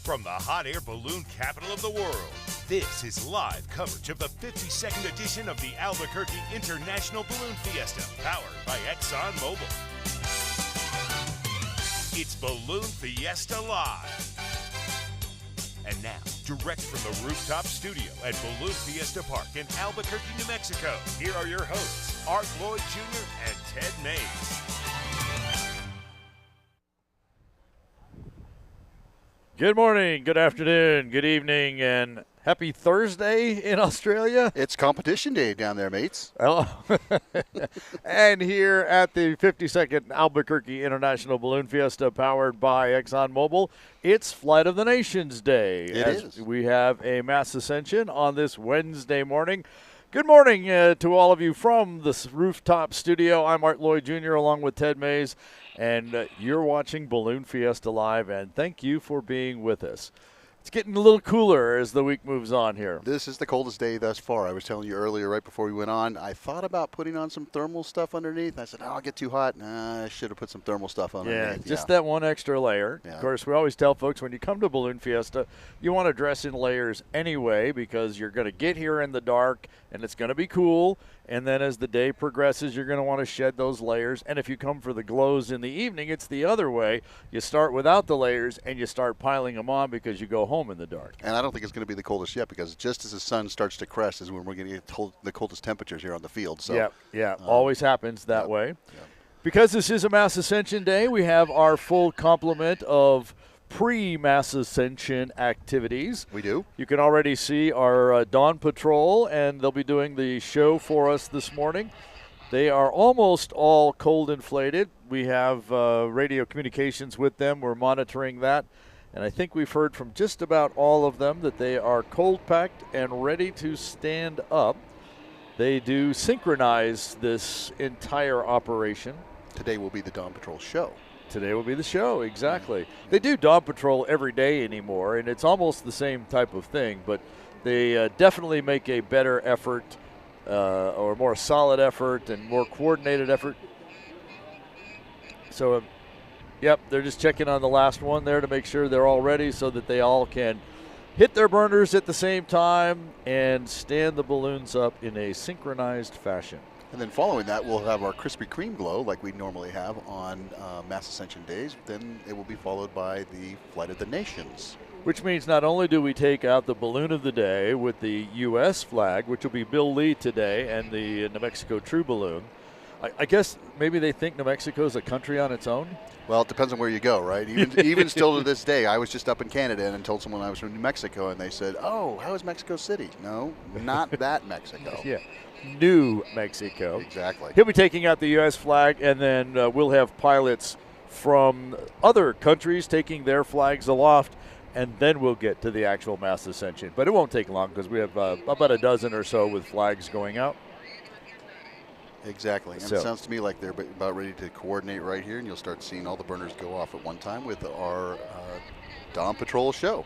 From the hot air balloon capital of the world, this is live coverage of the 52nd edition of the Albuquerque International Balloon Fiesta, powered by ExxonMobil. It's Balloon Fiesta Live. And now, direct from the rooftop studio at Balloon Fiesta Park in Albuquerque, New Mexico, here are your hosts, Art Lloyd Jr. and Ted Maes. Good morning, good afternoon, good evening, and happy Thursday in Australia. It's competition day down there, mates. Oh. And here at the 52nd Albuquerque International Balloon Fiesta, powered by ExxonMobil, it's Flight of the Nations Day. It is. We have a Maes Ascension on this Wednesday morning. Good morning to all of you from the rooftop studio. I'm Art Lloyd Jr. along with Ted Maes, and you're watching Balloon Fiesta Live, and thank you for being with us. It's getting a little cooler as the week moves on here. This is the coldest day thus far. I was telling you earlier, right before we went on, I thought about putting on some thermal stuff underneath. I said, I'll get too hot. Nah, I should have put some thermal stuff underneath. Yeah, just that one extra layer. Yeah. Of course, we always tell folks when you come to Balloon Fiesta, you want to dress in layers anyway because you're going to get here in the dark and it's going to be cool. And then as the day progresses, you're going to want to shed those layers. And if you come for the glows in the evening, it's the other way. You start without the layers and you start piling them on because you go home in the dark. And I don't think it's going to be the coldest yet because just as the sun starts to crest is when we're going to get the coldest temperatures here on the field. So, always happens that way. Yep. Because this is a Maes Ascension Day, we have our full complement of pre-Maes Ascension activities. We do. You can already see our Dawn Patrol, and they'll be doing the show for us this morning. They are almost all cold inflated. We have radio communications with them. We're monitoring that. And I think we've heard from just about all of them that they are cold packed and ready to stand up. They do synchronize this entire operation. Today will be the Dawn Patrol show. Today will be the show, exactly. They do Dawn Patrol every day anymore, and it's almost the same type of thing, but they definitely make a better effort or more solid effort and more coordinated effort. So, yep, they're just checking on the last one there to make sure they're all ready so that they all can hit their burners at the same time and stand the balloons up in a synchronized fashion. And then following that, we'll have our Krispy Kreme glow like we normally have on Maes Ascension days. Then it will be followed by the Flight of the Nations. Which means not only do we take out the balloon of the day with the U.S. flag, which will be Bill Lee today, and the New Mexico True Balloon. I guess maybe they think New Mexico is a country on its own? Well, it depends on where you go, right? Even still to this day, I was just up in Canada and told someone I was from New Mexico, and they said, oh, how is Mexico City? No, not that Mexico. Yeah. New Mexico. Exactly. He'll be taking out the U.S. flag, and then we'll have pilots from other countries taking their flags aloft, and then we'll get to the actual Maes Ascension. But it won't take long because we have about a dozen or so with flags going out. Exactly. And it sounds to me like they're about ready to coordinate right here, and you'll start seeing all the burners go off at one time with our Dawn Patrol show.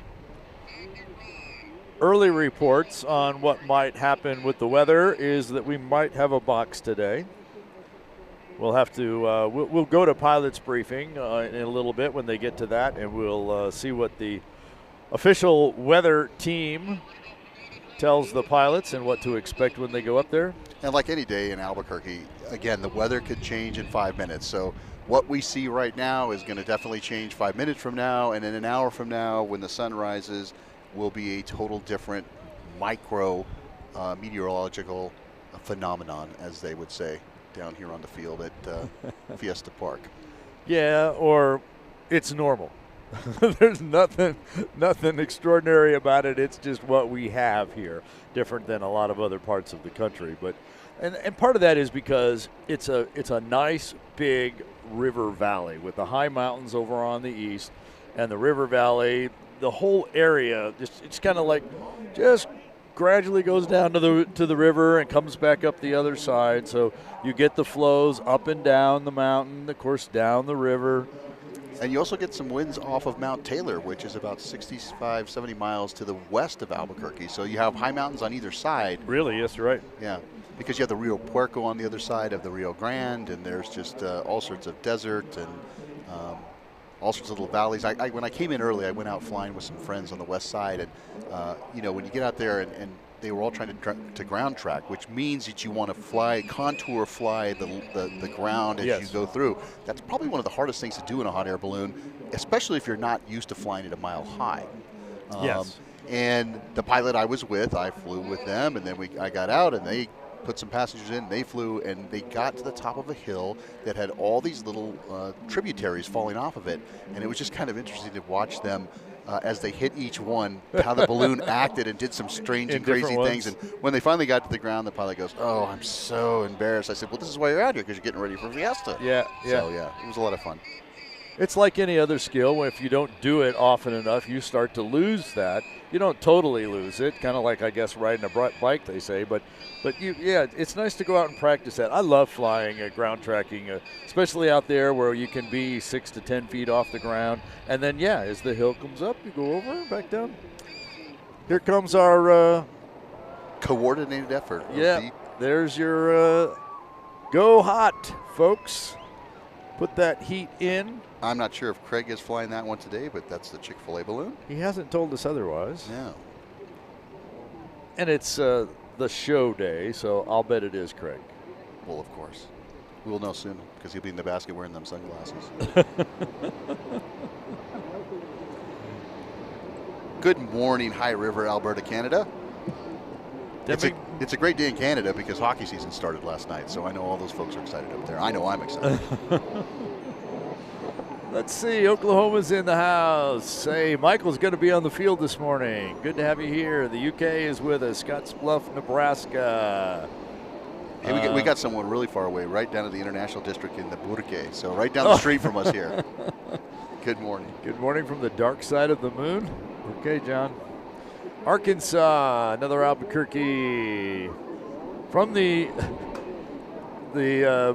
Early reports on what might happen with the weather is that we might have a box today. We'll have to we'll go to pilot's briefing in a little bit when they get to that, and we'll see what the official weather team tells the pilots and what to expect when they go up there. And like any day in Albuquerque, again, the weather could change in 5 minutes. So what we see right now is going to definitely change 5 minutes from now, and in an hour from now, when the sun rises, will be a total different micro meteorological phenomenon, as they would say down here on the field at Fiesta Park. Yeah, or it's normal. There's nothing extraordinary about it. It's just what we have here, different than a lot of other parts of the country. But and part of that is because it's a nice big river valley with the high mountains over on the east and the river valley. The whole area it's kind of like just gradually goes down to the river and comes back up the other side. So you get the flows up and down the mountain, of course, down the river. And you also get some winds off of Mount Taylor, which is about 65, 70 miles to the west of Albuquerque. So you have high mountains on either side. Really? Yes, right. Yeah, because you have the Rio Puerco on the other side of the Rio Grande, and there's just all sorts of desert and all sorts of little valleys. When I came in early, I went out flying with some friends on the west side, and when you get out there and they were all trying to ground track, which means that you want to contour fly the ground as yes. you go through. That's probably one of the hardest things to do in a hot air balloon, especially if you're not used to flying at a mile high. Yes. And the pilot I was with, I flew with them, and then I got out, and they put some passengers in, they flew, and they got to the top of a hill that had all these little tributaries falling off of it, and it was just kind of interesting to watch them as they hit each one, how the balloon acted and did some strange and crazy things. And when they finally got to the ground, the pilot goes, "Oh, I'm so embarrassed." I said, "Well, this is why you're out here, because you're getting ready for Fiesta." Yeah. So, yeah, it was a lot of fun. It's like any other skill. If you don't do it often enough, you start to lose that. You don't totally lose it, kind of like, I guess, riding a bike, they say. But it's nice to go out and practice that. I love flying, ground tracking, especially out there where you can be 6 to 10 feet off the ground. And then, as the hill comes up, you go over, back down. Here comes our coordinated effort. Yeah, there's your go hot, folks. Put that heat in. I'm not sure if Craig is flying that one today, but that's the Chick-fil-A balloon. He hasn't told us otherwise. Yeah. And it's the show day, so I'll bet it is Craig. Well, of course. We'll know soon, because he'll be in the basket wearing them sunglasses. Good morning, High River, Alberta, Canada. It's a great day in Canada because hockey season started last night, so I know all those folks are excited up there. I know I'm excited. Let's see, Oklahoma's in the house. Hey, Michael's going to be on the field this morning. Good to have you here. The UK is with us, Scottsbluff, Nebraska. Hey, we got someone really far away, right down to the International District in Albuquerque, so right down the street from us here. Good morning. Good morning from the dark side of the moon. Okay, John. Arkansas, another Albuquerque. From the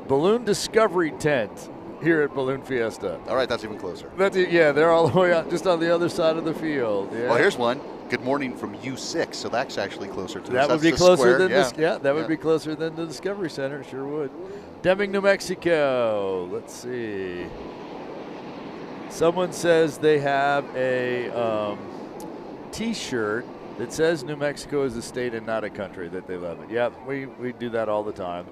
balloon discovery tent here at Balloon Fiesta. All right, that's even closer. That's it. Yeah, they're all the way out, just on the other side of the field. Yeah. Well, here's one. Good morning from U6, so that's actually closer to us. That would be closer than that would be closer than the Discovery Center. It sure would. Deming, New Mexico. Let's see. Someone says they have a T-shirt that says New Mexico is a state and not a country, that they love it. Yeah, we do that all the time.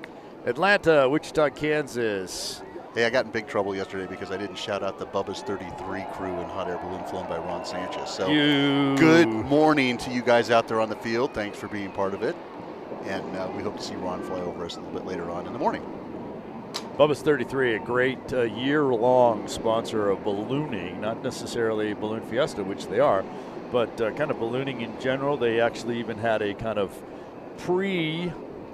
Atlanta, Wichita, Kansas. Hey, I got in big trouble yesterday because I didn't shout out the Bubba's 33 crew in hot air balloon flown by Ron Sanchez. So good morning to you guys out there on the field. Thanks for being part of it. And we hope to see Ron fly over us a little bit later on in the morning. Bubba's 33, a great year-long sponsor of ballooning, not necessarily Balloon Fiesta, which they are, but kind of ballooning in general. They actually even had a kind of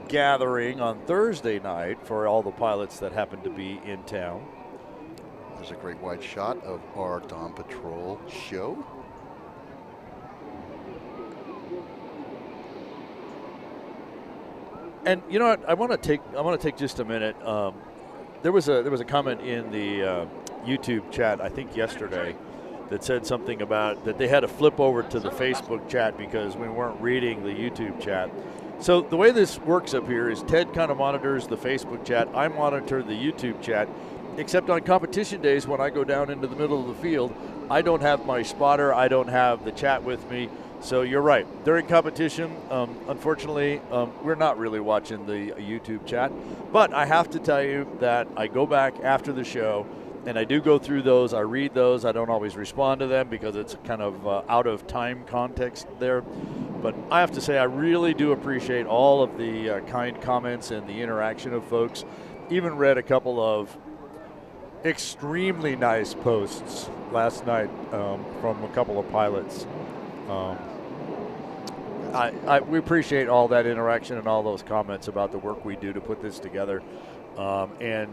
gathering on Thursday night for all the pilots that happened to be in town. There's a great wide shot of our Dawn Patrol show. And you know what? I want to take just a minute. There was a comment in the YouTube chat, I think yesterday, that said something about that they had to flip over to the Facebook chat because we weren't reading the YouTube chat. So the way this works up here is Ted kind of monitors the Facebook chat. I monitor the YouTube chat. except on competition days when I go down into the middle of the field, I don't have my spotter, I don't have the chat with me. So you're right. During competition, unfortunately, we're not really watching the YouTube chat. But I have to tell you that I go back after the show, and I do go through those. I read those. I don't always respond to them because it's kind of out of time context there. But I have to say I really do appreciate all of the kind comments and the interaction of folks. Even read a couple of extremely nice posts last night from a couple of pilots. We appreciate all that interaction and all those comments about the work we do to put this together. And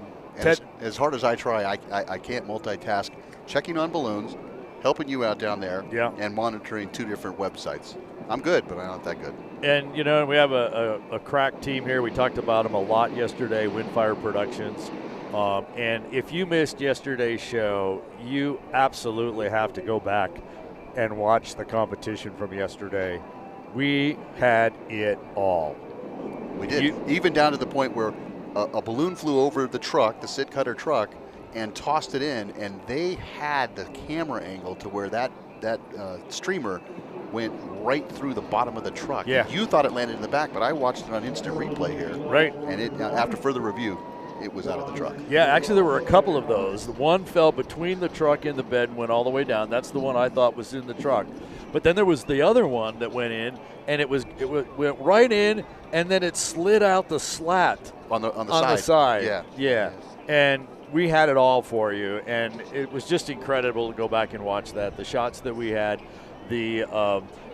as hard as I try, I can't multitask. Checking on balloons, helping you out down there, and monitoring 2 different websites. I'm good, but I'm not that good. And, you know, we have a crack team here. We talked about them a lot yesterday, Windfire Productions. And if you missed yesterday's show, you absolutely have to go back and watch the competition from yesterday. We had it all. We did. Even down to the point where a balloon flew over the truck, the Sid Cutter truck, and tossed it in, and they had the camera angle to where that streamer went right through the bottom of the truck. Yeah. You thought it landed in the back, but I watched it on instant replay here. Right. And it after further review, it was out of the truck. Yeah, actually there were a couple of those. The one fell between the truck and the bed and went all the way down. That's the one I thought was in the truck. But then there was the other one that went in, and it went right in, and then it slid out the slat on the side. Yeah. And we had it all for you, and it was just incredible to go back and watch that. The shots that we had, the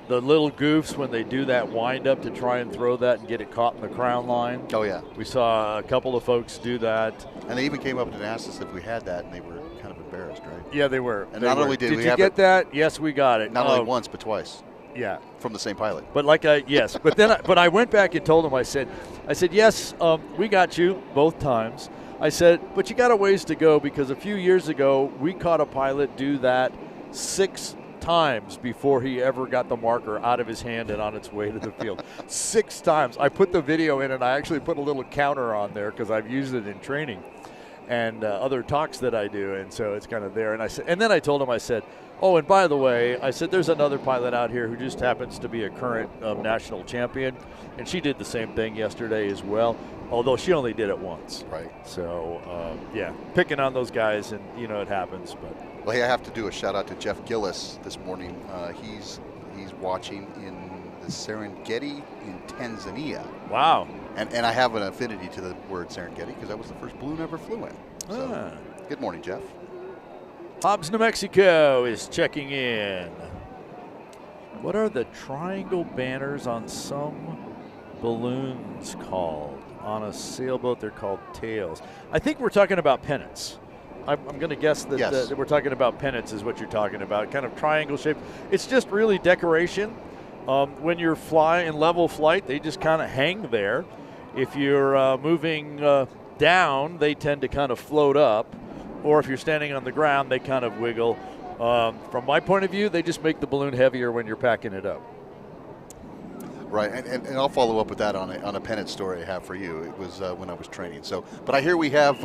little goofs when they do that wind up to try and throw that and get it caught in the crown line. Oh, yeah. We saw a couple of folks do that. And they even came up and asked us if we had that, and they were kind of embarrassed, right? Yeah, they were. And not only did we you get that? Yes, we got it. Not only once, but twice. Yeah. From the same pilot. But yes. But then I went back and told him, I said, yes, we got you both times. I said, but you got a ways to go because a few years ago we caught a pilot do that 6 times before he ever got the marker out of his hand and on its way to the field. 6 times. I put the video in and I actually put a little counter on there because I've used it in training and other talks that I do, and so it's kind of there. And then I told him, I said, oh, and by the way, I said, there's another pilot out here who just happens to be a current national champion, and she did the same thing yesterday as well, although she only did it once. Right. So, picking on those guys, and, it happens. But well, hey, I have to do a shout-out to Jeff Gillis this morning. He's watching in the Serengeti in Tanzania. Wow. And I have an affinity to the word Serengeti because that was the first balloon I ever flew in. So, good morning, Jeff. Hobbs, New Mexico is checking in. What are the triangle banners on some balloons called? On a sailboat, they're called tails. I think we're talking about pennants. I'm going to guess that, yes. That we're talking about pennants is what you're talking about, kind of triangle shape. It's just really decoration. When you're flying in level flight, they just kind of hang there. If you're moving down, they tend to kind of float up. Or if you're standing on the ground, they kind of wiggle. From my point of view, they just make the balloon heavier when you're packing it up. Right, and I'll follow up with that on a pennant story I have for you. It was when I was training. So, but I hear we have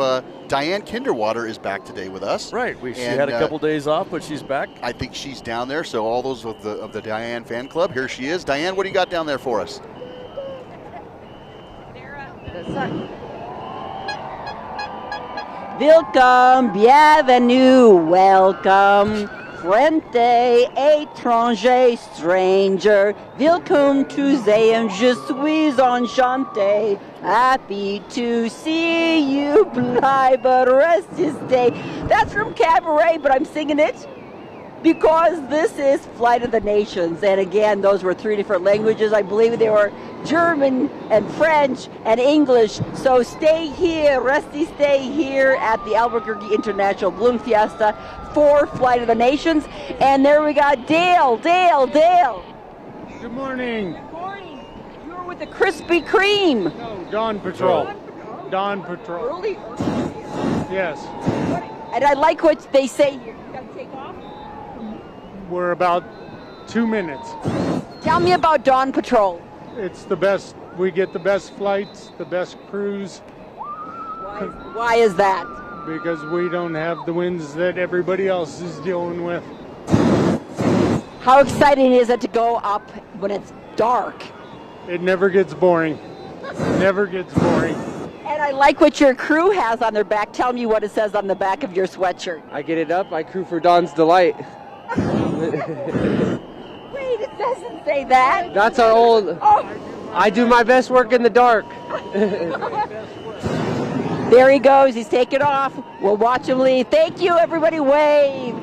Diane Kinderwater is back today with us. Right, she had a couple days off, but she's back. I think she's down there. So all those of the Diane fan club, here she is. Diane, what do you got down there for us? Welcome, bienvenue, welcome. Frente, étranger, stranger, welcome to Zayn, je suis enchanté, happy to see you, but rest is day. That's from Cabaret, but I'm singing it because this is Flight of the Nations. And again, those were 3 different languages. I believe they were German and French and English. So stay here, stay here at the Albuquerque International Balloon Fiesta for Flight of the Nations. And there we got Dale. Good morning. Good morning. You're with the Krispy Kreme. No, Dawn Patrol. Dawn Patrol. Early. Yes. And I like what they say here. You got to take off? We're about 2 minutes. Tell me about Dawn Patrol. It's the best. We get the best flights, the best crews. Why is that? because we don't have the winds that everybody else is dealing with. How exciting is it to go up when it's dark? It never gets boring. Never gets boring. And I like what your crew has on their back. Tell me what it says on the back of your sweatshirt. I get it up. I crew for Dawn's Delight. Wait, it doesn't say that. That's our old. Oh, I do my best work in the dark. there he goes. He's taking off. We'll watch him leave. Thank you, everybody. Wave.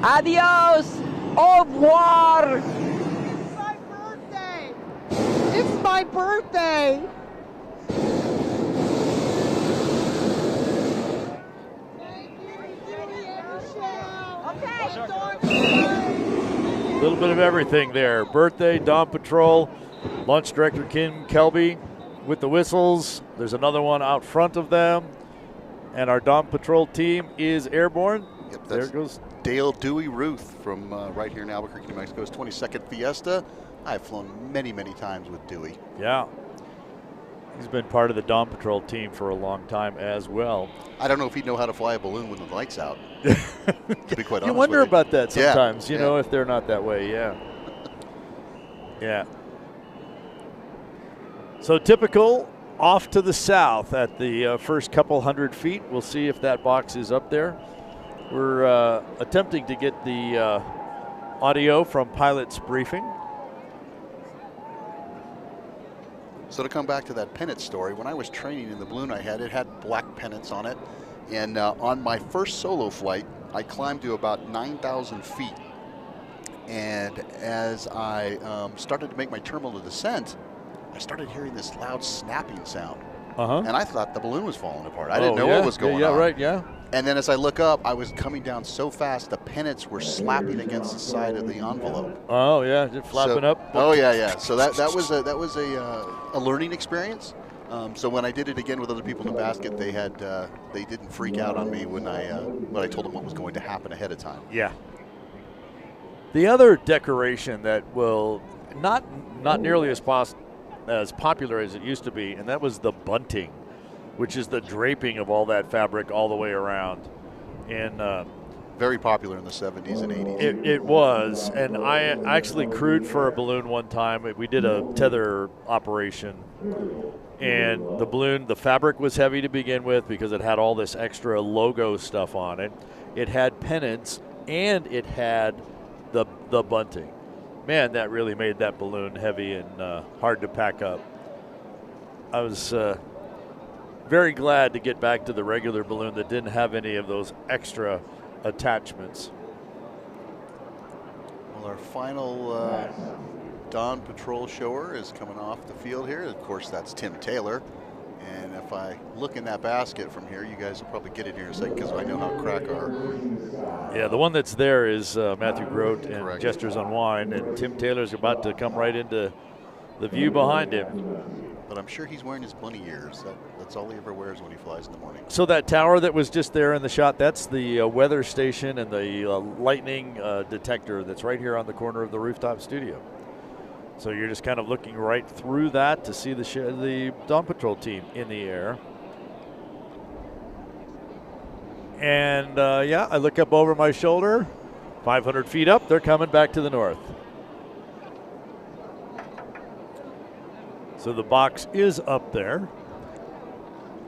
Adios. Au revoir. It's my birthday. It's my birthday. A little bit of everything there. Birthday, Dawn Patrol, Launch Director Kim Kelby with the whistles. There's another one out front of them. And our Dawn Patrol team is airborne. Yep, there it goes. Dale Dewey Ruth from right here in Albuquerque, New Mexico's 22nd Fiesta. I've flown many, many times with Dewey. Yeah. He's been part of the Dawn Patrol team for a long time as well. I don't know if he'd know how to fly a balloon when the light's out. To be quite honest You wonder with you. about that sometimes, you Yeah. know, if they're not that way, yeah. Yeah. So typical off to the south at the first couple 100 feet. We'll see if that box is up there. We're attempting to get the audio from pilot's briefing. So to come back to that pennant story, when I was training in the balloon it had black pennants on it. And on my first solo flight, I climbed to about 9,000 feet. And as I started to make my terminal descent, I started hearing this loud snapping sound. And I thought the balloon was falling apart. I didn't know what was going on. Yeah, right, yeah. And then as I look up, I was coming down so fast, the pennants were slapping against the side of the envelope. Oh, yeah, just flapping up. Oh, yeah, yeah. So that was a learning experience. So when I did it again with other people in the basket, they didn't freak out on me when I told them what was going to happen ahead of time. Yeah. The other decoration that will not nearly as popular as it used to be, and that was the bunting, which is the draping of all that fabric all the way around. And very popular in the 70s and 80s. It was, and I actually crewed for a balloon one time. We did a tether operation, and the balloon, the fabric was heavy to begin with because it had all this extra logo stuff on it. It had pennants, and it had the bunting. Man, that really made that balloon heavy and hard to pack up. I was very glad to get back to the regular balloon that didn't have any of those extra attachments. Well, our final Dawn Patrol shower is coming off the field here. Of course, that's Tim Taylor. And if I look in that basket from here, you guys will probably get it here in a second because I know how crack our... Yeah, the one that's there is Matthew Grote and Correct. Gestures Unwind, and Tim Taylor's about to come right into the view behind him. But I'm sure he's wearing his bunny ears. That's all he ever wears when he flies in the morning. So that tower that was just there in the shot, that's the weather station and the lightning detector that's right here on the corner of the rooftop studio. So you're just kind of looking right through that to see the Dawn Patrol team in the air. And yeah, I look up over my shoulder, 500 feet up, they're coming back to the north. So the box is up there.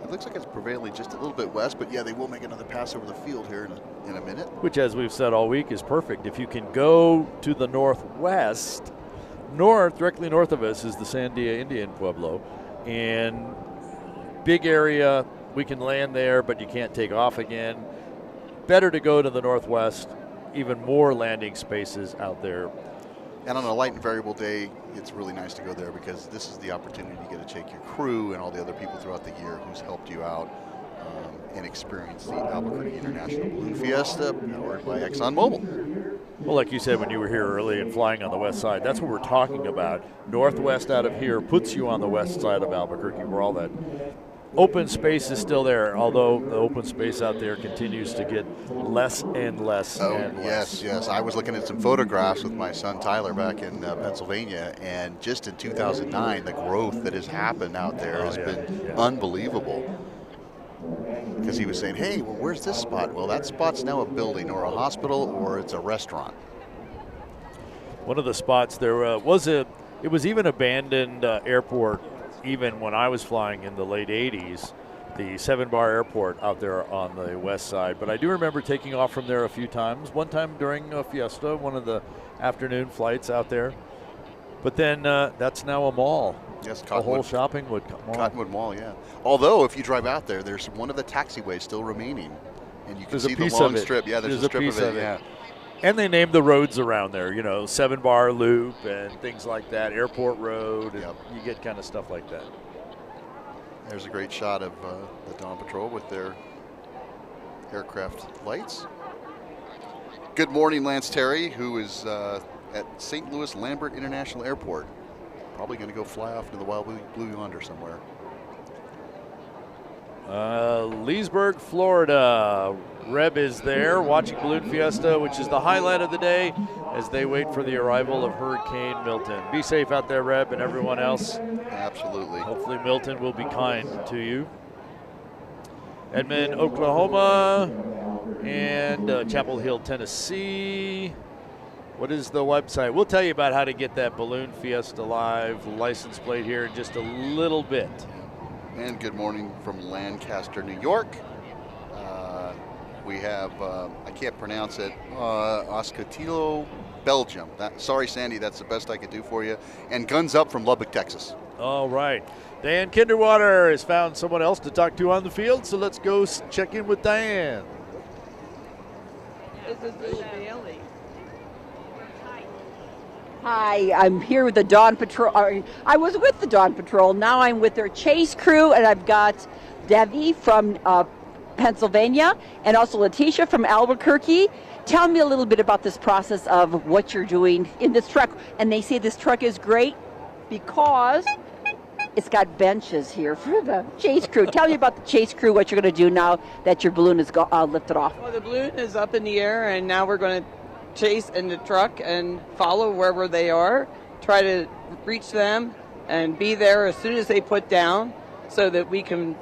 It looks like it's prevailing just a little bit west, but yeah, they will make another pass over the field here in a minute. Which, as we've said all week, is perfect. If you can go to the northwest, directly north of us is the Sandia Indian Pueblo. And big area, we can land there, but you can't take off again. Better to go to the northwest, even more landing spaces out there. And on a light and variable day, it's really nice to go there because this is the opportunity to get to take your crew and all the other people throughout the year who's helped you out and experience the Albuquerque International Balloon Fiesta powered by ExxonMobil. Well, like you said when you were here early and flying on the west side, that's what we're talking about. Northwest out of here puts you on the west side of Albuquerque where all that open space is still there, although the open space out there continues to get less and less and less. Yes. I was looking at some photographs with my son Tyler back in Pennsylvania, and just in 2009, the growth that has happened out there has been unbelievable. because he was saying, hey, well, where's this spot? Well, that spot's now a building or a hospital or it's a restaurant. One of the spots there it was even abandoned airport even when I was flying in the late 80s, the 7-bar airport out there on the west side. But I do remember taking off from there a few times. One time during a Fiesta, one of the afternoon flights out there. But then that's now a mall. Yes, a whole shopping mall. Cottonwood Mall, yeah. Although, if you drive out there, there's one of the taxiways still remaining. And you can see the long strip. Yeah, there's a strip of it, yeah. And they named the roads around there, 7-bar loop and things like that, Airport Road, and you get kind of stuff like that. There's a great shot of the Dawn Patrol with their aircraft lights. Good morning, Lance Terry, who is at St. Louis Lambert International Airport. Probably going to go fly off into the wild blue yonder somewhere. Leesburg, Florida. Reb is there watching Balloon Fiesta, which is the highlight of the day as they wait for the arrival of Hurricane Milton. Be safe out there, Reb, and everyone else. Absolutely. Hopefully Milton will be kind to you. Edmond, Oklahoma, and Chapel Hill, Tennessee. What is the website? We'll tell you about how to get that Balloon Fiesta Live license plate here in just a little bit. And good morning from Lancaster, New York. We have, I can't pronounce it, Oscatilo, Belgium. Sorry, Sandy, that's the best I could do for you. And Guns Up from Lubbock, Texas. All right. Diane Kinderwater has found someone else to talk to on the field, so let's go check in with Diane. This is Bill Bailey. Hi, I'm here with the Dawn Patrol. I was with the Dawn Patrol. Now I'm with their chase crew, and I've got Debbie from Pennsylvania and also Letitia from Albuquerque. Tell me a little bit about this process of what you're doing in this truck. And they say this truck is great because it's got benches here for the chase crew. Tell me about the chase crew, what you're going to do now that your balloon is lifted off. Well, the balloon is up in the air, and now we're going to chase in the truck and follow wherever they are, try to reach them and be there as soon as they put down so that we can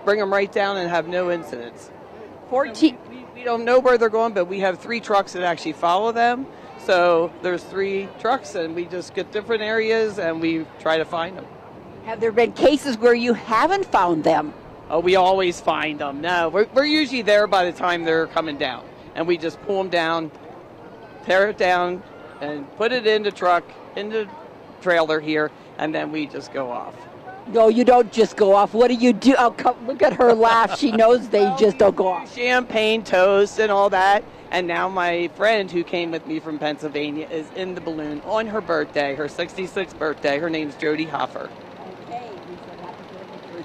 bring them right down and have no incidents. 14. We don't know where they're going, but we have 3 trucks that actually follow them. So there's 3 trucks, and we just get different areas and we try to find them. Have there been cases where you haven't found them? Oh, we always find them. No, we're usually there by the time they're coming down, and we just pull them down, tear it down, and put it in the truck, in the trailer here, and then we just go off. No, you don't just go off. What do you do? Oh, look at her laugh. She knows they just don't go off. Champagne toast and all that. And now my friend who came with me from Pennsylvania is in the balloon on her birthday, her 66th birthday. Her name's Jody Hoffer. Okay.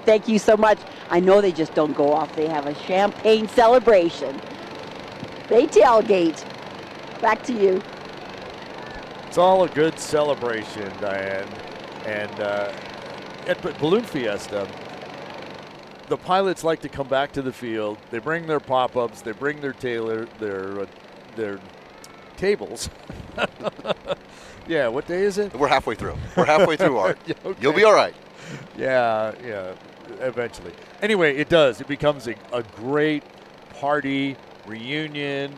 Thank you so much. I know they just don't go off. They have a champagne celebration. They tailgate. Back to you. It's all a good celebration, Diane. And at Balloon Fiesta, the pilots like to come back to the field. They bring their pop-ups. They bring their tables. Yeah, what day is it? We're halfway through. Art. Okay. You'll be all right. Yeah, eventually. Anyway, it does. It becomes a great party, reunion.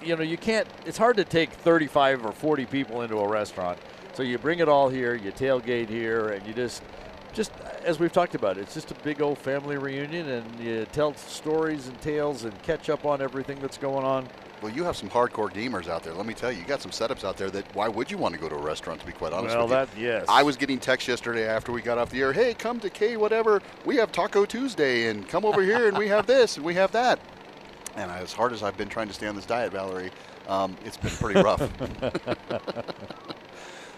You can't, it's hard to take 35 or 40 people into a restaurant. So you bring it all here, you tailgate here, and you just as we've talked about, it's just a big old family reunion, and you tell stories and tales and catch up on everything that's going on. Well, you have some hardcore gamers out there. Let me tell you, you got some setups out there that why would you want to go to a restaurant, to be quite honest with you? Yes. I was getting texts yesterday after we got off the air, hey, come to K whatever, we have Taco Tuesday, and come over here, and we have this, and we have that. And as hard as I've been trying to stay on this diet, Valerie, it's been pretty rough.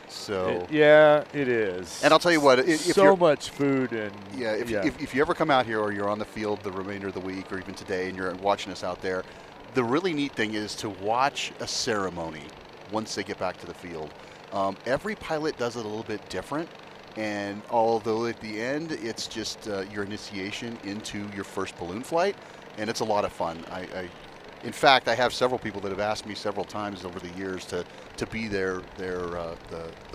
So it is. And I'll tell you what, if so much food and if you ever come out here or you're on the field the remainder of the week or even today and you're watching us out there, the really neat thing is to watch a ceremony once they get back to the field. Every pilot does it a little bit different, and although at the end it's just your initiation into your first balloon flight, and it's a lot of fun. In fact, I have several people that have asked me several times over the years to be the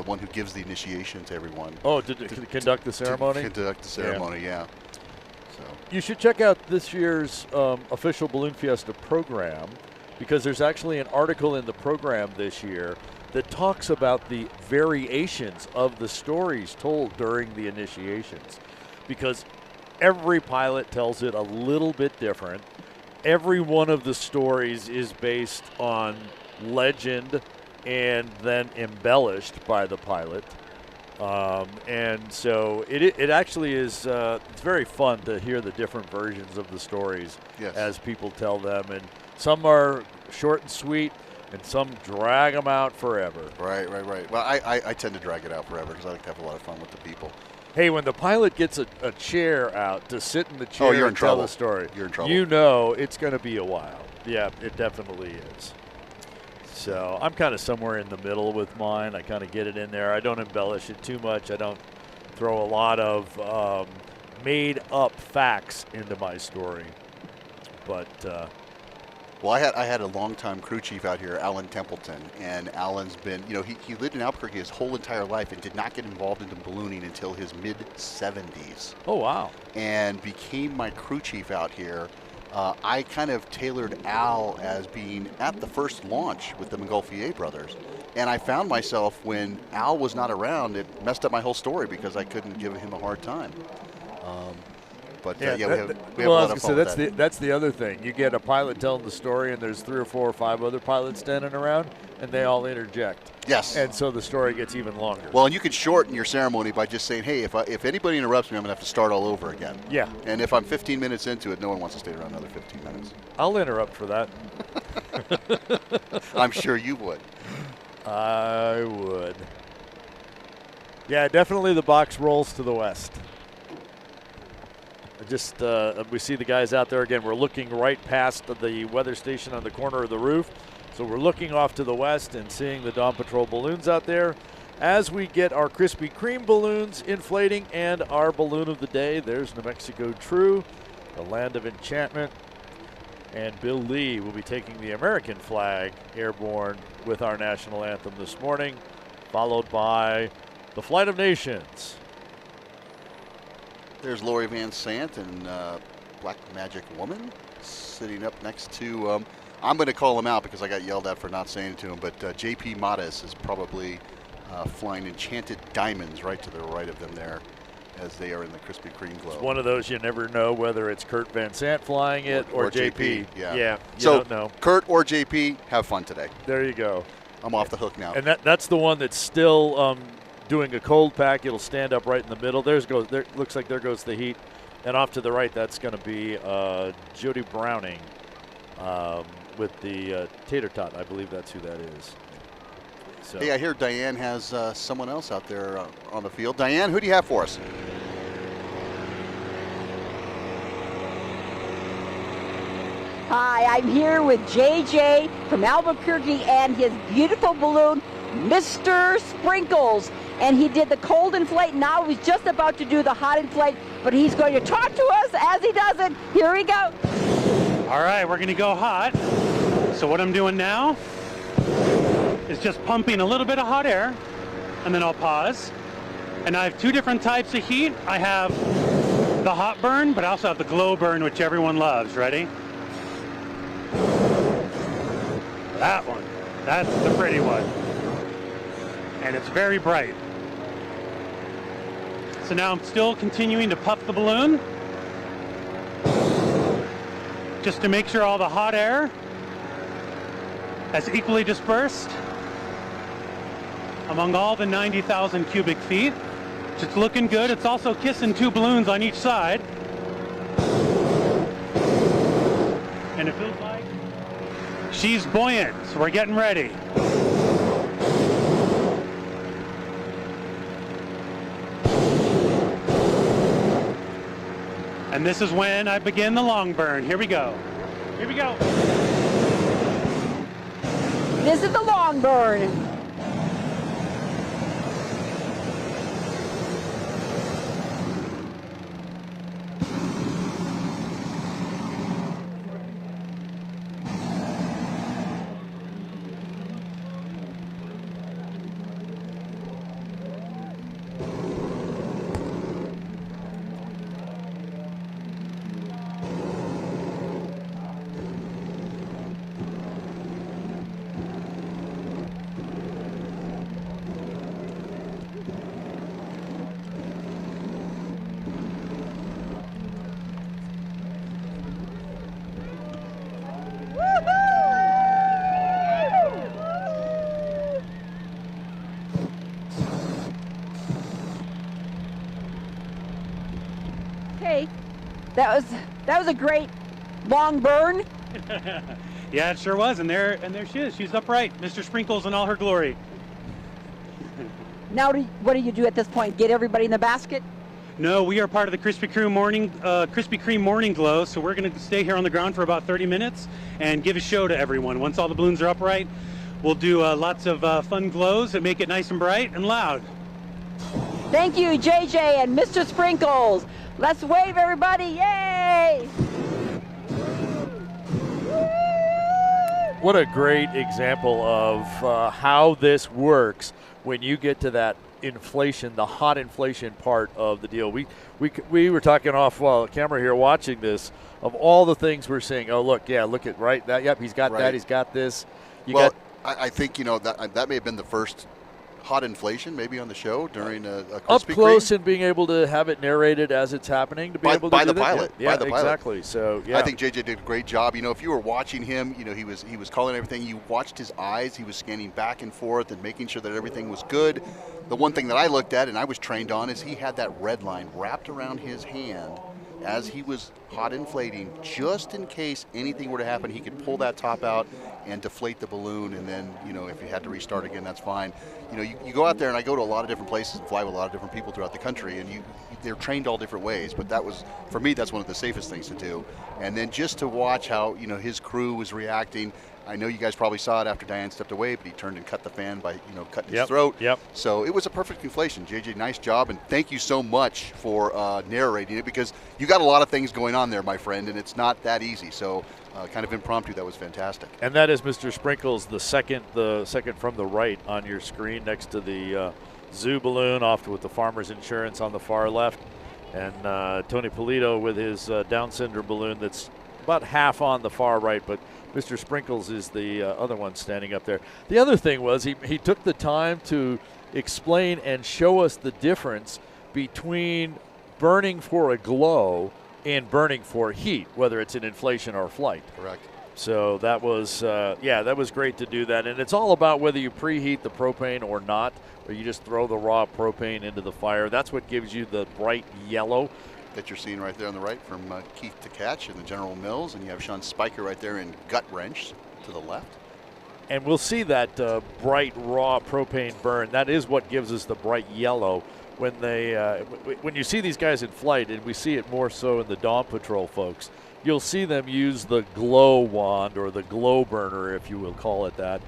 one who gives the initiation to everyone. Oh, to conduct the ceremony? To conduct the ceremony, yeah. So You should check out this year's official Balloon Fiesta program, because there's actually an article in the program this year that talks about the variations of the stories told during the initiations, because every pilot tells it a little bit different. Every one of the stories is based on legend and then embellished by the pilot. And so it actually is it's very fun to hear the different versions of the stories as people tell them. And some are short and sweet, and some drag them out forever. Right. Well, I tend to drag it out forever because I like to have a lot of fun with the people. Hey, when the pilot gets a chair out to sit in the chair you're in and tell trouble. the story, You're in trouble. You know it's going to be a while. Yeah, it definitely is. So I'm kind of somewhere in the middle with mine. I kind of get it in there. I don't embellish it too much. I don't throw a lot of made-up facts into my story. But well, I had a longtime crew chief out here, Alan Templeton, and Alan's been, he lived in Albuquerque his whole entire life and did not get involved into ballooning until his mid-70s. Oh, wow. And became my crew chief out here. I kind of tailored Al as being at the first launch with the Montgolfier brothers. And I found myself, when Al was not around, it messed up my whole story because I couldn't give him a hard time. But we have a lot of fun with that. That's the other thing. You get a pilot telling the story, and there's 3 or 4 or 5 other pilots standing around, and they all interject. Yes. And so the story gets even longer. Well, and you could shorten your ceremony by just saying, hey, if anybody interrupts me, I'm going to have to start all over again. Yeah. And if I'm 15 minutes into it, no one wants to stay around another 15 minutes. I'll interrupt for that. I'm sure you would. I would. Yeah, definitely the box rolls to the west. We see the guys out there again. We're looking right past the weather station on the corner of the roof. So we're looking off to the west and seeing the Dawn Patrol balloons out there. As we get our Krispy Kreme balloons inflating and our balloon of the day, there's New Mexico True, the land of enchantment. And Bill Lee will be taking the American flag airborne with our national anthem this morning, followed by the Flight of Nations. There's Lori Van Sant and Black Magic Woman sitting up next to, I'm going to call him out because I got yelled at for not saying it to him, but JP Maes is probably flying Enchanted Diamonds right to the right of them there as they are in the Krispy Kreme glow. It's one of those you never know whether it's Kurt Van Sant flying it or JP. Yeah, you don't know. Kurt or JP, have fun today. There you go. I'm off the hook now. And that's the one that's still doing a cold pack. It'll stand up right in the middle. Looks like there goes the heat. And off to the right, that's going to be Jody Browning with the tater tot. I believe that's who that is. So. Hey, I hear Diane has someone else out there on the field. Diane, who do you have for us? Hi, I'm here with JJ from Albuquerque and his beautiful balloon, Mr. Sprinkles. And he did the cold inflate. Now he's just about to do the hot inflate, but he's going to talk to us as he does it. Here we go. All right, we're going to go hot. So what I'm doing now is just pumping a little bit of hot air, and then I'll pause. And I have 2 different types of heat. I have the hot burn, but I also have the glow burn, which everyone loves. Ready? That one. That's the pretty one. And it's very bright. So now I'm still continuing to puff the balloon, just to make sure all the hot air has equally dispersed among all the 90,000 cubic feet. It's looking good. It's also kissing 2 balloons on each side. And it feels like she's buoyant, so we're getting ready. And this is when I begin the long burn. Here we go. Here we go. This is the long burn. That was a great long burn. Yeah, it sure was. And there she is. She's upright. Mr. Sprinkles in all her glory. Now, what do you do at this point? Get everybody in the basket? No, we are part of the Krispy Kreme morning glow. So we're going to stay here on the ground for about 30 minutes and give a show to everyone. Once all the balloons are upright, we'll do lots of fun glows that make it nice and bright and loud. Thank you, JJ and Mr. Sprinkles. Let's wave, everybody. Yay! What a great example of how this works when you get to that inflation, the hot inflation part of the deal. We were talking off camera here watching this of all the things we're seeing. Oh, look, yeah, look at right that. Yep, he's got that. He's got this. I think that may have been the first hot inflation maybe on the show during a Krispy up close Kreme. And being able to have it narrated as it's happening to be able to by do the that. pilot. Yeah, by the pilot. Exactly. So yeah, I think JJ did a great job. If you were watching him, he was calling everything. You watched his eyes. He was scanning back and forth and making sure that everything was good. The one thing that I looked at and I was trained on is he had that red line wrapped around his hand as he was hot inflating, just in case anything were to happen. He could pull that top out and deflate the balloon, and then if he had to restart again, that's fine. You go out there, and I go to a lot of different places and fly with a lot of different people throughout the country, and they're trained all different ways. But for me, that's one of the safest things to do. And then just to watch how his crew was reacting. I know you guys probably saw it after Diane stepped away, but he turned and cut the fan by cutting his throat. Yep. So it was a perfect inflation. JJ, nice job, and thank you so much for narrating it, because you got a lot of things going on there, my friend, and it's not that easy. So kind of impromptu, that was fantastic. And that is Mr. Sprinkles, the second from the right on your screen, next to the zoo balloon, off with the Farmers Insurance on the far left, and Tony Polito with his Down syndrome balloon that's about half on the far right, but Mr. Sprinkles is the other one standing up there. The other thing was he took the time to explain and show us the difference between burning for a glow and burning for heat, whether it's in inflation or flight. Correct. So that was, that was great to do that. And it's all about whether you preheat the propane or not, or you just throw the raw propane into the fire. That's what gives you the bright yellow that you're seeing right there on the right from Keith to Catch in the General Mills, and you have Sean Spiker right there in Gut Wrench to the left. And we'll see that bright raw propane burn. That is what gives us the bright yellow when when you see these guys in flight, and we see it more so in the Dawn Patrol folks. You'll see them use the glow wand or the glow burner, if you will call it that,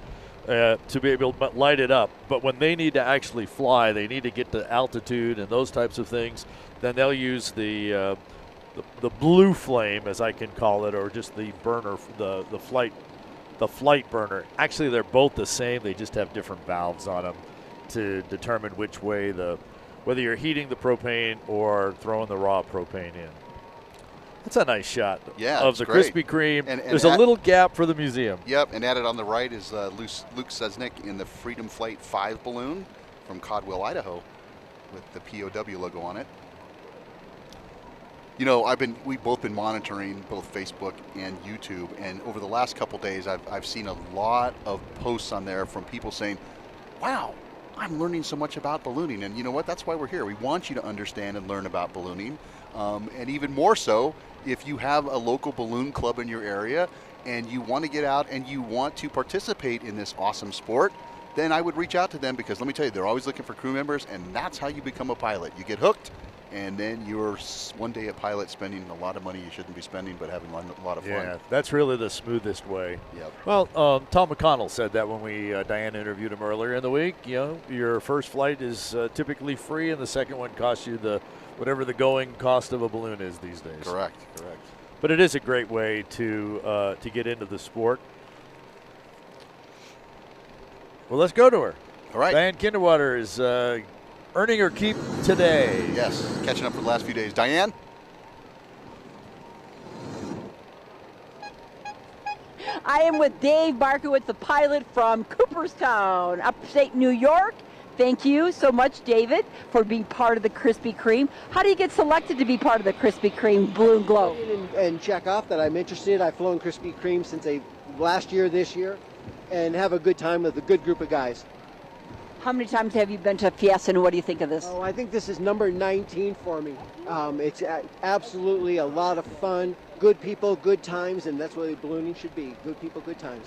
to be able to light it up. But when they need to actually fly, they need to get to altitude and those types of things. Then they'll use the blue flame, as I can call it, or just the burner, the flight burner. Actually, they're both the same. They just have different valves on them to determine which way whether you're heating the propane or throwing the raw propane in. That's a nice shot of the great. Krispy Kreme. And there's a little gap for the museum. Yep, and added on the right is Luke Sesnick in the Freedom Flight 5 balloon from Caldwell, Idaho, with the POW logo on it. We've both been monitoring both Facebook and YouTube, and over the last couple days, I've seen a lot of posts on there from people saying, "Wow, I'm learning so much about ballooning." And you know what? That's why we're here. We want you to understand and learn about ballooning, and even more so if you have a local balloon club in your area and you want to get out and you want to participate in this awesome sport. Then I would reach out to them, because let me tell you, they're always looking for crew members, and that's how you become a pilot. You get hooked, and then you're one day a pilot spending a lot of money you shouldn't be spending, but having a lot of fun. Yeah, that's really the smoothest way. Yep. Well, Tom McConnell said that when Diane interviewed him earlier in the week. Your first flight is typically free, and the second one costs you whatever the going cost of a balloon is these days. Correct. But it is a great way to get into the sport. Well, let's go to her. All right. Diane Kinderwater is earning her keep today. Yes, catching up for the last few days. Diane? I am with Dave Barkowitz, the pilot from Cooperstown, upstate New York. Thank you so much, David, for being part of the Krispy Kreme. How do you get selected to be part of the Krispy Kreme Balloon Glow? And check off that I'm interested. I've flown Krispy Kreme since last year, this year, and have a good time with a good group of guys. How many times have you been to Fiesta, and what do you think of this? Oh, I think this is number 19 for me. It's absolutely a lot of fun, good people, good times, and that's what ballooning should be. Good people, good times.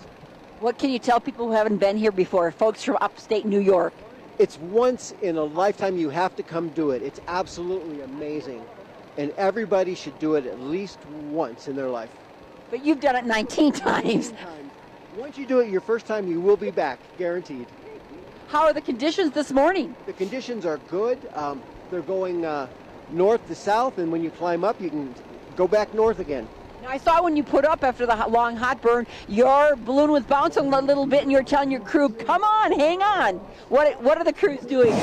What can you tell people who haven't been here before, folks from upstate New York? It's once in a lifetime. You have to come do it. It's absolutely amazing. And everybody should do it at least once in their life. But you've done it 19 times. Once you do it your first time, you will be back, guaranteed. How are the conditions this morning? The conditions are good. They're going north to south, and when you climb up, you can go back north again. Now, I saw when you put up after the long hot burn, your balloon was bouncing a little bit, and you're telling your crew, come on, hang on. What are the crews doing?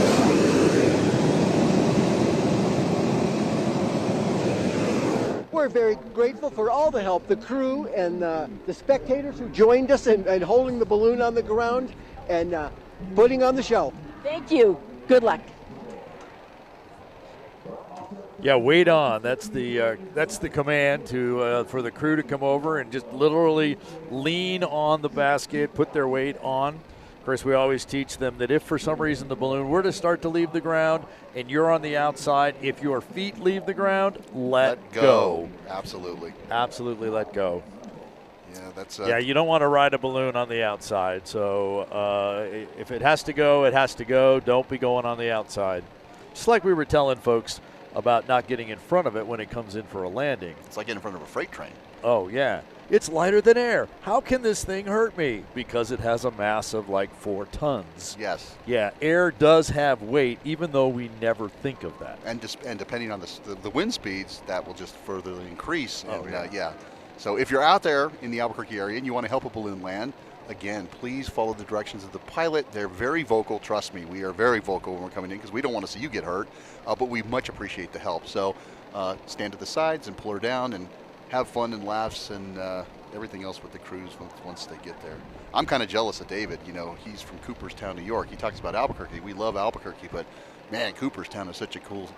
We're very grateful for all the help, the crew and the spectators who joined us and holding the balloon on the ground and putting on the show. Thank you. Good luck. Yeah, wait on. That's the command to for the crew to come over and just literally lean on the basket, put their weight on. Of course, we always teach them that if for some reason the balloon were to start to leave the ground and you're on the outside, if your feet leave the ground, let go. Absolutely. Absolutely let go. Yeah, that's. Yeah, you don't want to ride a balloon on the outside. So if it has to go, it has to go. Don't be going on the outside. Just like we were telling folks about not getting in front of it when it comes in for a landing. It's like getting in front of a freight train. Oh, yeah. It's lighter than air. How can this thing hurt me? Because it has a mass of like 4 tons. Yes. Yeah, air does have weight, even though we never think of that. And depending on the wind speeds, that will just further increase. And, yeah. So if you're out there in the Albuquerque area and you want to help a balloon land, again, please follow the directions of the pilot. They're very vocal. Trust me, we are very vocal when we're coming in because we don't want to see you get hurt, but we much appreciate the help. So stand to the sides and pull her down and have fun and laughs and everything else with the crews once they get there. I'm kind of jealous of David. You know, he's from Cooperstown, New York. He talks about Albuquerque. We love Albuquerque, but man, Cooperstown is such a cool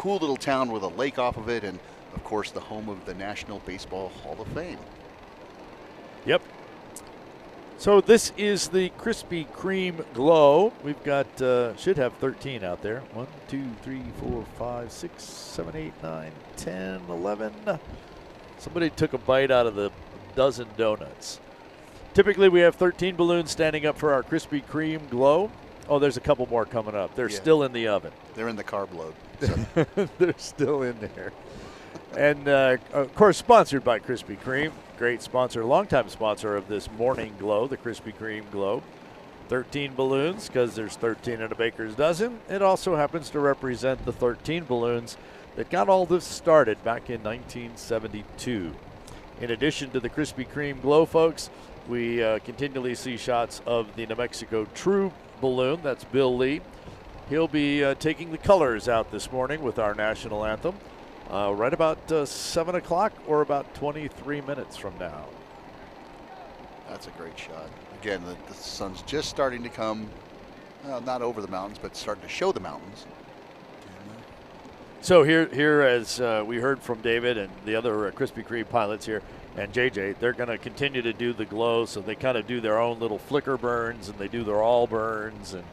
little town with a lake off of it, and of course the home of the National Baseball Hall of Fame. Yep. So this is the Krispy Kreme Glow. We've got, should have 13 out there. 1, 2, 3, 4, 5, 6, 7, 8, 9, 10, 11. Somebody took a bite out of the dozen donuts. Typically we have 13 balloons standing up for our Krispy Kreme Glow. Oh, there's a couple more coming up. They're still in the oven. They're in the carb load. So. They're still in there. And, of course, sponsored by Krispy Kreme. Great sponsor, longtime sponsor of this morning glow, the Krispy Kreme Glow. 13 balloons because there's 13 in a baker's dozen. It also happens to represent the 13 balloons that got all this started back in 1972. In addition to the Krispy Kreme Glow, folks, we continually see shots of the New Mexico True balloon. That's Bill Lee. He'll be taking the colors out this morning with our national anthem. Right about 7 o'clock or about 23 minutes from now. That's a great shot. Again, the sun's just starting to come, not over the mountains, but starting to show the mountains. So here as we heard from David and the other Krispy Kreme pilots here, and JJ, they're going to continue to do the glow, so they kind of do their own little flicker burns, and they do their all burns, and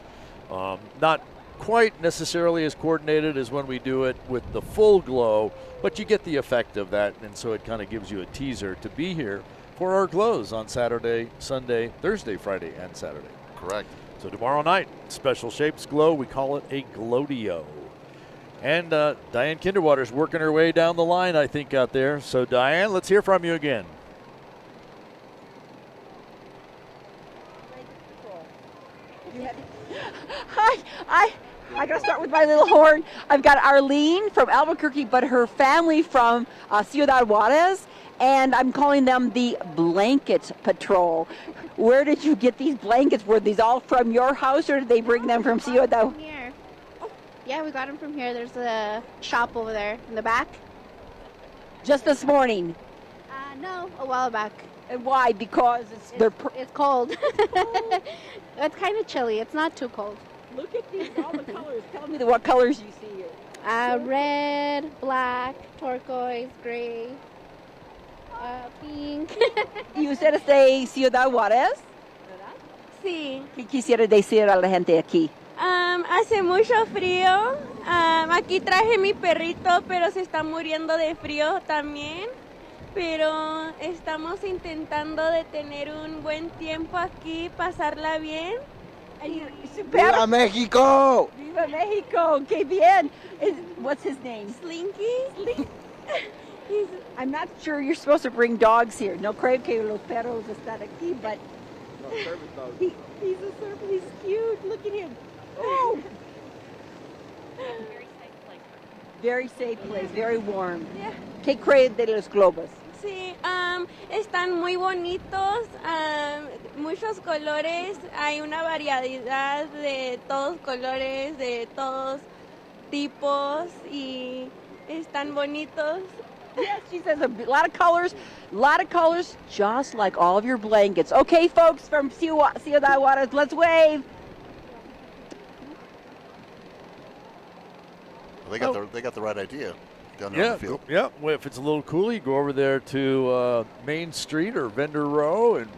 not quite necessarily as coordinated as when we do it with the full glow, but you get the effect of that, and so it kind of gives you a teaser to be here for our glows on Saturday, Sunday, Thursday, Friday, and Saturday. Correct. So tomorrow night, Special Shapes Glow, we call it a Glowdio. And Diane Kinderwater's working her way down the line, I think, out there. So Diane, let's hear from you again. Hi, I gotta start with my little horn. I've got Arlene from Albuquerque, but her family from Ciudad Juarez, and I'm calling them the Blanket Patrol. Where did you get these blankets? Were these all from your house, or did they bring them from Ciudad? From here. Yeah, we got them from here. There's a shop over there in the back. Just this morning? No, a while back. And why? Because it's cold. It's kind of chilly. It's not too cold. Look at these, all the colors. Tell me what colors you see here. Red, black, turquoise, gray, pink. ¿Y ustedes de Ciudad Juárez? Sí. ¿Qué quisiera decir a la gente aquí? Hace mucho frío. Aquí traje mi perrito, pero se está muriendo de frío también. Pero estamos intentando de tener un buen tiempo aquí, pasarla bien. ¡Viva México! Viva Mexico! ¡Qué bien! What's his name? Slinky? I'm not sure you're supposed to bring dogs here. No creo que los perros están aquí, but he's a service. He's cute. Look at him. Oh! Very safe place, very warm. Yeah. ¿Qué creen de los globos? Sí, están muy bonitos, muchos colores, hay una variedad de todos colores, de todos tipos y están bonitos. Yes, she says a lot of colors, just like all of your blankets. Okay, folks from Ciudad Juarez, let's wave. Well, they got the right idea down there on the field. Yeah. Well, if it's a little cool, you go over there to Main Street or Vendor Row and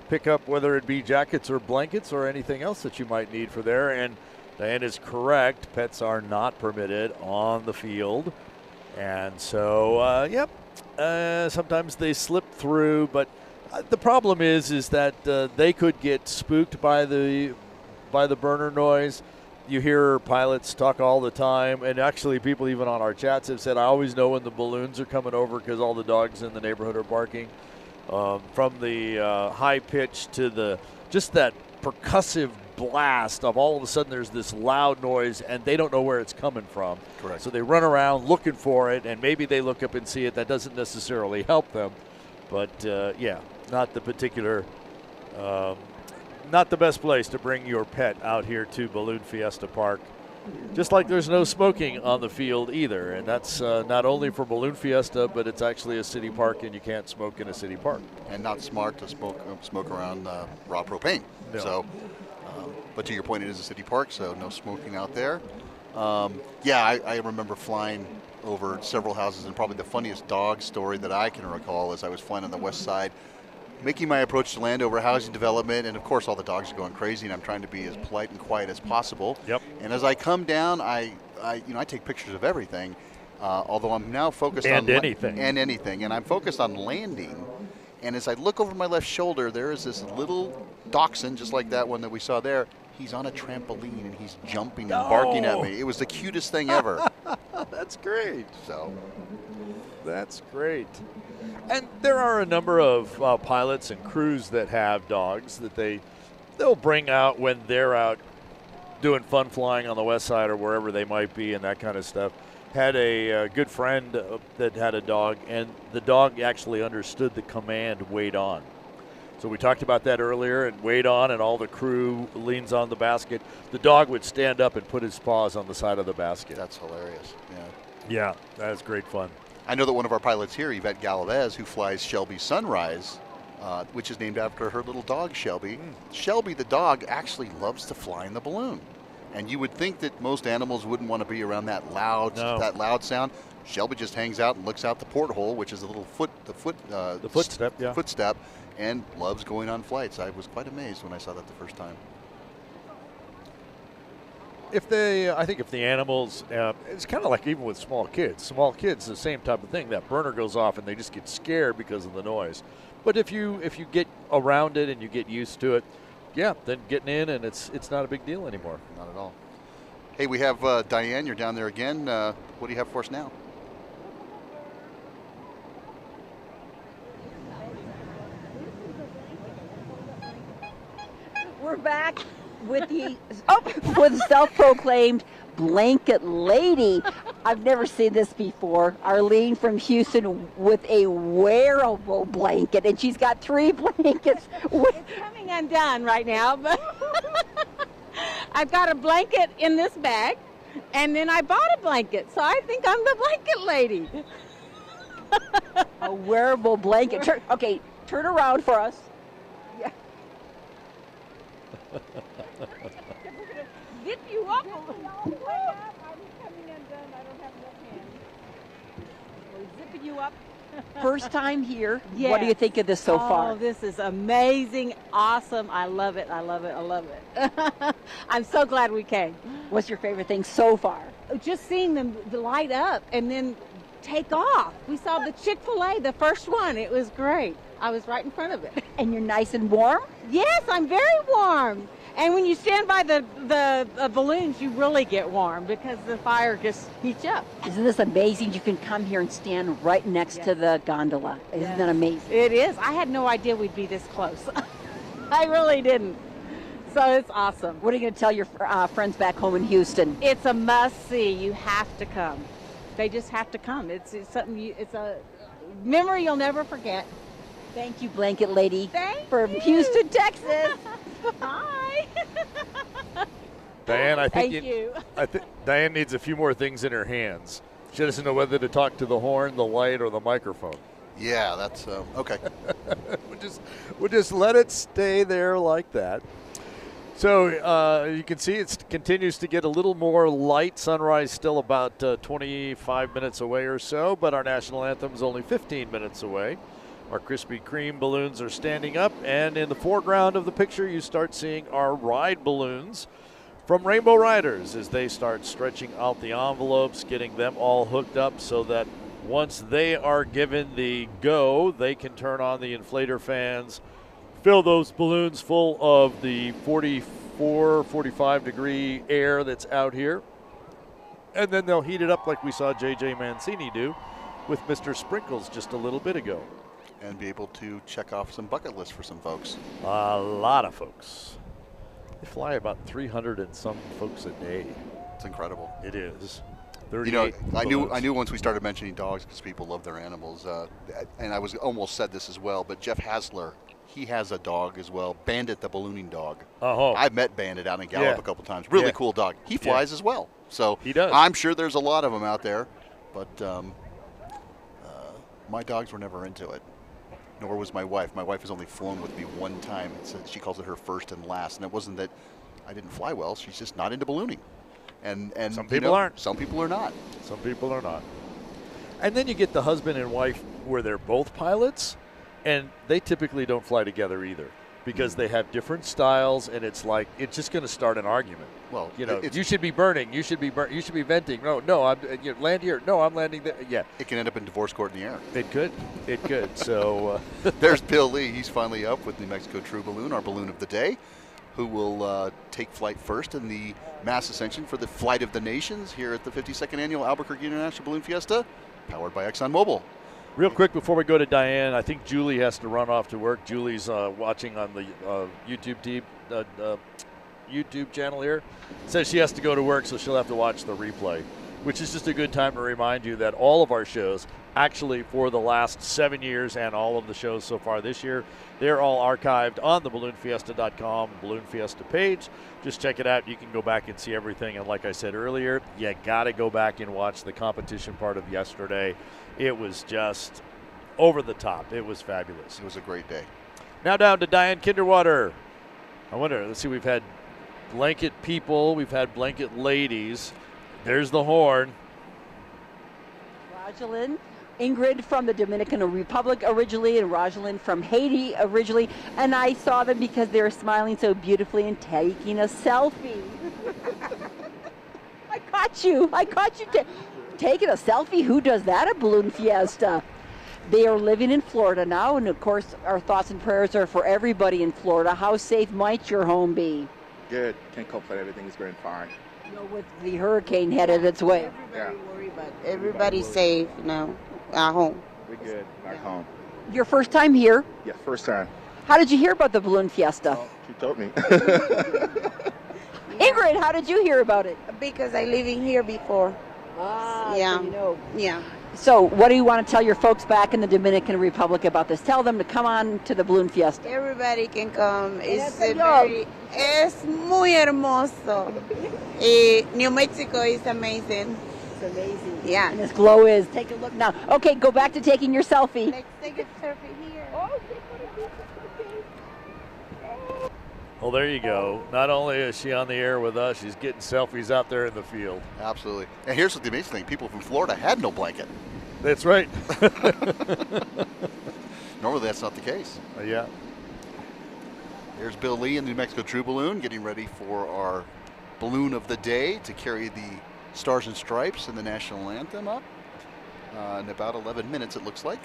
pick up whether it be jackets or blankets or anything else that you might need for there. And Diane is correct. Pets are not permitted on the field. And so, sometimes they slip through. But the problem is that they could get spooked by the burner noise. You hear pilots talk all the time, and actually people even on our chats have said, I always know when the balloons are coming over because all the dogs in the neighborhood are barking. From the high pitch to just that percussive blast of all of a sudden there's this loud noise, and they don't know where it's coming from. Correct. So they run around looking for it, and maybe they look up and see it. That doesn't necessarily help them. But, not the particular not the best place to bring your pet out here to Balloon Fiesta Park. Just like there's no smoking on the field either, and that's not only for Balloon Fiesta, but it's actually a city park, and you can't smoke in a city park. And not smart to smoke around raw propane. No. So, but to your point, it is a city park, so no smoking out there. I remember flying over several houses, and probably the funniest dog story that I can recall is I was flying on the west side, making my approach to Landover housing development, and of course all the dogs are going crazy, and I'm trying to be as polite and quiet as possible. Yep. And as I come down, I take pictures of everything, although I'm now focused on anything, and I'm focused on landing. And as I look over my left shoulder, there is this little dachshund, just like that one that we saw there. He's on a trampoline and he's jumping and barking at me. It was the cutest thing ever. That's great. So, that's great. And there are a number of pilots and crews that have dogs that they'll bring out when they're out doing fun flying on the west side or wherever they might be and that kind of stuff. Had a good friend that had a dog, and the dog actually understood the command, wait on. So we talked about that earlier, and wait on, and all the crew leans on the basket. The dog would stand up and put his paws on the side of the basket. That's hilarious. Yeah, that is great fun. I know that one of our pilots here, Yvette Galavez, who flies Shelby Sunrise, which is named after her little dog, Shelby. Shelby, the dog, actually loves to fly in the balloon. And you would think that most animals wouldn't want to be around that loud sound. Shelby just hangs out and looks out the porthole, which is a little footstep, and loves going on flights. I was quite amazed when I saw that the first time. I think if the animals, it's kind of like even with small kids. Small kids, the same type of thing. That burner goes off and they just get scared because of the noise. But if you get around it and you get used to it, then getting in and it's not a big deal anymore. Not at all. Hey, we have Diane. You're down there again. What do you have for us now? We're back with the self-proclaimed blanket lady. I've never seen this before. Arlene from Houston with a wearable blanket, and she's got 3 blankets. It's coming undone right now, but I've got a blanket in this bag, and then I bought a blanket, so I think I'm the blanket lady. A wearable blanket. Turn around for us. Yeah. We're going to zip you up a little. I'm coming undone. I don't have enough hands. We're zipping you up. First time here. Yes. What do you think of this so far? Oh, this is amazing, awesome. I love it. I love it. I love it. I'm so glad we came. What's your favorite thing so far? Just seeing them light up and then take off. We saw the Chick-fil-A, the first one. It was great. I was right in front of it. And you're nice and warm? Yes, I'm very warm. And when you stand by the balloons, you really get warm because the fire just heats you up. Isn't this amazing? You can come here and stand right next to the gondola. Isn't that amazing? It is. I had no idea we'd be this close. I really didn't. So it's awesome. What are you going to tell your friends back home in Houston? It's a must-see. You have to come. They just have to come. It's something. It's a memory you'll never forget. Thank you, Blanket Lady, from you. Houston, Texas. Hi. Diane, I think Diane needs a few more things in her hands. She doesn't know whether to talk to the horn, the light, or the microphone. Yeah, that's okay. We'll just let it stay there like that. So you can see it continues to get a little more light. Sunrise still about 25 minutes away or so, but our national anthem is only 15 minutes away. Our Krispy Kreme balloons are standing up, and in the foreground of the picture, you start seeing our ride balloons from Rainbow Riders as they start stretching out the envelopes, getting them all hooked up so that once they are given the go, they can turn on the inflator fans, fill those balloons full of the 44, 45-degree air that's out here, and then they'll heat it up like we saw J.J. Mancini do with Mr. Sprinkles just a little bit ago. And be able to check off some bucket lists for some folks. A lot of folks. They fly about 300 and some folks a day. It's incredible. It is. You know, I knew once we started mentioning dogs because people love their animals, and I was almost said this as well, but Jeff Hasler, he has a dog as well, Bandit the ballooning dog. Oh. I've met Bandit out in Gallup a couple times. Really cool dog. He flies as well. So he does. I'm sure there's a lot of them out there, but my dogs were never into it. Nor was my wife. My wife has only flown with me one time. She calls it her first and last. And it wasn't that I didn't fly well. She's just not into ballooning. And some people aren't. Some people are not. Some people are not. And then you get the husband and wife where they're both pilots, and they typically don't fly together either because they have different styles, and it's like it's just going to start an argument. Well, you should be burning. You should be venting. No, I'm land here. No, I'm landing there. Yeah, it can end up in divorce court in the air. It could. So there's Bill Lee. He's finally up with New Mexico True Balloon, our balloon of the day, who will take flight first in the Maes Ascension for the Flight of the Nations here at the 52nd Annual Albuquerque International Balloon Fiesta, powered by ExxonMobil. Real quick before we go to Diane, I think Julie has to run off to work. Julie's watching on the YouTube channel here. Says she has to go to work, so she'll have to watch the replay, which is just a good time to remind you that all of our shows, actually for the last 7 years and all of the shows so far this year, they're all archived on the balloonfiesta.com Balloon Fiesta page. Just check it out. You can go back and see everything. And like I said earlier, you got to go back and watch the competition part of yesterday. It was just over the top. It was fabulous. It was a great day. Now down to Diane Kinderwater. I wonder, let's see, we've had blanket people. We've had blanket ladies. There's the horn. Rosalind, Ingrid from the Dominican Republic originally, and Rosalind from Haiti originally. And I saw them because they were smiling so beautifully and taking a selfie. I caught you taking a selfie. Who does that at Balloon Fiesta? They are living in Florida now, and of course our thoughts and prayers are for everybody in Florida. How safe might your home be? Good. Can't complain. Everything's going fine. You know, with the hurricane headed its way. Yeah. Everybody's safe now at home. We're good. Back home. Your first time here? Yeah, first time. How did you hear about the Balloon Fiesta? Oh, she told me. Ingrid, how did you hear about it? Because I live in here before. Yeah. So you know. Yeah. So what do you want to tell your folks back in the Dominican Republic about this? Tell them to come on to the Balloon Fiesta. Everybody can come. Es muy hermoso. New Mexico is amazing. It's amazing. Yeah. And this glow is. Take a look now. Okay, go back to taking your selfie. Let's take a selfie here. Well, there you go. Not only is she on the air with us, she's getting selfies out there in the field. Absolutely. And here's what the amazing thing. People from Florida had no blanket. That's right. Normally that's not the case. Yeah. There's Bill Lee in the New Mexico True Balloon getting ready for our balloon of the day to carry the Stars and Stripes and the national anthem up in about 11 minutes, it looks like.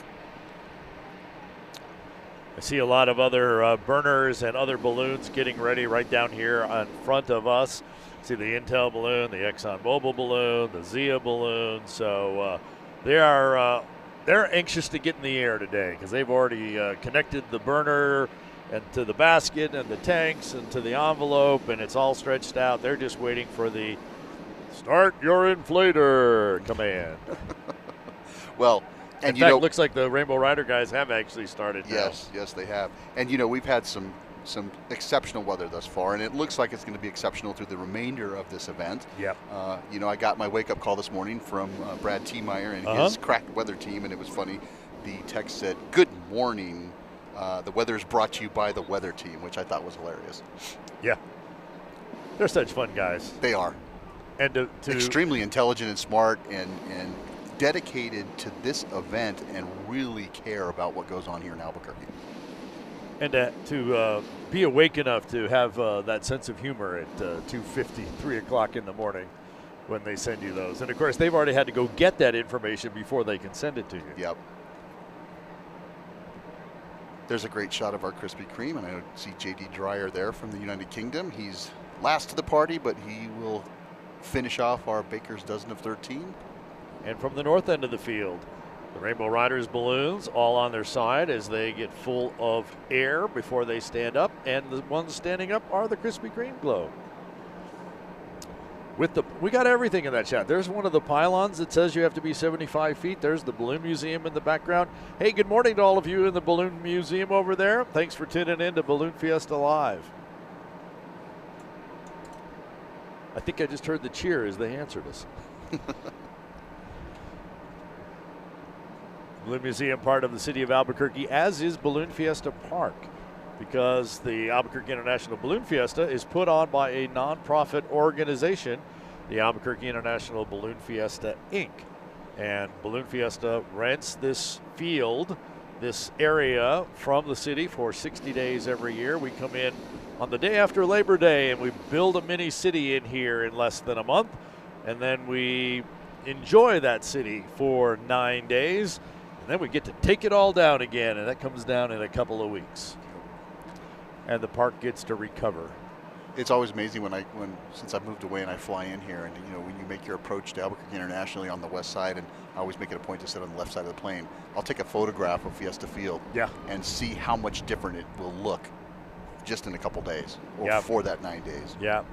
I see a lot of other burners and other balloons getting ready right down here in front of us. See the Intel balloon, the ExxonMobil balloon, the Zia balloon. So they're anxious to get in the air today because they've already connected the burner and to the basket and the tanks and to the envelope, and it's all stretched out. They're just waiting for the start your inflator command. Well, and in fact, it looks like the Rainbow Rider guys have actually started now. Yes, they have. And, we've had some exceptional weather thus far, and it looks like it's going to be exceptional through the remainder of this event. Yep. I got my wake-up call this morning from Brad T-Meyer and his cracked weather team, and it was funny. The text said, "Good morning. The weather is brought to you by the weather team," which I thought was hilarious. Yeah. They're such fun guys. They are. And to extremely intelligent and smart and dedicated to this event and really care about what goes on here in Albuquerque. And to be awake enough to have that sense of humor at 2:50, 3 o'clock in the morning when they send you those. And, of course, they've already had to go get that information before they can send it to you. Yep. There's a great shot of our Krispy Kreme, and I see J.D. Dreyer there from the United Kingdom. He's last to the party, but he will finish off our Baker's Dozen of 13. And from the north end of the field, the Rainbow Riders balloons all on their side as they get full of air before they stand up, and the ones standing up are the Krispy Kreme globe. We got everything in that shot. There's one of the pylons that says you have to be 75 feet. There's the Balloon Museum in the background. Hey, good morning to all of you in the Balloon Museum over there. Thanks for tuning in to Balloon Fiesta Live. I think I just heard the cheer as they answered us. Balloon Museum, part of the city of Albuquerque, as is Balloon Fiesta Park, because the Albuquerque International Balloon Fiesta is put on by a nonprofit organization, the Albuquerque International Balloon Fiesta, Inc. And Balloon Fiesta rents this field, this area from the city for 60 days every year. We come in on the day after Labor Day and we build a mini city in here in less than a month, and then we enjoy that city for 9 days. Then we get to take it all down again, and that comes down in a couple of weeks. And the park gets to recover. It's always amazing since I've moved away and I fly in here, and when you make your approach to Albuquerque Internationally on the west side, and I always make it a point to sit on the left side of the plane, I'll take a photograph of Fiesta Field and see how much different it will look just in a couple days or for that 9 days. Yeah.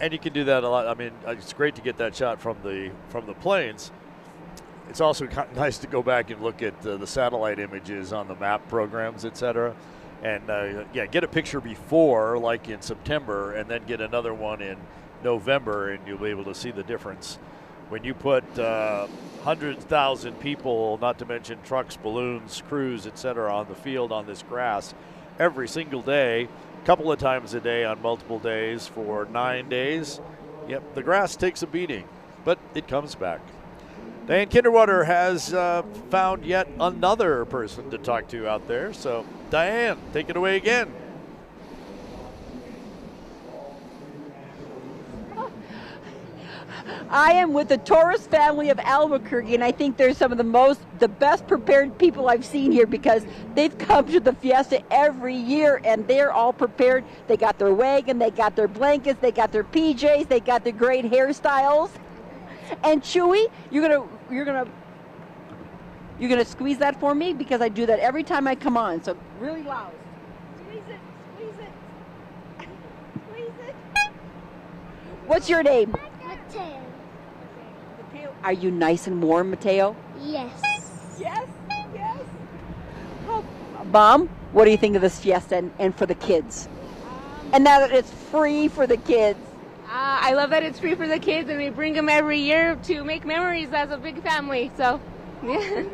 And you can do that a lot. I mean, it's great to get that shot from the planes. It's also nice to go back and look at the satellite images on the map programs, et cetera. And, get a picture before, like in September, and then get another one in November, and you'll be able to see the difference. When you put 100,000 people, not to mention trucks, balloons, crews, et cetera, on the field on this grass every single day, a couple of times a day on multiple days for 9 days, the grass takes a beating, but it comes back. Diane Kinderwater has found yet another person to talk to out there. So, Diane, take it away again. I am with the tourist family of Albuquerque, and I think they're some of the best prepared people I've seen here, because they've come to the fiesta every year and they're all prepared. They got their wagon, they got their blankets, they got their PJs, they got their great hairstyles. And Chewy, you're gonna squeeze that for me, because I do that every time I come on. So really loud. Squeeze it, squeeze it, squeeze it. What's your name? Mateo. Mateo. Are you nice and warm, Mateo? Yes. Yes. Yes. Oh, Mom, what do you think of this fiesta and for the kids? And now that it's free for the kids. I love that it's free for the kids, and we bring them every year to make memories as a big family. So, yeah.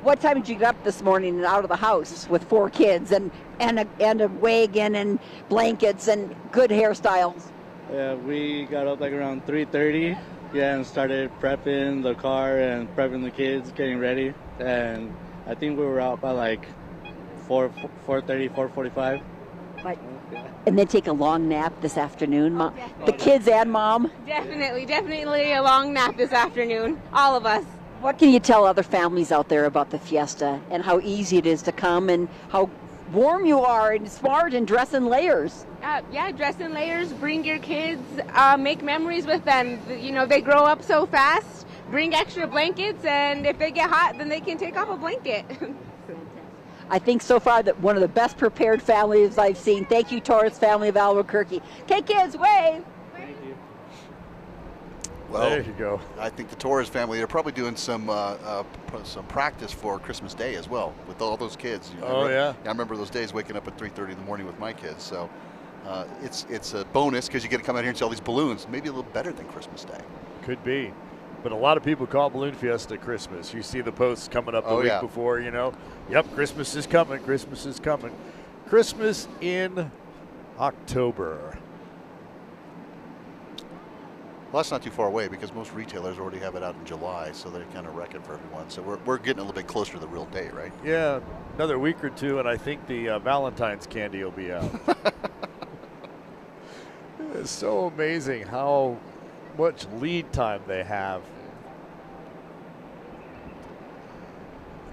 What time did you get up this morning and out of the house with 4 kids and a wagon and blankets and good hairstyles? Yeah, we got up like around 3:30, Yeah, and started prepping the car and prepping the kids, getting ready. And I think we were out by like 4:30, 4:45. Right. And then take a long nap this afternoon, Mom. The kids and Mom. Definitely a long nap this afternoon. All of us. What can you tell other families out there about the fiesta and how easy it is to come and how warm you are and smart and dress in layers? Yeah, dress in layers, bring your kids, make memories with them. You know, they grow up so fast. Bring extra blankets, and if they get hot, then they can take off a blanket. I think so far that one of the best prepared families I've seen. Thank you, Torres family of Albuquerque. Okay, kids, wave. Well, there you go. I think the Torres family are probably doing some practice for Christmas Day as well with all those kids. You know, yeah. I remember those days waking up at 3:30 in the morning with my kids. So it's a bonus because you get to come out here and see all these balloons. Maybe a little better than Christmas Day. Could be. But a lot of people call Balloon Fiesta Christmas. You see the posts coming up the week before, you know. Yep, Christmas is coming. Christmas is coming. Christmas in October. Well, that's not too far away because most retailers already have it out in July, so they kind of wreck it for everyone. So we're getting a little bit closer to the real day, right? Yeah, another week or two, and I think the Valentine's candy will be out. It's so amazing how much lead time they have.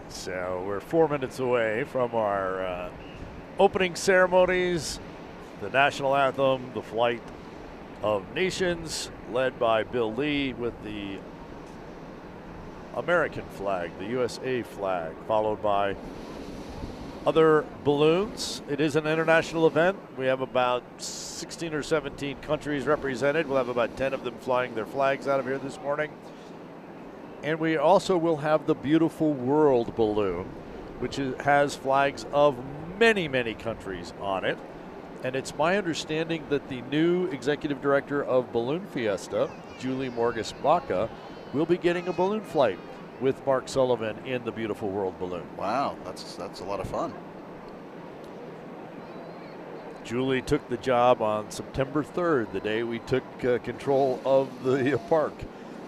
So we're 4 minutes away from our opening ceremonies, the national anthem, the flight of nations, led by Bill Lee with the American flag, the USA flag, followed by other balloons. It is an international event. We have about 16 or 17 countries represented. We'll have about 10 of them flying their flags out of here this morning. And we also will have the Beautiful World balloon, which has flags of many, many countries on it. And it's my understanding that the new executive director of Balloon Fiesta, Julie Morgus-Baca, will be getting a balloon flight with Mark Sullivan in the Beautiful World balloon. Wow, that's a lot of fun. Julie took the job on September 3rd, the day we took control of the park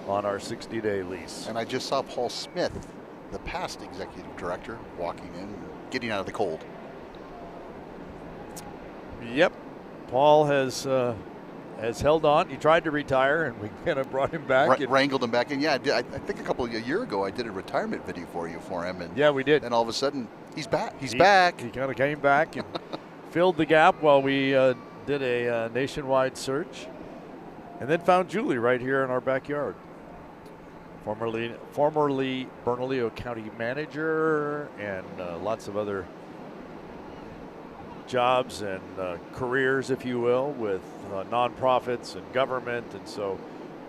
on our 60-day lease. And I just saw Paul Smith, the past executive director, walking in, getting out of the cold. Yep, Paul has held on. He tried to retire, and we kind of brought him back. Wrangled him back in. Yeah, I think a year ago I did a retirement video for him. And yeah, we did. And all of a sudden, he's back. He's back. He kind of came back and filled the gap while we did a nationwide search, and then found Julie right here in our backyard. Formerly Bernalillo County manager and lots of other jobs and careers, if you will, with nonprofits and government. And so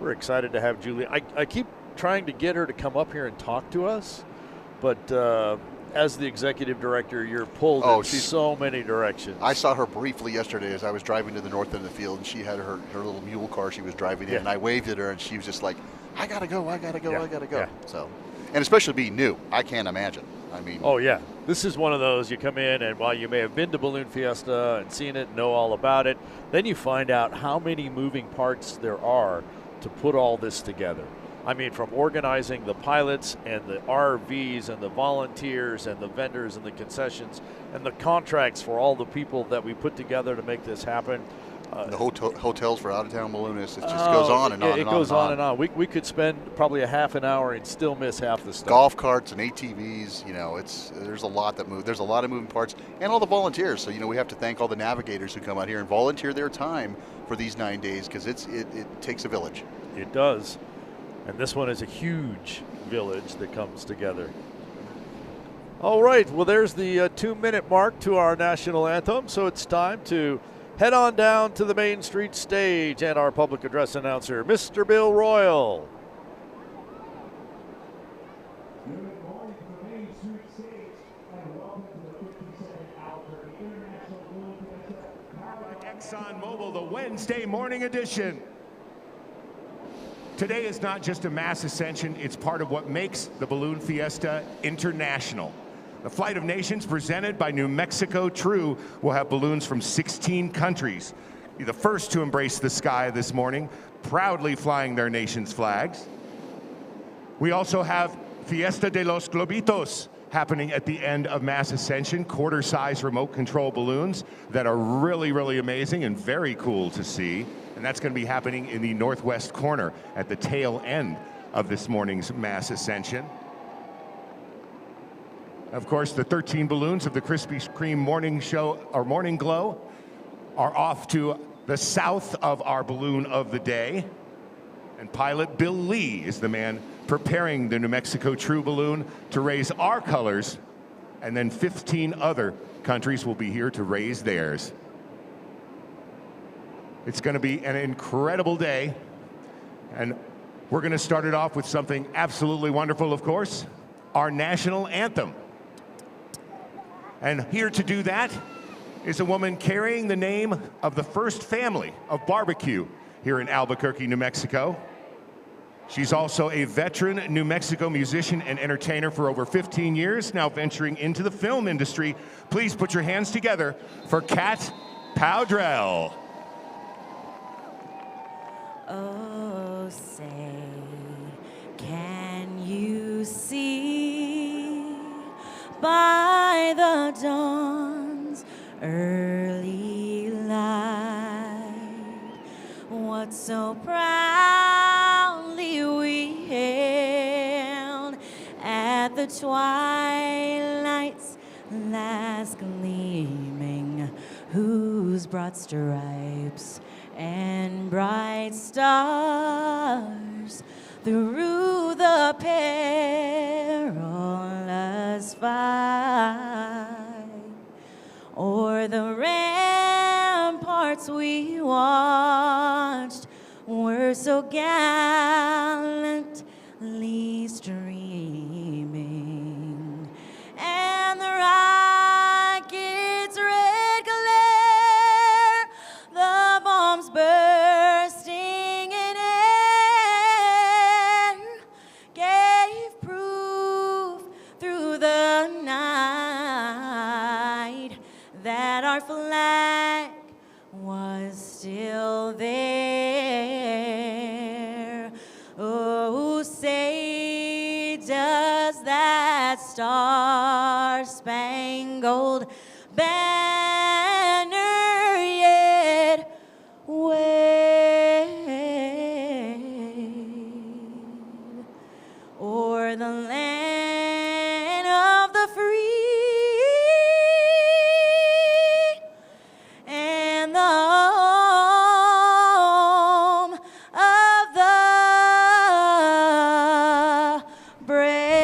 we're excited to have Julie. I keep trying to get her to come up here and talk to us, but as the executive director, you're pulled in so many directions. I saw her briefly yesterday as I was driving to the north end of the field, and she had her little mule car she was driving in, and I waved at her, and she was just like, I gotta go. Yeah. So, and especially being new, I can't imagine. I mean, oh yeah, this is one of those, you come in and while you may have been to Balloon Fiesta and seen it, know all about it, then you find out how many moving parts there are to put all this together. I mean, from organizing the pilots and the RVs and the volunteers and the vendors and the concessions and the contracts for all the people that we put together to make this happen. The hotels for out-of-town balloonists, it just goes on and on. It goes on and on. We could spend probably a half an hour and still miss half the stuff. Golf carts and ATVs, you know, there's a lot that move. There's a lot of moving parts, and all the volunteers. So, you know, we have to thank all the navigators who come out here and volunteer their time for these 9 days, because it takes a village. It does, and this one is a huge village that comes together. All right, well, there's the 2-minute mark to our national anthem, so it's time to head on down to the Main Street stage and our public address announcer, Mr. Bill Royal. Good morning from the Main Street stage, and welcome to the 57th Albuquerque International Balloon Fiesta. ExxonMobil, the Wednesday morning edition. Today is not just a mass ascension, it's part of what makes the Balloon Fiesta international. The Flight of Nations, presented by New Mexico True, will have balloons from 16 countries. be the first to embrace the sky this morning, proudly flying their nation's flags. We also have Fiesta de los Globitos happening at the end of Maes Ascension, quarter-size remote control balloons that are really, really amazing and very cool to see. And that's going to be happening in the northwest corner at the tail end of this morning's Maes Ascension. Of course, the 13 balloons of the Krispy Kreme Morning Show or Morning Glow are off to the south of our balloon of the day. And pilot Bill Lee is the man preparing the New Mexico True Balloon to raise our colors, and then 15 other countries will be here to raise theirs. It's going to be an incredible day, and we're going to start it off with something absolutely wonderful, of course, our national anthem. And here to do that is a woman carrying the name of the first family of barbecue here in Albuquerque, New Mexico. She's also a veteran New Mexico musician and entertainer for over 15 years, now venturing into the film industry. Please put your hands together for Kat Powdrell. Oh, say, can you see by the dawn's early light what so proudly we hailed at the twilight's last gleaming, whose broad stripes and bright stars through the perilous fight o'er the ramparts we watched were so gallantly streaming, and the rocket's red glare, the bombs bursting in air, gave proof through the night that our flag was still there. Oh, say, does that star-spangled banner yet wave o'er the land of the free and the home of the brave?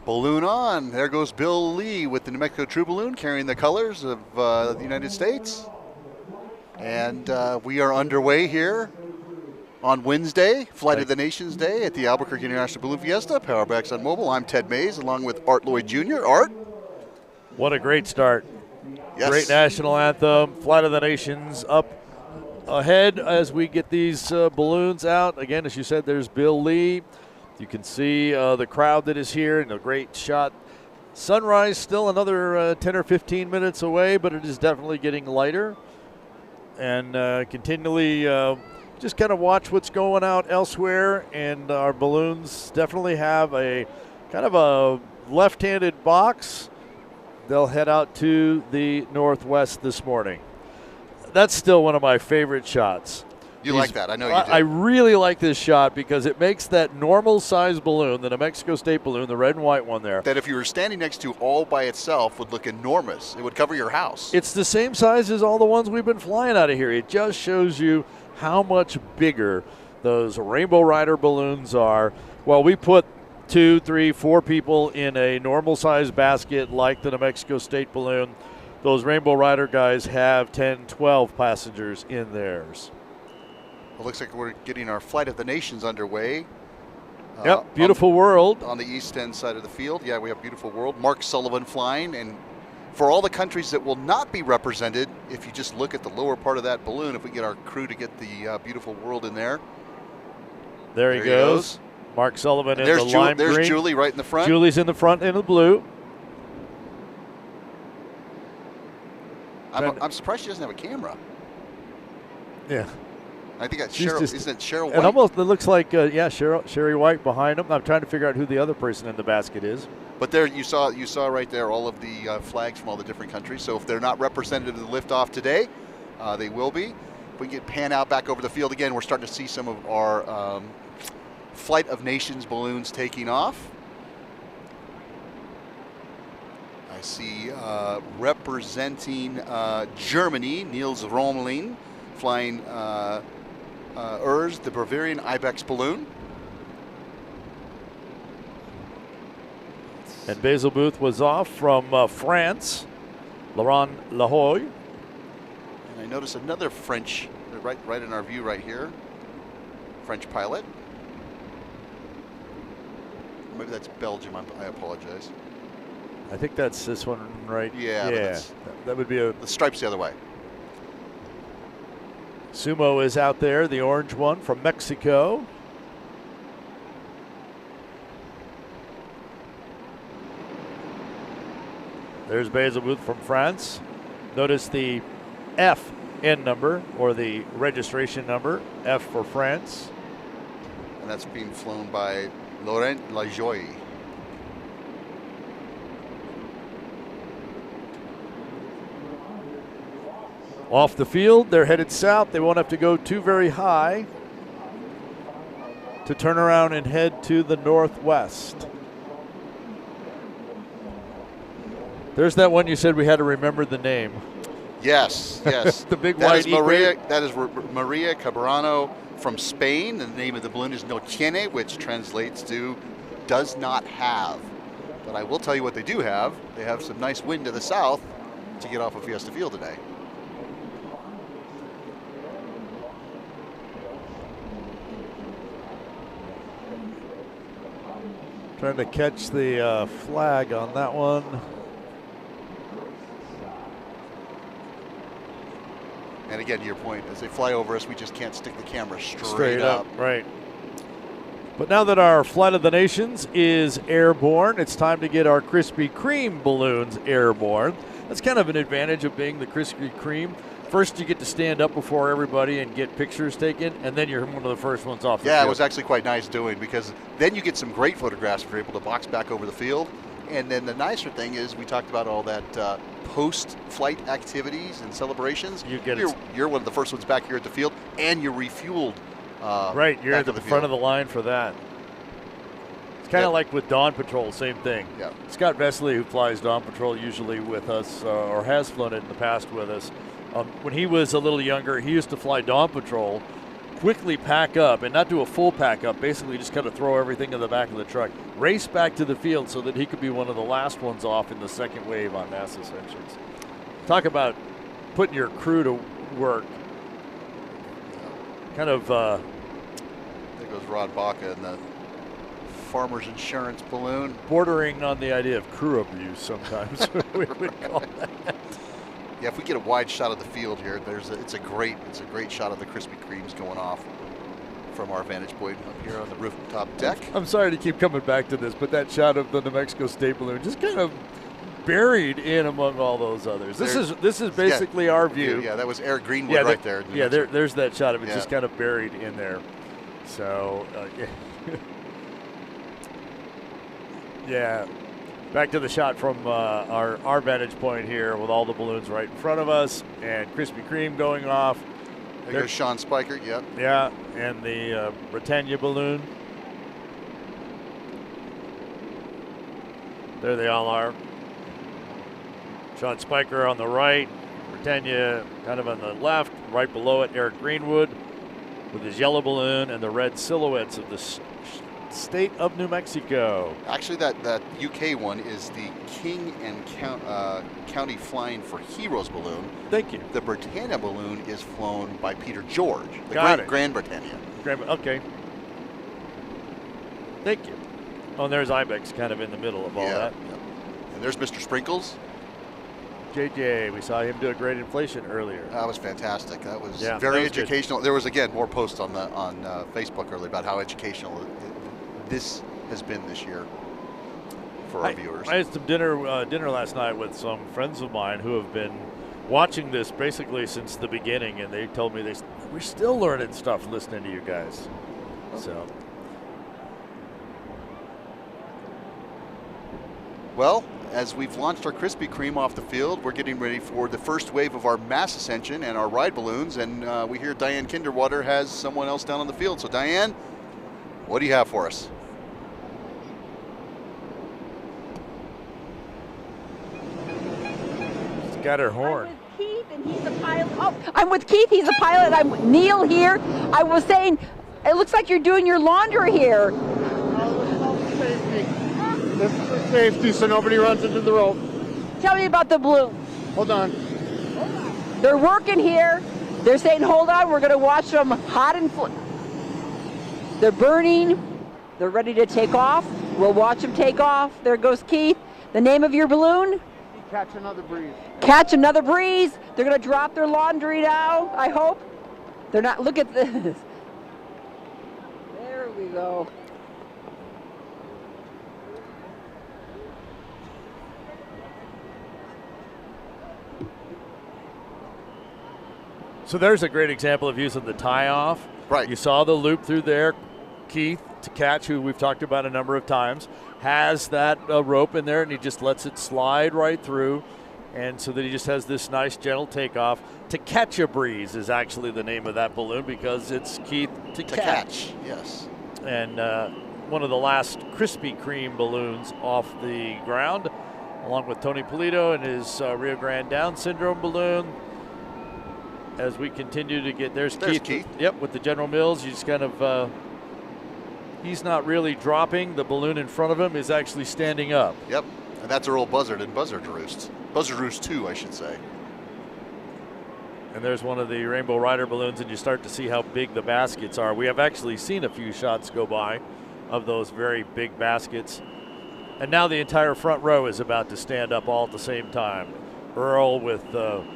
Balloon on. There goes Bill Lee with the New Mexico True Balloon carrying the colors of the United States. And we are underway here on Wednesday, Flight of the Nations Day at the Albuquerque International Balloon Fiesta, powered by ExxonMobil. I'm Ted Maes along with Art Lloyd Jr. Art? What a great start. Yes. Great national anthem, Flight of the Nations up ahead as we get these balloons out. Again, as you said, there's Bill Lee. You can see the crowd that is here and a great shot. Sunrise still another 10 or 15 minutes away, but it is definitely getting lighter. And continually just kind of watch what's going out elsewhere. And our balloons definitely have a kind of a left-handed box. They'll head out to the northwest this morning. That's still one of my favorite shots. You like that, I know you do. I really like this shot because it makes that normal size balloon, the New Mexico State balloon, the red and white one there. That if you were standing next to all by itself would look enormous. It would cover your house. It's the same size as all the ones we've been flying out of here. It just shows you how much bigger those Rainbow Rider balloons are. Well, we put 2, 3, 4 people in a normal size basket like the New Mexico State balloon. Those Rainbow Rider guys have 10, 12 passengers in theirs. It looks like we're getting our Flight of the Nations underway. Yep, beautiful world. On the east end side of the field. Yeah, we have beautiful world. Mark Sullivan flying. And for all the countries that will not be represented, if you just look at the lower part of that balloon, if we get our crew to get the beautiful world in there, There he goes. Mark Sullivan in the lime green. There's Julie right in the front. Julie's in the front in the blue. I'm surprised she doesn't have a camera. Yeah. I think that's Cheryl. Isn't it Cheryl White? It almost looks like, Sherry White behind him. I'm trying to figure out who the other person in the basket is. But there, you saw right there all of the flags from all the different countries. So if they're not representative of the liftoff today, they will be. If we can pan out back over the field again, we're starting to see some of our Flight of Nations balloons taking off. I see representing Germany, Niels Romling, flying Urs, the Bavarian Ibex balloon. And Basil Booth was off from France, Laurent Lahoy. And I notice another French, right in our view right here, French pilot. Maybe that's Belgium, I apologize. I think that's this one, right? Yeah. That would be the stripes the other way. Sumo is out there, the orange one from Mexico. There's Basil Booth from France. Notice the FN number, or the registration number, F for France. And that's being flown by Laurent Lajoie. Off the field, they're headed south. They won't have to go too very high to turn around and head to the northwest. There's that one you said we had to remember the name. Yes. The big that white is Maria. That is Maria Cabrano from Spain. And the name of the balloon is No Tiene, which translates to does not have. But I will tell you what they do have. They have some nice wind to the south to get off of Fiesta Field today. Trying to catch the flag on that one. And again, to your point, as they fly over us, we just can't stick the camera straight up. Right. But now that our Flight of the Nations is airborne, it's time to get our Krispy Kreme balloons airborne. That's kind of an advantage of being the Krispy Kreme. First, you get to stand up before everybody and get pictures taken, and then you're one of the first ones off the field. Yeah, it was actually quite nice doing, because then you get some great photographs if you're able to box back over the field. And then the nicer thing is, we talked about all that post-flight activities and celebrations. You're one of the first ones back here at the field, and you're refueled. Right, you're at the front of the line for that. It's kind of like with Dawn Patrol, same thing. Yeah. Scott Vesely, who flies Dawn Patrol usually with us, or has flown it in the past with us, when he was a little younger, he used to fly Dawn Patrol, quickly pack up and not do a full pack up, basically just kind of throw everything in the back of the truck, race back to the field so that he could be one of the last ones off in the second wave on Maes Ascensions. Talk about putting your crew to work. Kind of. There goes Rod Baca in the Farmers Insurance balloon. Bordering on the idea of crew abuse sometimes, we would call that. Yeah, if we get a wide shot of the field here, it's a great shot of the Krispy Kremes going off from our vantage point up here on the rooftop deck. I'm sorry to keep coming back to this, but that shot of the New Mexico State balloon just kind of buried in among all those others. This is basically our view. Yeah, that was Eric Greenwood right there. Yeah, there's that shot of it just kind of buried in there. So, yeah. Back to the shot from our vantage point here with all the balloons right in front of us and Krispy Kreme going off. There goes Sean Spiker, yep. Yeah, and the Britannia balloon. There they all are. Sean Spiker on the right, Britannia kind of on the left, right below it, Eric Greenwood with his yellow balloon and the red silhouettes of the state of New Mexico. Actually, that UK one is the King and County Flying for Heroes balloon. Thank you. The Britannia balloon is flown by Peter George, the Grand Britannia. Okay. Thank you. Oh, and there's Ibex kind of in the middle of all that. Yeah. And there's Mr. Sprinkles. JJ. We saw him do a great inflation earlier. That was fantastic. That was Yeah, very that was good. educational. There was, again, more posts on Facebook earlier about how educational this has been this year for our viewers. I had some dinner last night with some friends of mine who have been watching this basically since the beginning, and they told me we're still learning stuff listening to you guys. So, well, as we've launched our Krispy Kreme off the field, we're getting ready for the first wave of our Maes Ascension and our ride balloons, and we hear Diane Kinderwater has someone else down on the field. So, Diane, what do you have for us? she's got her horn. Keith, and he's a pilot. Oh, I'm with Keith. He's a pilot. I'm Neil here. I was saying, it looks like you're doing your laundry here. This is for safety, so nobody runs into the rope. Tell me about the balloon. Hold on. They're working here. They're saying, hold on, we're going to watch them hot and they're burning. They're ready to take off. We'll watch them take off. There goes Keith. The name of your balloon? Catch Another Breeze. Catch Another Breeze. They're going to drop their laundry now, I hope. They're not. Look at this. There we go. So there's a great example of using the tie-off. Right. You saw the loop through there. Keith to catch, who we've talked about a number of times, has that rope in there, and he just lets it slide right through, and so that he just has this nice gentle takeoff. To Catch a Breeze is actually the name of that balloon because it's Keith to catch. Yes. And one of the last Krispy Kreme balloons off the ground, along with Tony Polito and his Rio Grande Down syndrome balloon. As we continue to get, there's Keith. Yep, with the General Mills. He's kind of, he's not really dropping. The balloon in front of him is actually standing up. Yep, and that's Earl Buzzard and Buzzard Roost. Buzzard Roost 2, I should say. And there's one of the Rainbow Rider balloons, and you start to see how big the baskets are. We have actually seen a few shots go by of those very big baskets. And now the entire front row is about to stand up all at the same time. Earl with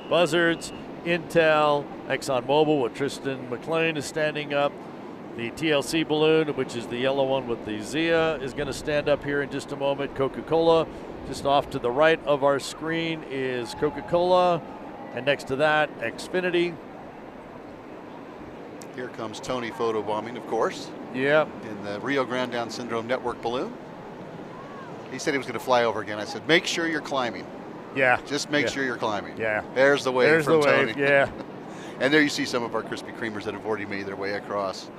Buzzards, Intel, ExxonMobil with Tristan McLean is standing up. The TLC balloon, which is the yellow one with the Zia, is going to stand up here in just a moment. Coca-Cola, just off to the right of our screen is Coca-Cola, and next to that, Xfinity. Here comes Tony photobombing, of course. Yep. In the Rio Grande Down Syndrome Network balloon. He said he was going to fly over again. I said, make sure you're climbing. Yeah. Just make sure you're climbing. Yeah. There's the wave There's from the Tony. wave, yeah. And there you see some of our Krispy Kremers that have already made their way across.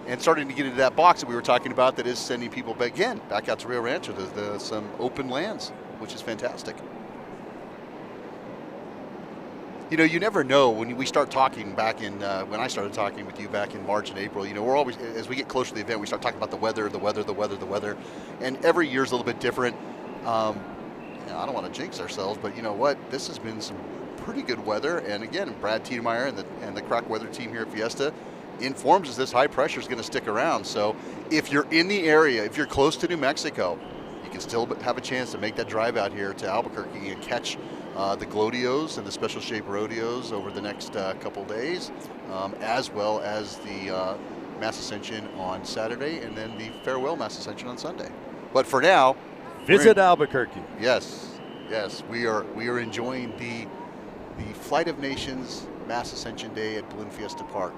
And starting to get into that box that we were talking about that is sending people back out to Rio Rancho. There's some open lands, which is fantastic. You know, you never know when we start talking back in, when I started talking with you back in March and April, you know, we're always, as we get closer to the event, we start talking about the weather. And every year's a little bit different. I don't want to jinx ourselves, but you know what? This has been some pretty good weather. And again, Brad Tiedemeyer and the Crack Weather team here at Fiesta informs us this high pressure is going to stick around. So if you're in the area, if you're close to New Mexico, you can still have a chance to make that drive out here to Albuquerque and catch the Glodios and the special shape rodeos over the next couple days, as well as the Maes Ascension on Saturday and then the farewell Maes Ascension on Sunday. But for now, visit Albuquerque. Yes, we are enjoying the Flight of Nations Maes Ascension Day at Balloon Fiesta Park.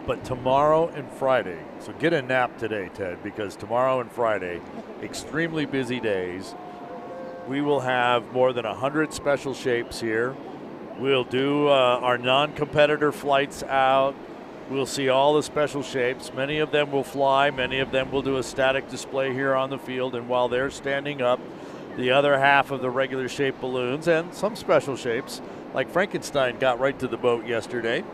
But tomorrow and Friday, so get a nap today, Ted, because tomorrow and Friday, extremely busy days. We will have more than 100 special shapes here. We'll do our non-competitor flights out. We'll see all the special shapes. Many of them will fly. Many of them will do a static display here on the field. And while they're standing up, the other half of the regular shape balloons and some special shapes, like Frankenstein, got right to the boat yesterday.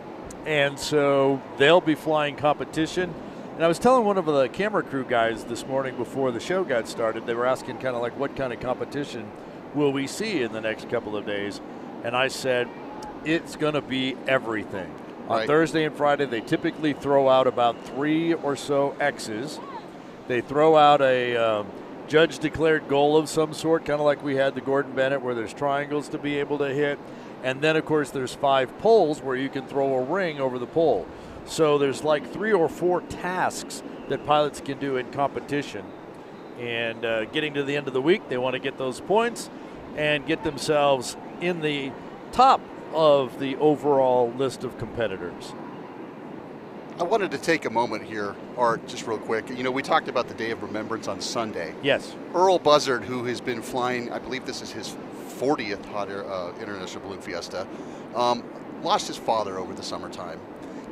And so they'll be flying competition. And I was telling one of the camera crew guys this morning before the show got started, they were asking kind of like, what kind of competition will we see in the next couple of days? And I said, it's going to be everything. On Thursday and Friday, they typically throw out about 3 or so X's. They throw out a judge-declared goal of some sort, kind of like we had the Gordon Bennett, where there's triangles to be able to hit. And then, of course, there's 5 poles where you can throw a ring over the pole. So there's like 3 or 4 tasks that pilots can do in competition. And getting to the end of the week, they want to get those points and get themselves in the top of the overall list of competitors. I wanted to take a moment here, Art, just real quick. You know, we talked about the Day of Remembrance on Sunday. Yes. Earl Buzzard, who has been flying, I believe this is his 40th Hot Air International Balloon Fiesta, lost his father over the summertime.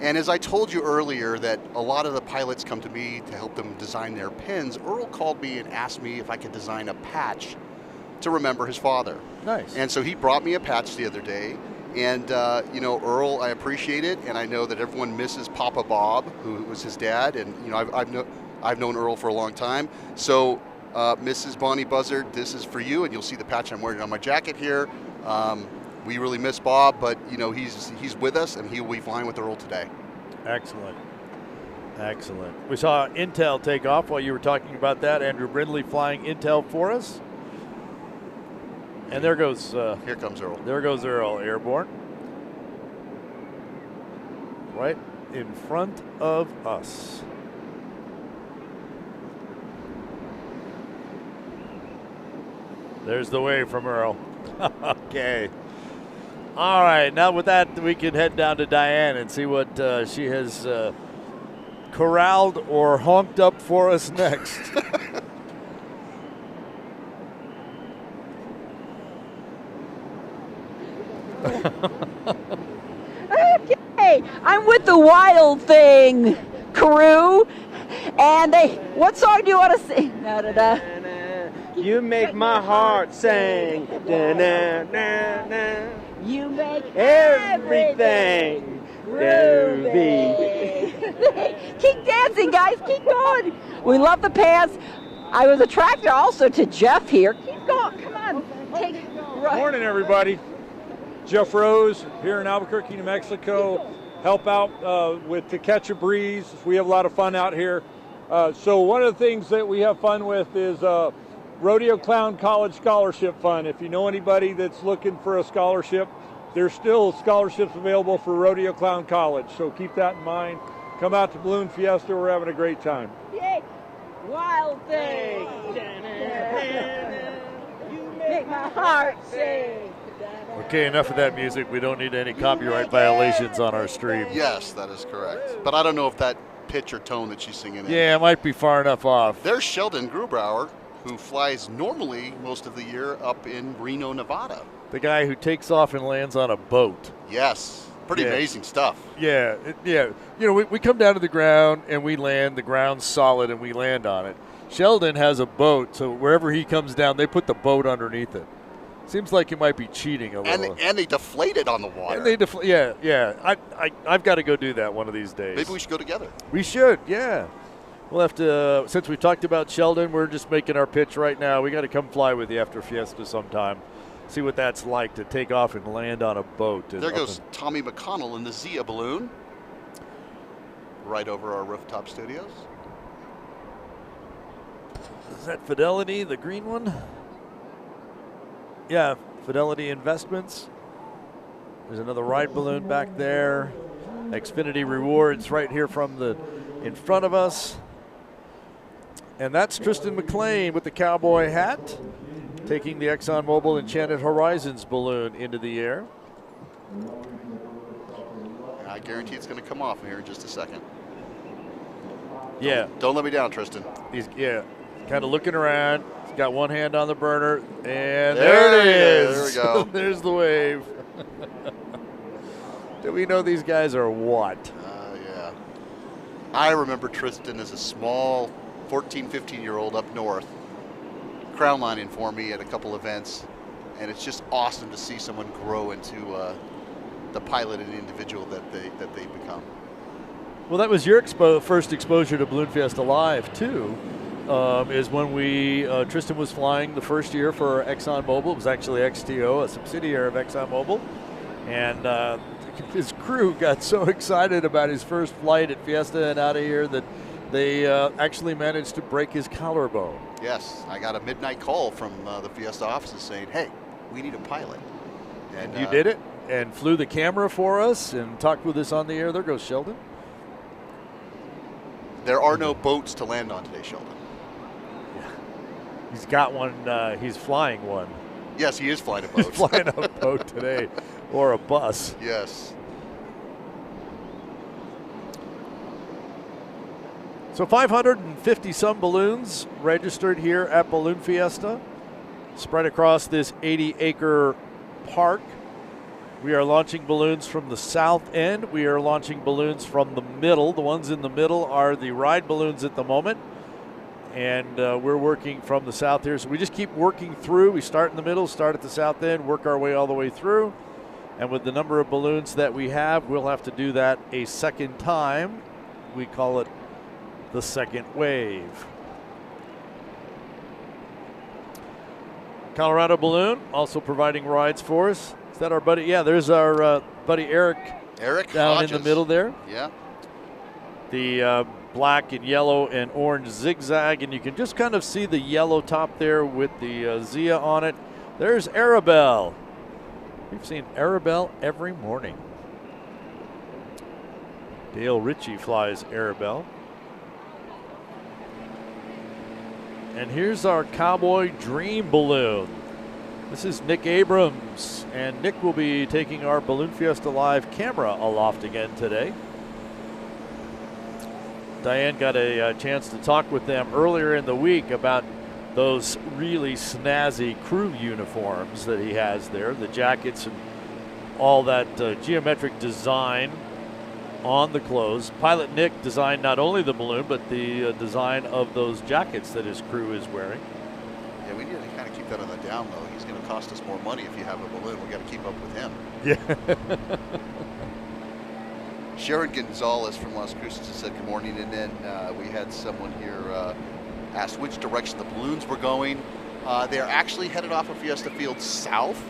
And as I told you earlier that a lot of the pilots come to me to help them design their pins, Earl called me and asked me if I could design a patch to remember his father. Nice. And so he brought me a patch the other day. And, you know, Earl, I appreciate it. And I know that everyone misses Papa Bob, who was his dad. And, you know, I've known Earl for a long time. So, Mrs. Bonnie Buzzard, this is for you. And you'll see the patch I'm wearing on my jacket here. We really miss Bob, but, you know, he's with us, and he will be flying with Earl today. Excellent. Excellent. We saw Intel take off while you were talking about that. Andrew Brindley flying Intel for us. And there goes... here comes Earl. There goes Earl, airborne. Right in front of us. There's the wave from Earl. Okay. All right, now with that, we can head down to Diane and see what she has corralled or honked up for us next. Okay, I'm with the Wild Thing crew, and what song do you want to sing? Da, da, da. You make my heart sing. Da, na, na, na. You make everything groovy. Keep dancing, guys. Keep going. We love the pants. I was attracted also to Jeff here. Keep going. Come on. Morning, everybody. Jeff Rose here in Albuquerque, New Mexico. Help out to catch a breeze. We have a lot of fun out here. So one of the things that we have fun with is Rodeo Clown College Scholarship Fund. If you know anybody that's looking for a scholarship, there's still scholarships available for Rodeo Clown College. So keep that in mind. Come out to Balloon Fiesta. We're having a great time. Yay. Wild Thing. You make my heart sing. Okay, enough of that music. We don't need any copyright violations on our stream. Yes, that is correct. But I don't know if that pitch or tone that she's singing in. Yeah, it might be far enough off. There's Sheldon Grubauer, who flies normally most of the year up in Reno, Nevada. The guy who takes off and lands on a boat. Yes, pretty amazing stuff. Yeah, yeah. You know, we come down to the ground and we land. The ground's solid and we land on it. Sheldon has a boat, so wherever he comes down, they put the boat underneath it. Seems like you might be cheating a little. And they deflate it on the water. And they yeah. I've got to go do that one of these days. Maybe we should go together. We should, yeah. We'll have to, since we talked about Sheldon, we're just making our pitch right now. We got to come fly with you after Fiesta sometime. See what that's like to take off and land on a boat. There goes Tommy McConnell in the Zia balloon. Right over our rooftop studios. Is that Fidelity, the green one? Yeah, Fidelity Investments. There's another ride balloon back there. Xfinity Rewards right here in front of us. And that's Tristan McLean with the cowboy hat, taking the ExxonMobil Enchanted Horizons balloon into the air. I guarantee it's going to come off here in just a second. Yeah. Don't let me down, Tristan. He's kind of looking around. He's got one hand on the burner, and there it is. There we go. There's the wave. Do we know these guys are what? Yeah. I remember Tristan as a small 14, 15-year-old up north, crown lining for me at a couple events, and it's just awesome to see someone grow into the pilot and individual that they become. Well, that was your first exposure to Balloon Fiesta Live, too, is when Tristan was flying the first year for ExxonMobil. It was actually XTO, a subsidiary of ExxonMobil. And his crew got so excited about his first flight at Fiesta and out of here that They actually managed to break his collarbone. Yes, I got a midnight call from the Fiesta offices saying, hey, we need a pilot. And you did it and flew the camera for us and talked with us on the air. There goes Sheldon. There are no boats to land on today, Sheldon. Yeah. He's got one. He's flying one. Yes, he is flying a boat. He's flying a boat today, or a bus. Yes. So 550 some balloons registered here at Balloon Fiesta, spread across this 80-acre park. We are launching balloons from the south end. We are launching balloons from the middle. The ones in the middle are the ride balloons at the moment. And we're working from the south here. So we just keep working through. We start in the middle, start at the south end, work our way all the way through. And with the number of balloons that we have, we'll have to do that a second time. We call it the second wave. Colorado Balloon also providing rides for us. Is that our buddy? Yeah, there's our buddy Eric. Eric down Hodges. in the middle there. Yeah. The black and yellow and orange zigzag, and you can just kind of see the yellow top there with the Zia on it. There's Arabelle. We've seen Arabelle every morning. Dale Ritchie flies Arabelle. And here's our Cowboy Dream balloon. This is Nick Abrams, and Nick will be taking our Balloon Fiesta Live camera aloft again today. Diane got a chance to talk with them earlier in the week about those really snazzy crew uniforms that he has there, the jackets and all that geometric design on the clothes. Pilot Nick designed not only the balloon, but the design of those jackets that his crew is wearing. Yeah, we need to kind of keep that on the down low. He's going to cost us more money if you have a balloon. We got to keep up with him. Yeah. Sharon Gonzalez from Las Cruces said good morning, and then we had someone here ask which direction the balloons were going. They're actually headed off of Fiesta Field south,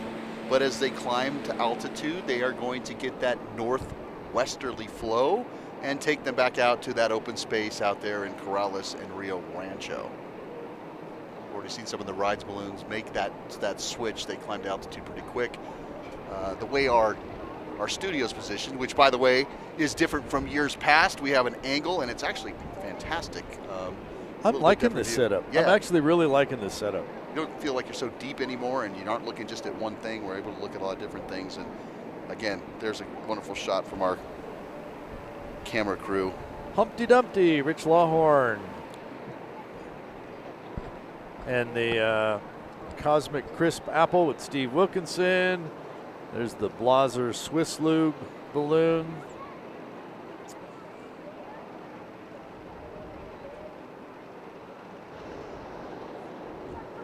but as they climb to altitude, they are going to get that northwesterly flow and take them back out to that open space out there in Corrales and Rio Rancho. We've already seen some of the rides balloons make that switch. They climb to altitude pretty quick. The way our studio's positioned, which by the way is different from years past. We have an angle, and it's actually fantastic. I'm liking this setup. Yeah. I'm actually really liking this setup. You don't feel like you're so deep anymore, and you aren't looking just at one thing. We're able to look at a lot of different things. And again, there's a wonderful shot from our camera crew. Humpty Dumpty, Rich Lawhorn. And the Cosmic Crisp Apple with Steve Wilkinson. There's the Blaser Swiss Lube balloon.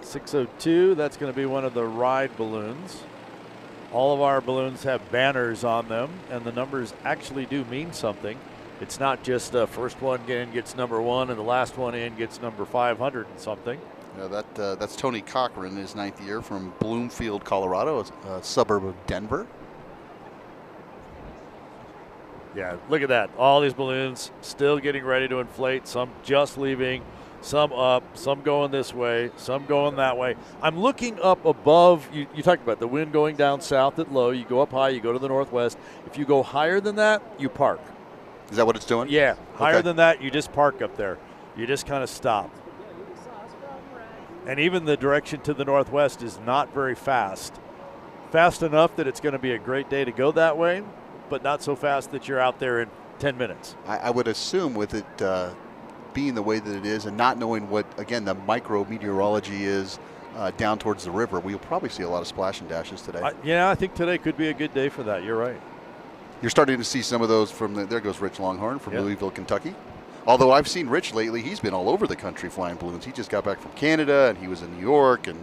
.602, that's going to be one of the ride balloons. All of our balloons have banners on them, and the numbers actually do mean something. It's not just first one in gets number 1 and the last one in gets number 500 and something. Yeah, that's Tony Cochran, his 9th year from Bloomfield, Colorado, a suburb of Denver. Yeah, look at that. All these balloons still getting ready to inflate. Some just leaving, some up, some going this way, some going that way. I'm looking up above. You talked about the wind going down south at low. You go up high, you go to the northwest. If you go higher than that, you park. Is that what it's doing? Yeah, higher Okay. than that, you just park up there. You just kind of stop. And even the direction to the northwest is not very fast. Fast enough that it's going to be a great day to go that way, but not so fast that you're out there in 10 minutes. I would assume with it being the way that it is and not knowing what, again, the micrometeorology is down towards the river, we'll probably see a lot of splash and dashes today. I think today could be a good day for that. You're right. You're starting to see some of those from there goes Rich Longhorn from Louisville, Kentucky. Although I've seen Rich lately, he's been all over the country flying balloons. He just got back from Canada, and he was in New York, and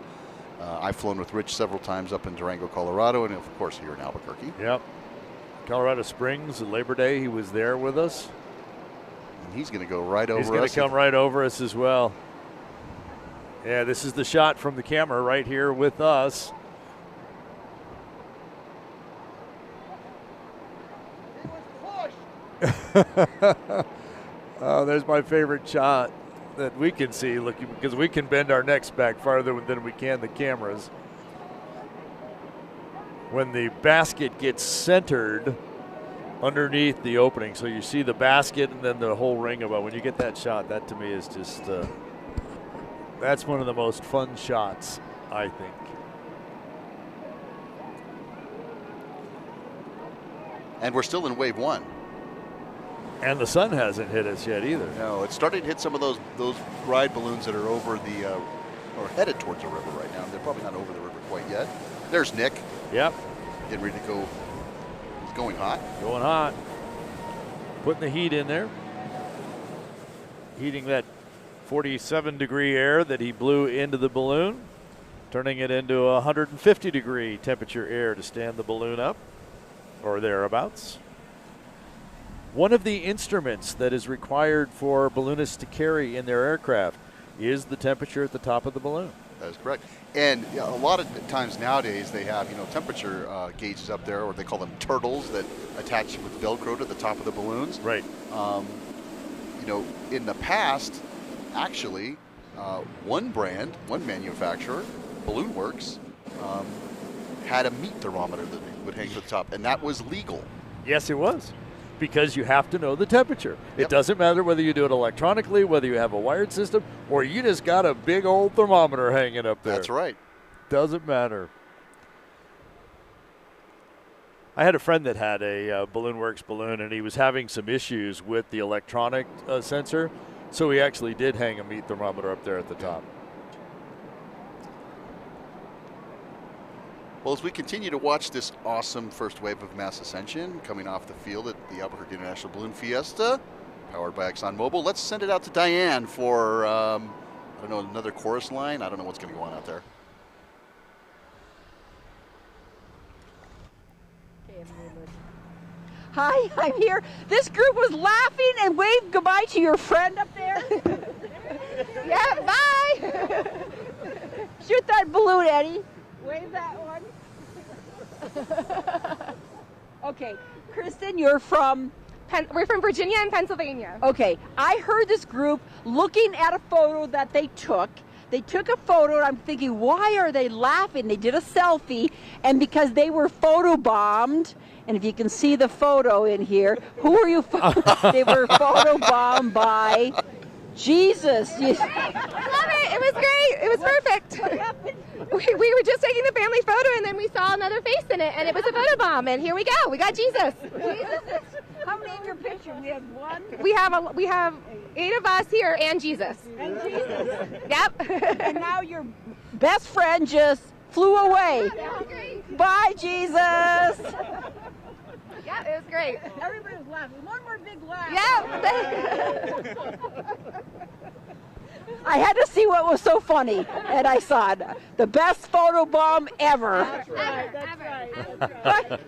I've flown with Rich several times up in Durango, Colorado, and of course here in Albuquerque. Yep. Colorado Springs, Labor Day, he was there with us. And he's going to go right over us. He's going to come right over us as well. Yeah, this is the shot from the camera right here with us. Oh, there's my favorite shot that we can see, looking, because we can bend our necks back farther than we can the cameras. When the basket gets centered underneath the opening, so you see the basket and then the whole ring above. When you get that shot, that to me is just, that's one of the most fun shots, I think. And we're still in wave 1. And the sun hasn't hit us yet either. No, it's starting to hit some of those ride balloons that are over the, or headed towards the river right now. They're probably not over the river quite yet. There's Nick. Yep. Getting ready to go. He's going hot. Going hot. Putting the heat in there. Heating that 47-degree air that he blew into the balloon, turning it into 150-degree temperature air to stand the balloon up, or thereabouts. One of the instruments that is required for balloonists to carry in their aircraft is the temperature at the top of the balloon. That is correct. And a lot of times nowadays they have, temperature gauges up there, or they call them turtles, that attach with Velcro to the top of the balloons. Right. In the past, actually, one manufacturer, Balloon Works, had a meat thermometer that would hang to the top, and that was legal. Yes, it was. Because you have to know the temperature. Yep. It doesn't matter whether you do it electronically, whether you have a wired system, or you just got a big old thermometer hanging up there. That's right. Doesn't matter. I had a friend that had a Balloon Works balloon, and he was having some issues with the electronic sensor, so he actually did hang a meat thermometer up there at the top. Well, as we continue to watch this awesome first wave of Maes Ascension coming off the field at the Albuquerque International Balloon Fiesta, powered by ExxonMobil, let's send it out to Diane for, another chorus line. I don't know what's going to go on out there. Hi, I'm here. This group was laughing and waved goodbye to your friend up there. Yeah, bye. Shoot that balloon, Eddie. Wave that one. Okay, Kristen, you're from? We're from Virginia and Pennsylvania. Okay, I heard this group looking at a photo that they took. They took a photo, and I'm thinking, why are they laughing? They did a selfie, and because they were photobombed, and if you can see the photo in here, who are you? They were photobombed by Jesus. I love it. It was great. It was perfect. What happened? We were just taking the family photo, and then we saw another face in it, and it was a photobomb. And here we go. We got Jesus. How many in your picture? We have one. We have 8 of us here and Jesus. And Jesus. Yep. And now your best friend just flew away. Bye, Jesus. Yeah, it was great. Everybody was laughing. One more big laugh. Yep. I had to see what was so funny, and I saw it. The best photobomb ever. That's right. That's right.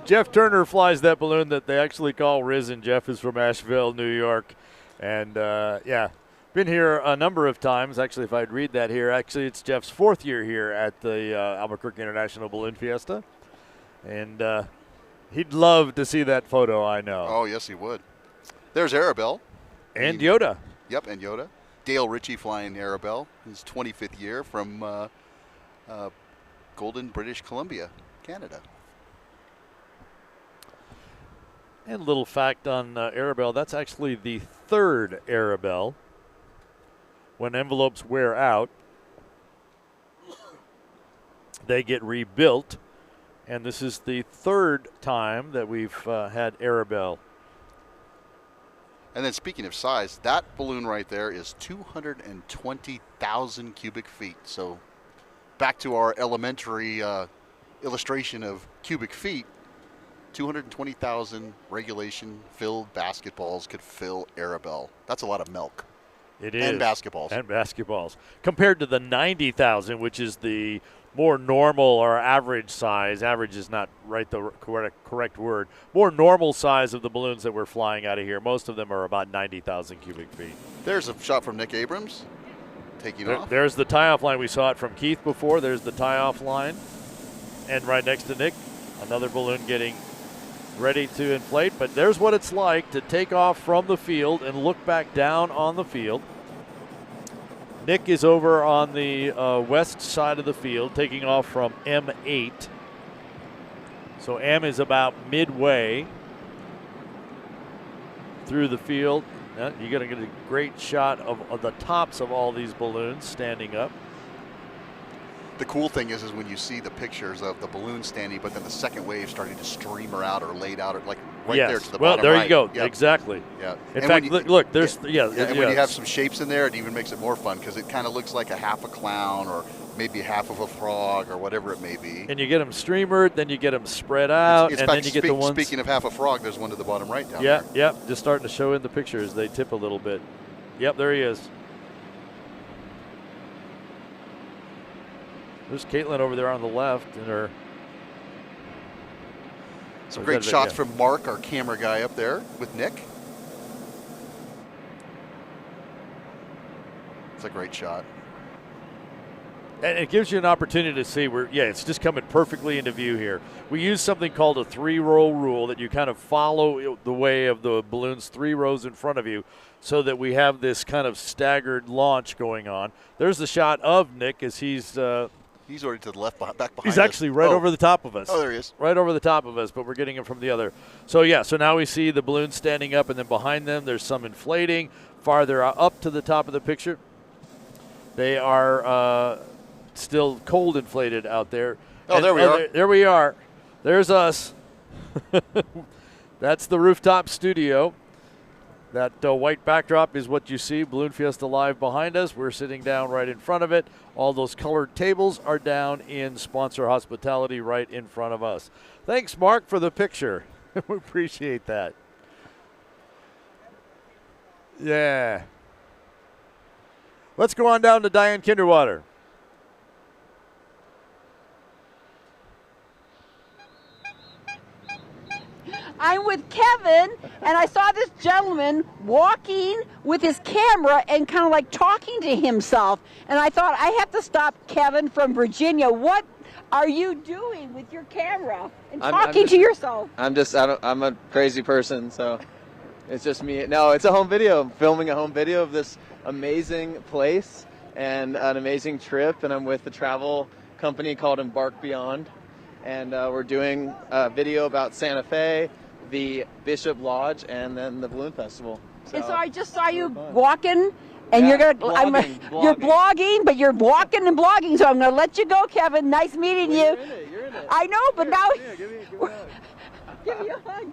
Jeff Turner flies that balloon that they actually call Risen. Jeff is from Asheville, New York. And, been here a number of times. Actually, if I'd read that here, actually it's Jeff's 4th year here at the Albuquerque International Balloon Fiesta. And he'd love to see that photo, I know. Oh, yes, he would. There's Arabelle. And Yoda. Yep, and Yoda. Dale Ritchie flying Arabelle, his 25th year from Golden, British Columbia, Canada. And a little fact on Arabelle, that's actually the 3rd Arabelle. When envelopes wear out, they get rebuilt. And this is the 3rd time that we've had Arabelle. And then speaking of size, that balloon right there is 220,000 cubic feet. So back to our elementary illustration of cubic feet, 220,000 regulation filled basketballs could fill Arabelle. That's a lot of milk. It is. And basketballs. And basketballs. Compared to the 90,000, which is the more normal or average size. Average is not the correct word. More normal size of the balloons that we're flying out of here. Most of them are about 90,000 cubic feet. There's a shot from Nick Abrams taking off. There's the tie-off line. We saw it from Keith before. There's the tie-off line. And right next to Nick, another balloon getting ready to inflate. But there's what it's like to take off from the field and look back down on the field. Nick is over on the west side of the field, taking off from M8. So M is about midway through the field. You're going to get a great shot of the tops of all these balloons standing up. The cool thing is when you see the pictures of the balloon standing, but then the second wave starting to streamer out or laid out, or like right there to the bottom. Well, there right. you go. Yep. Exactly. Yeah. In fact, look, there's and when you have some shapes in there, it even makes it more fun because it kind of looks like a half a clown or maybe half of a frog or whatever it may be. And you get them streamered, then you get them spread out, and then you get the ones. Speaking of half a frog, there's one to the bottom right down there. Yeah, just starting to show in the pictures. They tip a little bit. Yep, there he is. There's Caitlin over there on the left in her. Some great shots from Mark, our camera guy up there with Nick. It's a great shot. And it gives you an opportunity to see where, it's just coming perfectly into view here. We use something called a 3-row rule that you kind of follow the way of the balloons 3 rows in front of you so that we have this kind of staggered launch going on. There's the shot of Nick as he's already to the left, back behind He's actually right over the top of us. Oh, there he is. Right over the top of us, but we're getting him from the other. So now we see the balloons standing up, and then behind them there's some inflating. Farther up to the top of the picture, they are still cold inflated out there. Oh, there we are. There we are. There's us. That's the rooftop studio. That white backdrop is what you see, Balloon Fiesta Live behind us. We're sitting down right in front of it. All those colored tables are down in sponsor hospitality right in front of us. Thanks, Mark, for the picture. We appreciate that. Yeah. Let's go on down to Diane Kinderwater. I'm with Kevin, and I saw this gentleman walking with his camera and kind of like talking to himself. And I thought, I have to stop Kevin from Virginia. What are you doing with your camera and talking to yourself? I'm a crazy person, so it's just me. No, it's a home video. I'm filming a home video of this amazing place and an amazing trip, and I'm with a travel company called Embark Beyond. And we're doing a video about Santa Fe, the Bishop Lodge, and then the Balloon Festival. And so I just saw you walking, and you're blogging. You're blogging, but you're walking and blogging. So I'm gonna let you go, Kevin. Nice meeting you. You're in it. I know, but now give me a hug. give me a hug.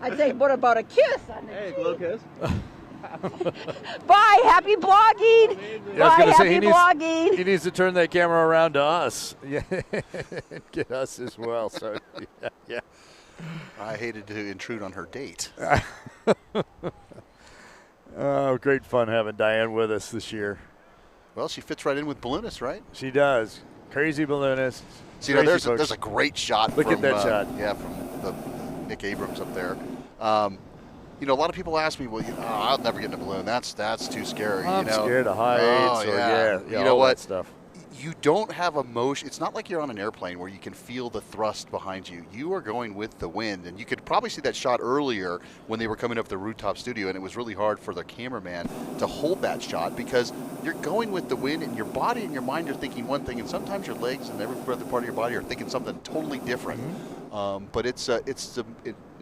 I'd say, what about a kiss on the cheek? A little kiss. Bye. Happy blogging. Bye. Happy blogging. He needs to turn that camera around to us. Yeah, get us as well. So yeah. I hated to intrude on her date. Oh, great fun having Diane with us this year. Well, she fits right in with balloonists, right? She does. Crazy balloonist. So, there's a great shot. Look at that shot. Yeah, from the Nick Abrams up there. A lot of people ask me, well, I'll never get in a balloon. That's too scary. I'm scared of heights. You know what? That stuff. You don't have a motion. It's not like you're on an airplane where you can feel the thrust behind you. You are going with the wind, and you could probably see that shot earlier when they were coming up the rooftop studio, and it was really hard for the cameraman to hold that shot because you're going with the wind, and your body and your mind are thinking one thing, and sometimes your legs and every other part of your body are thinking something totally different. Mm-hmm. But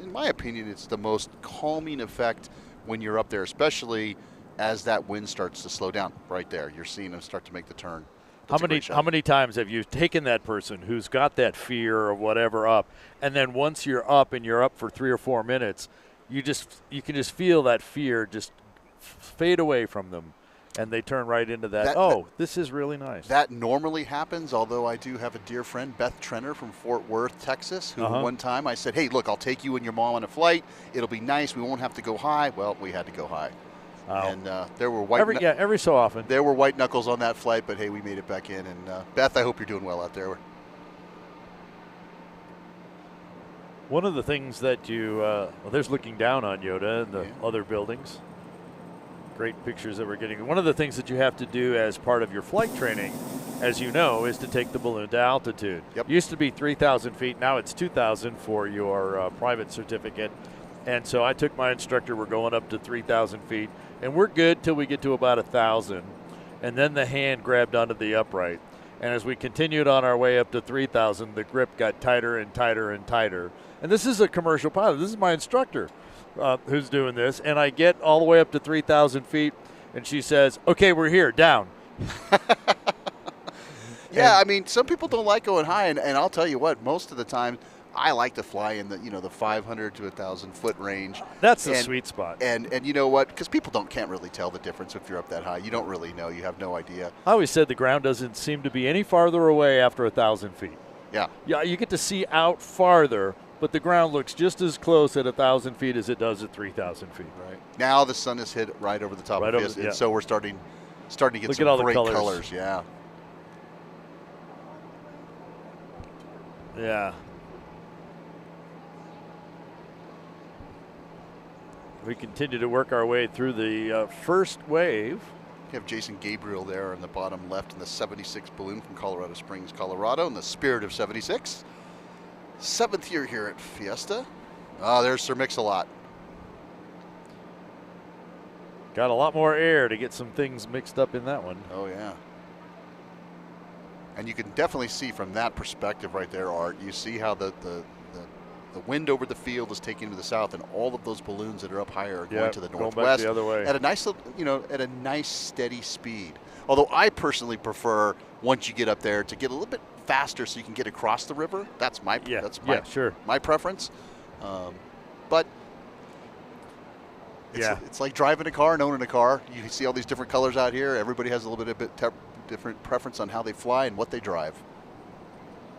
in my opinion, it's the most calming effect when you're up there, especially as that wind starts to slow down. Right there, you're seeing them start to make the turn. How many times have you taken that person who's got that fear or whatever up, and then once you're up and you're up for 3 or 4 minutes, you can just feel that fear just fade away from them, and they turn right into that. This is really nice. That normally happens, although I do have a dear friend, Beth Trenner from Fort Worth, Texas, who one time I said, hey, look, I'll take you and your mom on a flight. It'll be nice. We won't have to go high. Well, we had to go high. And there were every so often. There were white knuckles on that flight, but hey, we made it back in. And Beth, I hope you're doing well out there. One of the things that there's looking down on Yoda and the other buildings. Great pictures that we're getting. One of the things that you have to do as part of your flight training as you know, is to take the balloon to altitude. Used to be 3,000 feet. Now it's 2,000 for your private certificate. And so I took my instructor. We're going up to 3,000 feet. And we're good till we get to about 1,000. And then the hand grabbed onto the upright. And as we continued on our way up to 3,000, the grip got tighter and tighter and tighter. And this is a commercial pilot. This is my instructor who's doing this. And I get all the way up to 3,000 feet, and she says, okay, we're here, down. Yeah, I mean, some people don't like going high, and I'll tell you what, most of the time, I like to fly in the the 500 to 1,000 foot range. That's the sweet spot. And you know what? Because people can't really tell the difference if you're up that high. You don't really know. You have no idea. I always said the ground doesn't seem to be any farther away after 1,000 feet. Yeah. Yeah, you get to see out farther, but the ground looks just as close at 1,000 feet as it does at 3,000 feet. Right. Now the sun is hit right over the top of it, and so we're starting to get Look some at all great the colors. Yeah. Yeah. We continue to work our way through the first wave. You have Jason Gabriel there in the bottom left in the 76 balloon from Colorado Springs, Colorado, in the spirit of 76. 7th year here at Fiesta. There's Sir Mix-a-Lot. Got a lot more air to get some things mixed up in that one. Oh, yeah. And you can definitely see from that perspective right there, Art, you see how the wind over the field is taking to the south, and all of those balloons that are up higher are going to the northwest. Going back the other way. At a nice, at a nice steady speed. Although I personally prefer, once you get up there, to get a little bit faster so you can get across the river. That's my my preference. But it's like driving a car and owning a car. You can see all these different colors out here. Everybody has a little bit different preference on how they fly and what they drive.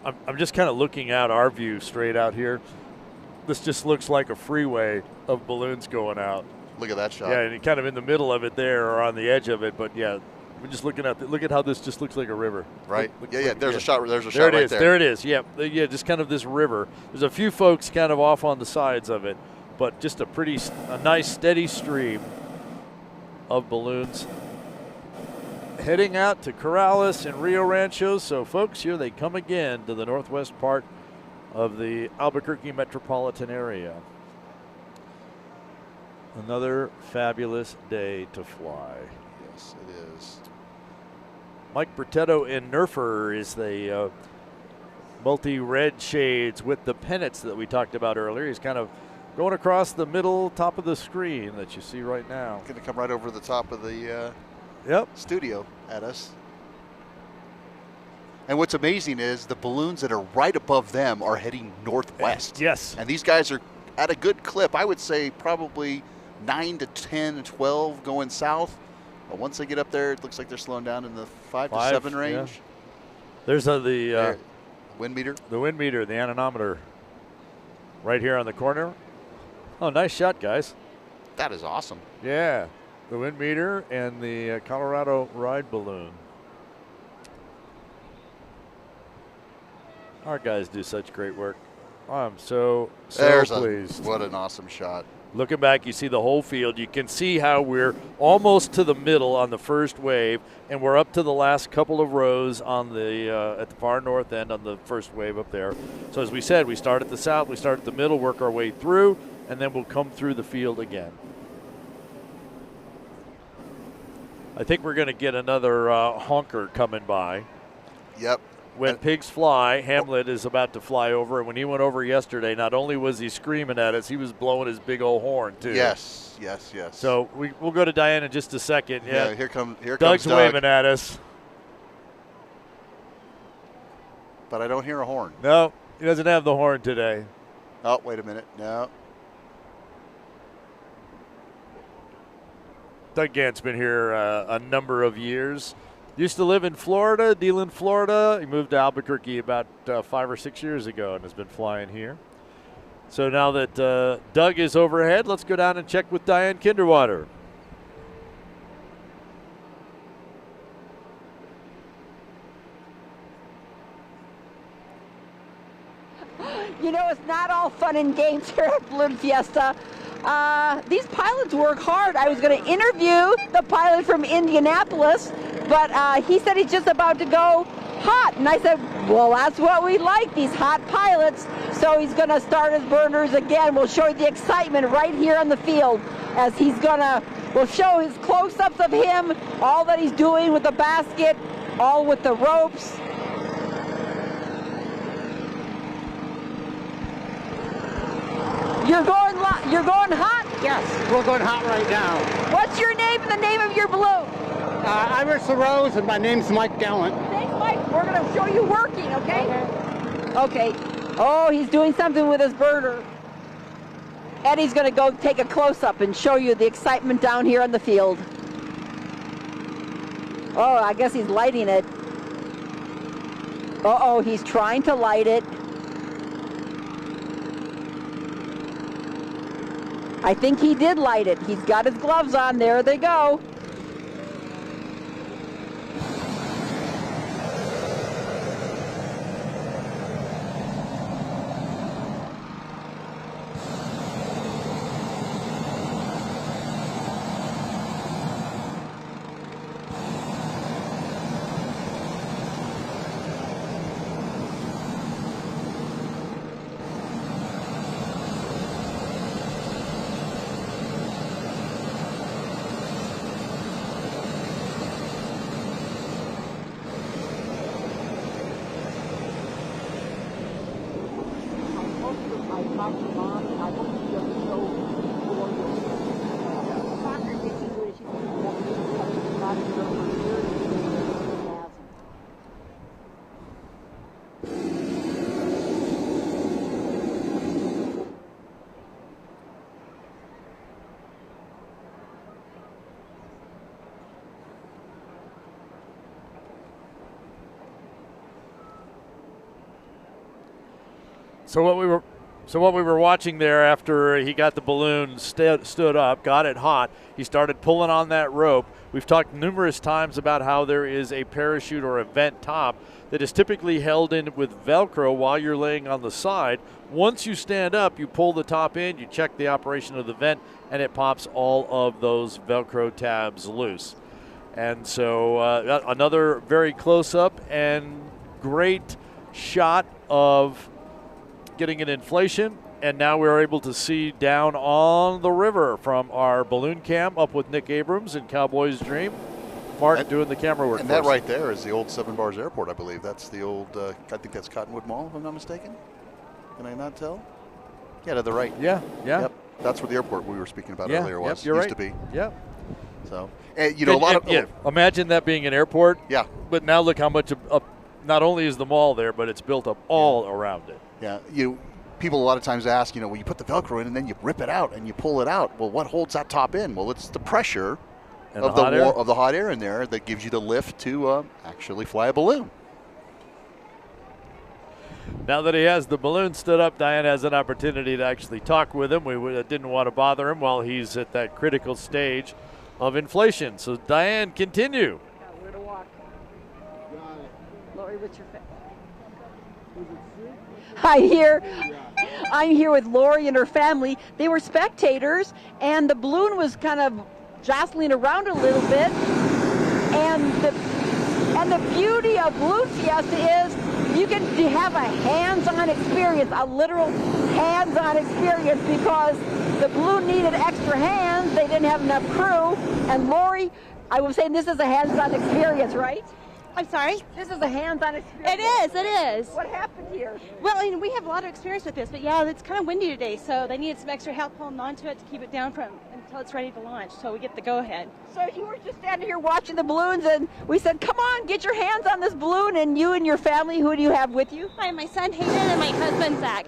I'm just kind of looking out our view straight out here. This just looks like a freeway of balloons going out. Look at that shot. Yeah, and kind of in the middle of it there, or on the edge of it. But yeah, we're just looking at look at how this just looks like a river. Right. Look, There's a shot. There's a there shot right there. There it is. Yeah. Yeah. Just kind of this river. There's a few folks kind of off on the sides of it, but just a nice steady stream of balloons heading out to Corrales and Rio Rancho. So, folks, here they come again to the northwest part of the Albuquerque metropolitan area. Another fabulous day to fly. Yes, it is. Mike Bertetto in Nerfer is the multi-red shades with the pennants that we talked about earlier. He's kind of going across the middle top of the screen that you see right now. Going to come right over the top of the studio at us. And what's amazing is the balloons that are right above them are heading northwest. Yes. And these guys are at a good clip. I would say probably 9 to 10 and 12 going south. But once they get up there, it looks like they're slowing down in the 5 to 7 range. Yeah. There's the wind meter. The wind meter, the anemometer right here on the corner. Oh, nice shot, guys. That is awesome. Yeah. The wind meter and the Colorado ride balloon. Our guys do such great work. I'm so pleased. What an awesome shot. Looking back, you see the whole field. You can see how we're almost to the middle on the first wave, and we're up to the last couple of rows on the at the far north end on the first wave up there. So as we said, we start at the south, we start at the middle, work our way through, and then we'll come through the field again. I think we're going to get another honker coming by. Yep. When pigs fly, Hamlet is about to fly over. And when he went over yesterday, not only was he screaming at us, he was blowing his big old horn, too. Yes. So we'll go to Diane in just a second. Yeah, here comes Doug's Doug. waving at us. But I don't hear a horn. No, he doesn't have the horn today. Oh, wait a minute. No. Doug Gant's been here a number of years. Used to live in Florida, Deland, Florida. He moved to Albuquerque about 5 or 6 years ago and has been flying here. So now that Doug is overhead, let's go down and check with Diane Kinderwater. You know, it's not all fun and games here at Balloon Fiesta. these pilots work hard. I was going to interview the pilot from Indianapolis, but he said he's just about to go hot. And I said, well, that's what we like, these hot pilots. So he's going to start his burners again. We'll show you the excitement right here on the field as we'll show his close-ups of him, all that he's doing with the basket, all with the ropes. You're going hot? Yes, we're going hot right now. What's your name and the name of your balloon? Iris LaRose, and my name's Mike Gallant. Thanks, Mike. We're going to show you working, okay? Okay. Oh, he's doing something with his burner. Eddie's going to go take a close-up and show you the excitement down here on the field. Oh, I guess he's lighting it. Uh-oh, he's trying to light it. I think he did light it. He's got his gloves on. There they go. So what we were watching there after he got the balloon stood up, got it hot, he started pulling on that rope. We've talked numerous times about how there is a parachute or a vent top that is typically held in with Velcro while you're laying on the side. Once you stand up, you pull the top in, you check the operation of the vent, and it pops all of those Velcro tabs loose. And so another very close-up and great shot of getting an inflation, and now we're able to see down on the river from our balloon cam up with Nick Abrams and Cowboys Dream. Mark doing the camera work. And that right there is the old Seven Bars Airport, I believe. That's the old, I think that's Cottonwood Mall, if I'm not mistaken. Can I not tell? Yeah, to the right. Yeah. Yep. That's where the airport we were speaking about earlier was. Yep, you're Used right. to be. Yep. So, and, you know, a lot of. Yeah, imagine that being an airport. Yeah. But now look how much not only is the mall there, but it's built up all around it. Yeah. People a lot of times ask, well, you put the Velcro in and then you rip it out and you pull it out. Well, what holds that top in? Well, it's the pressure of the hot air in there that gives you the lift to actually fly a balloon. Now that he has the balloon stood up, Diane has an opportunity to actually talk with him. We didn't want to bother him while he's at that critical stage of inflation. So, Diane, continue. Where to walk? Lori, what's your face? I'm here with Lori and her family. They were spectators, and the balloon was kind of jostling around a little bit. And the beauty of Balloon Fiesta is you can have a hands-on experience, a literal hands-on experience, because the balloon needed extra hands. They didn't have enough crew. And Lori, I was saying this is a hands-on experience, right? I'm sorry? This is a hands-on experience. It is. What happened here? Well, we have a lot of experience with this, but yeah, it's kind of windy today, so they needed some extra help holding on to it to keep it down until it's ready to launch, so we get the go-ahead. So you were just standing here watching the balloons, and we said, come on, get your hands on this balloon, and you and your family, who do you have with you? I have my son Hayden and my husband Zach.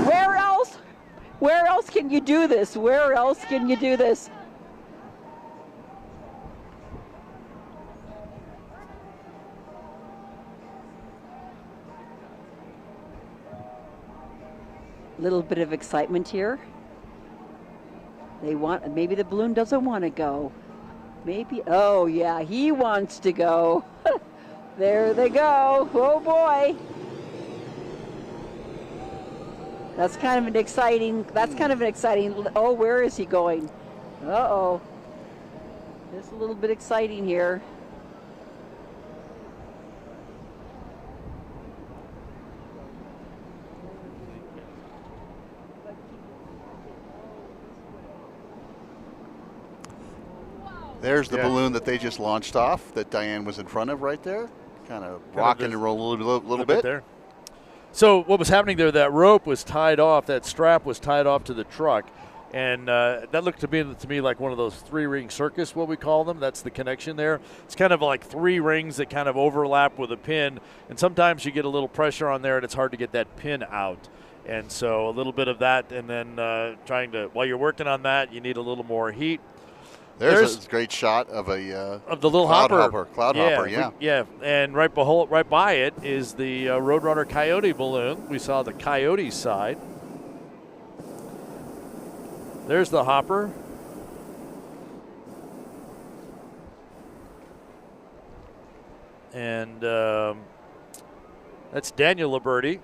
Where else? Where else can you do this? Where else can you do this? Little bit of excitement here. Maybe the balloon doesn't want to go. Maybe, oh yeah, he wants to go. There they go. Oh boy. That's kind of an exciting. Oh, where is he going? Uh-oh. It's a little bit exciting here. There's the balloon that they just launched off that Diane was in front of right there. Kind of rocking and roll a little bit there. So what was happening there, that rope was tied off, that strap was tied off to the truck, and that looked to me like one of those three-ring circus, what we call them. That's the connection there. It's kind of like three rings that kind of overlap with a pin, and sometimes you get a little pressure on there and it's hard to get that pin out. And so a little bit of that, and then while you're working on that, you need a little more heat. There's a great shot of the little cloud hopper. Yeah. And right by it is the Roadrunner Coyote balloon. We saw the Coyote side. There's the hopper. And that's Daniel Liberty.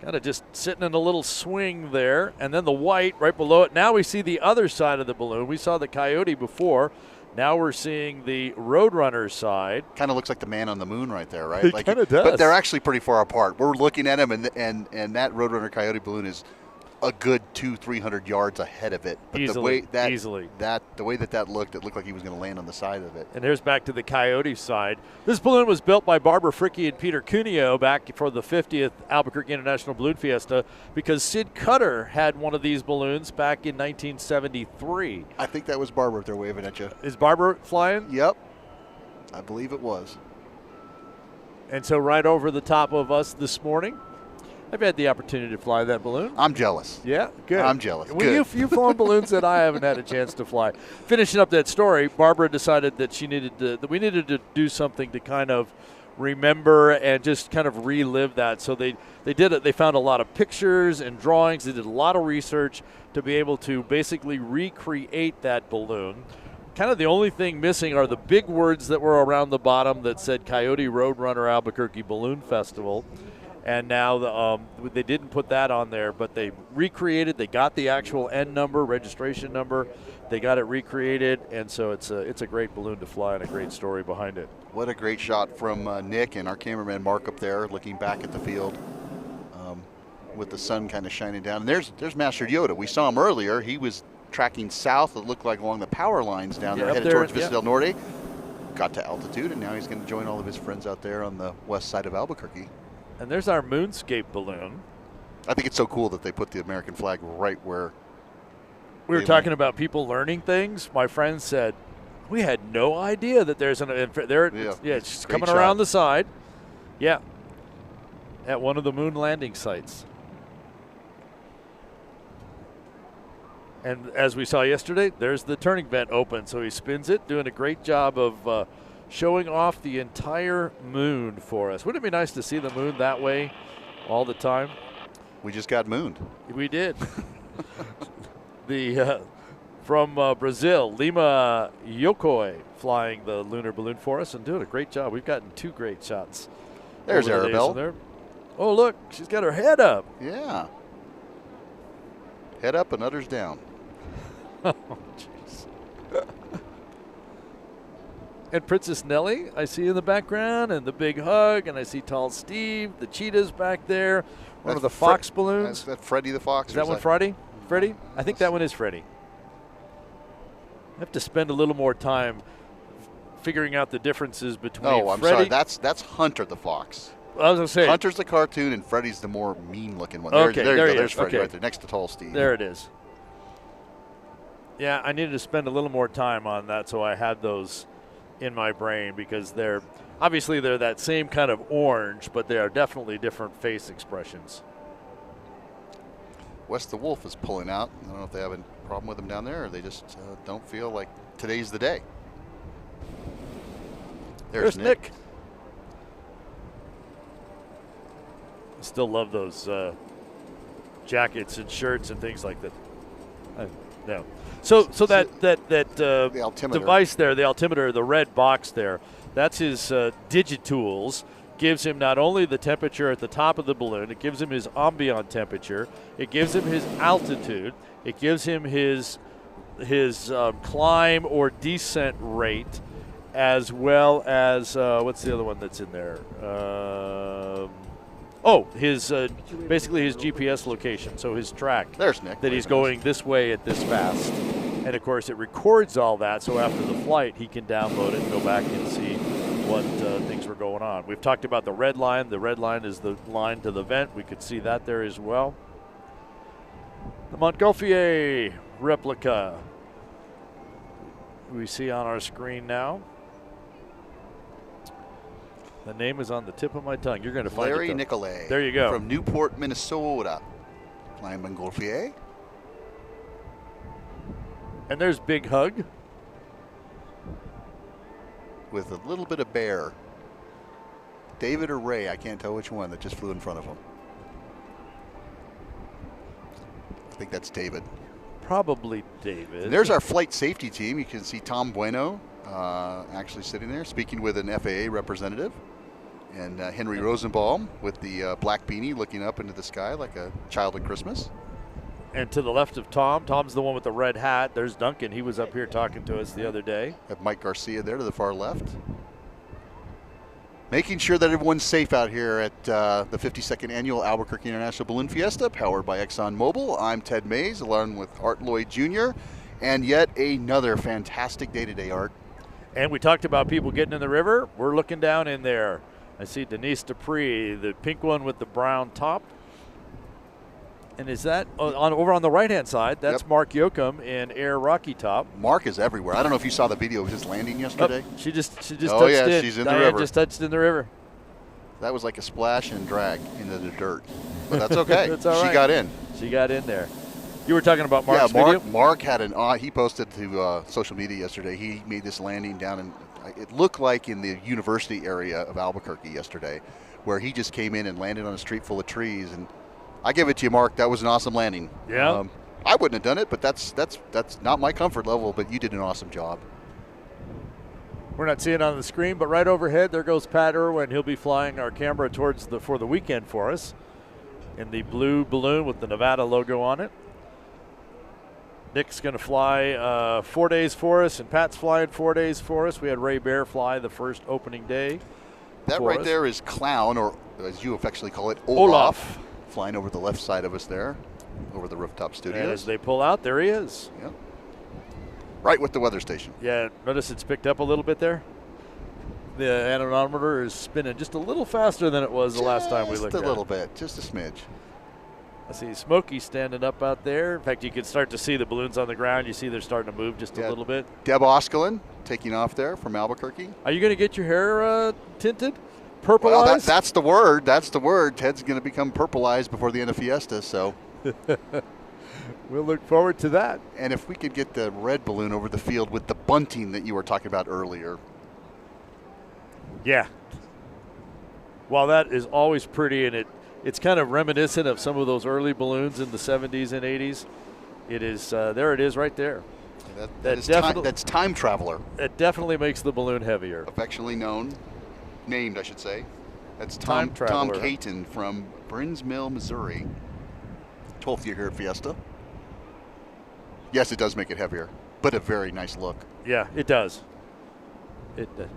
Kind of just sitting in a little swing there. And then the white right below it. Now we see the other side of the balloon. We saw the Coyote before. Now we're seeing the Roadrunner side. Kind of looks like the man on the moon right there, right? It kind of does. But they're actually pretty far apart. We're looking at him, and that Roadrunner Coyote balloon is a good 200-300 yards ahead of it. But Easily. the way that looked, it looked like he was going to land on the side of it. And there's back to the Coyote side. This balloon was built by Barbara Fricke and Peter Cuneo back for the 50th Albuquerque International Balloon Fiesta because Sid Cutter had one of these balloons back in 1973. I think that was Barbara if they're waving at you. Is Barbara flying? Yep. I believe it was. And so right over the top of us this morning, I've had the opportunity to fly that balloon. I'm jealous. Yeah, good. I'm jealous. Well, good. You've flown balloons that I haven't had a chance to fly. Finishing up that story, Barbara decided that we needed to do something to kind of remember and just kind of relive that. So they did it. They found a lot of pictures and drawings. They did a lot of research to be able to basically recreate that balloon. Kind of the only thing missing are the big words that were around the bottom that said Coyote Roadrunner Albuquerque Balloon Festival. And now they didn't put that on there, but they recreated. They got the actual N number, registration number. They got it recreated, and so it's a great balloon to fly and a great story behind it. What a great shot from Nick and our cameraman Mark up there looking back at the field with the sun kind of shining down. And there's Master Yoda. We saw him earlier. He was tracking south. It looked like along the power lines down there, headed towards Vista del Norte. Got to altitude, and now he's going to join all of his friends out there on the west side of Albuquerque. And there's our moonscape balloon. I think it's so cool that they put the American flag right where we were talking about people learning things. My friend said, we had no idea that there's it's just coming around the side. Yeah. At one of the moon landing sites. And as we saw yesterday, there's the turning vent open. So he spins it, doing a great job of showing off the entire moon for us. Wouldn't it be nice to see the moon that way all the time? We just got mooned. We did. From Brazil, Lima Yokoi flying the lunar balloon for us and doing a great job. We've gotten two great shots. There's Arabelle. Oh, look, she's got her head up. Yeah. Head up and udders down. Oh, jeez. And Princess Nellie, I see in the background, and the big hug, and I see Tall Steve, the cheetahs back there. One of the fox balloons. Is that Freddie the Fox? Is that one Freddie? Freddie? I think that one is Freddie. I have to spend a little more time figuring out the differences between Oh, I'm Freddie. sorry. That's Hunter the Fox. I was going to say. Hunter's the cartoon, and Freddie's the more mean-looking one. Okay, there you go. There's is. Freddie Okay. right there, next to Tall Steve. There it is. Yeah, I needed to spend a little more time on that, so I had those in my brain because they're that same kind of orange, but they are definitely different face expressions. Wes the Wolf is pulling out. I don't know if they have a problem with him down there or they just don't feel like today's the day. There's Nick. I still love those jackets and shirts and things like that. No. So that the altimeter device there, the altimeter, the red box there, that's his Digitools. gives him not only the temperature at the top of the balloon, it gives him his ambient temperature, it gives him his altitude, it gives him his climb or descent rate, as well as what's the other one that's in there? His basically his GPS location, so his track. There's Nick. That he's going this way at this fast. And, of course, it records all that, so after the flight, he can download it and go back and see what things were going on. We've talked about the red line. The red line is the line to the vent. We could see that there as well. The Montgolfier replica we see on our screen now. The name is on the tip of my tongue. You're going to find Larry it. Nicolay. There you go. From Newport, Minnesota. Flying Montgolfier. And there's Big Hug. With a little bit of bear. David or Ray, I can't tell which one, that just flew in front of him. I think that's David. Probably David. And there's our flight safety team. You can see Tom Bueno actually sitting there speaking with an FAA representative. And Henry Rosenbaum with the black beanie looking up into the sky like a child at Christmas. And to the left of Tom, Tom's the one with the red hat. There's Duncan. He was up here talking to us the other day. Have Mike Garcia there to the far left. Making sure that everyone's safe out here at the 52nd Annual Albuquerque International Balloon Fiesta, powered by ExxonMobil. I'm Ted Maes, along with Art Lloyd Jr., and yet another fantastic day today, Art. And we talked about people getting in the river. We're looking down in there. I see Denise Dupree, the pink one with the brown top. And is that over on the right-hand side? That's Mark Yoakum in Air Rocky Top. Mark is everywhere. I don't know if you saw the video of his landing yesterday. Oh, she just touched in. She's in the river. Diane just touched in the river. That was like a splash and drag into the dirt. But that's okay. That's all right. She got in. She got in there. You were talking about Mark's video? Mark had he posted to social media yesterday. He made this landing down in, it looked like in the university area of Albuquerque yesterday, where he just came in and landed on a street full of trees. And I give it to you, Mark. That was an awesome landing. Yeah. I wouldn't have done it, but that's not my comfort level. But you did an awesome job. We're not seeing it on the screen, but right overhead there goes Pat Irwin. He'll be flying our camera towards for the weekend for us in the blue balloon with the Nevada logo on it. Nick's going to fly 4 days for us, and Pat's flying 4 days for us. We had Ray Bear fly the first opening day. That right there is Clown, or as you affectionately call it, Olaf. Flying over the left side of us there, over the rooftop studios. And as they pull out, there he is. Yep. Right with the weather station. Yeah, notice it's picked up a little bit there. The anemometer is spinning just a little faster than it was the last time we looked at it. Just a little bit, just a smidge. I see Smokey standing up out there. In fact, you can start to see the balloons on the ground. You see they're starting to move just a little bit. Deb Oskelin taking off there from Albuquerque. Are you going to get your hair tinted? Purpleized? Well, that's the word. That's the word. Ted's going to become purpleized before the end of Fiesta, so. We'll look forward to that. And if we could get the red balloon over the field with the bunting that you were talking about earlier. Yeah. Well, that is always pretty, and it's kind of reminiscent of some of those early balloons in the 70s and 80s. It is, there it is right there. That's Time Traveler. It definitely makes the balloon heavier. Affectionately named, I should say. That's Time Traveler. Tom Caton from Brins Mill, Missouri. 12th year here at Fiesta. Yes, it does make it heavier, but a very nice look. Yeah, it does. It does.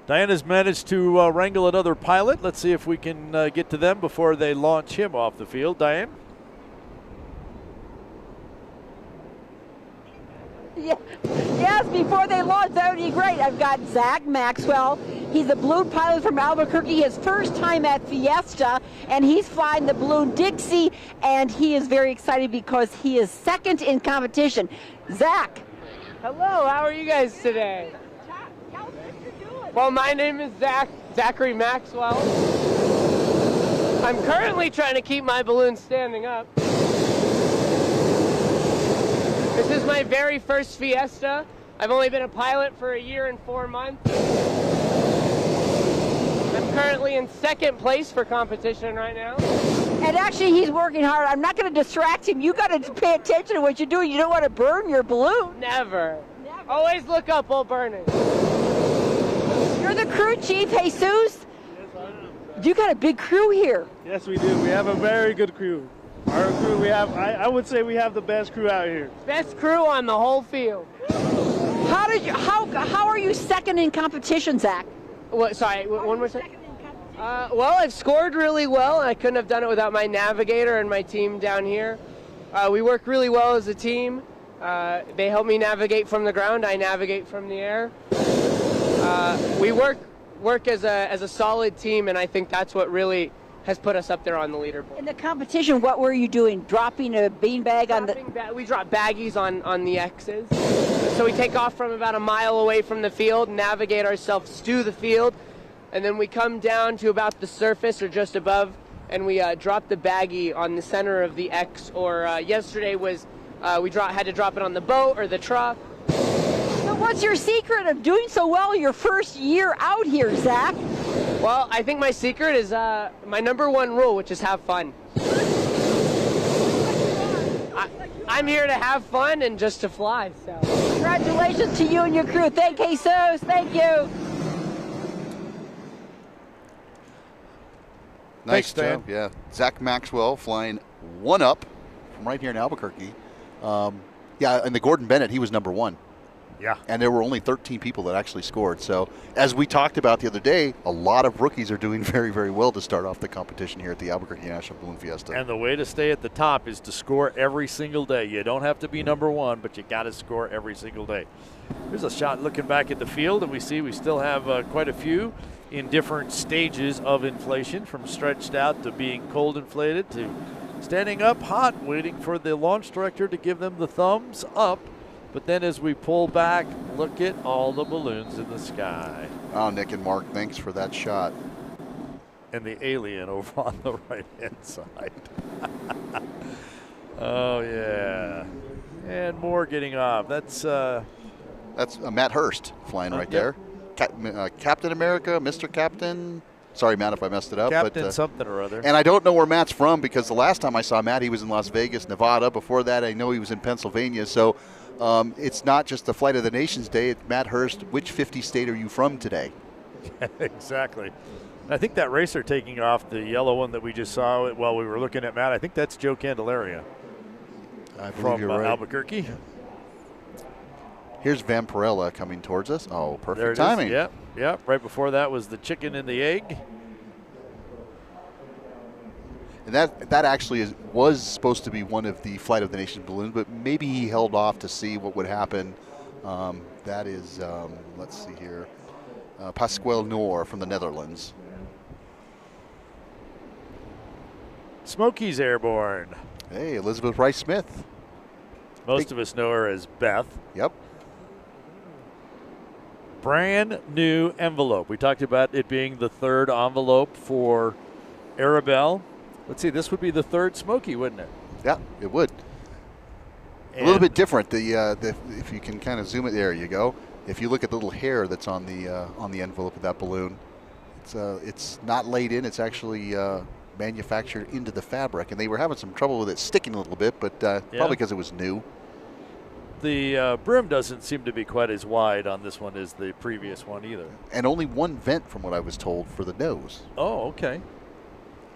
Diana's managed to wrangle another pilot. Let's see if we can get to them before they launch him off the field. Diane? Yeah. Yes, before they launch, that would be great. I've got Zach Maxwell. He's a balloon pilot from Albuquerque, his first time at Fiesta, and he's flying the balloon Dixie, and he is very excited because he is second in competition. Zach. Hello, how are you guys today? Well, my name is Zachary Maxwell. I'm currently trying to keep my balloon standing up. This is my very first Fiesta. I've only been a pilot for 1 year and 4 months. I'm currently in second place for competition right now. And actually, he's working hard. I'm not going to distract him. You got to pay attention to what you're doing. You don't want to burn your balloon. Never. Always look up while burning. You're the crew chief, Jesus. You got a big crew here. Yes, we do. We have a very good crew. Our crew, I would say we have the best crew out here. Best crew on the whole field. How are you second in competition, Zach? What? Sorry, one more second. Well, I've scored really well, and I couldn't have done it without my navigator and my team down here. We work really well as a team. They help me navigate from the ground. I navigate from the air. We work as a solid team, and I think that's what really has put us up there on the leaderboard. In the competition, what were you doing? Dropping a beanbag on the... We drop baggies on the X's. So we take off from about a mile away from the field, navigate ourselves to the field, and then we come down to about the surface or just above, and we drop the baggie on the center of the X. Or yesterday was we had to drop it on the boat or the truck. So what's your secret of doing so well your first year out here, Zach? Well, I think my secret is my number one rule, which is have fun. I'm here to have fun and just to fly. So, congratulations to you and your crew. Thank you, Jesus. Thank you. Nice job. Yeah, Zach Maxwell flying one up from right here in Albuquerque. Yeah, and the Gordon Bennett, he was number one. Yeah. And there were only 13 people that actually scored. So, as we talked about the other day, a lot of rookies are doing very, very well to start off the competition here at the Albuquerque International Balloon Fiesta. And the way to stay at the top is to score every single day. You don't have to be number one, but you got to score every single day. Here's a shot looking back at the field, and we see we still have quite a few in different stages of inflation, from stretched out to being cold inflated to standing up hot, waiting for the launch director to give them the thumbs up. But then as we pull back, look at all the balloons in the sky. Oh, Nick and Mark, thanks for that shot. And the alien over on the right-hand side. Oh, yeah. And more getting off. That's Matt Hurst flying right there. Captain America, Mr. Captain. Sorry, Matt, if I messed it up. Captain something or other. And I don't know where Matt's from, because the last time I saw Matt, he was in Las Vegas, Nevada. Before that, I know he was in Pennsylvania. So it's not just the Flight of the Nations Day. It's Matt Hurst. Which 50 state are you from today? Exactly. I think that racer taking off, the yellow one that we just saw while we were looking at Matt, I think that's Joe Candelaria. I believe from you're right. Albuquerque. Here's Vampirella coming towards us. Oh, perfect there it timing. Is. Yep. Right before that was the chicken and the egg. And that actually was supposed to be one of the Flight of the Nations balloons, but maybe he held off to see what would happen. That is, let's see here, Pascual Noor from the Netherlands. Smokey's airborne. Hey, Elizabeth Rice Smith. Most of us know her as Beth. Yep. Brand new envelope. We talked about it being the third envelope for Arabelle. Let's see, this would be the third Smokey, wouldn't it? Yeah, it would. And a little bit different. If you can kind of zoom it, there you go. If you look at the little hair that's on the envelope of that balloon, it's not laid in. It's actually manufactured into the fabric, and they were having some trouble with it sticking a little bit, but probably because it was new. The brim doesn't seem to be quite as wide on this one as the previous one either. And only one vent, from what I was told, for the nose. Oh, okay.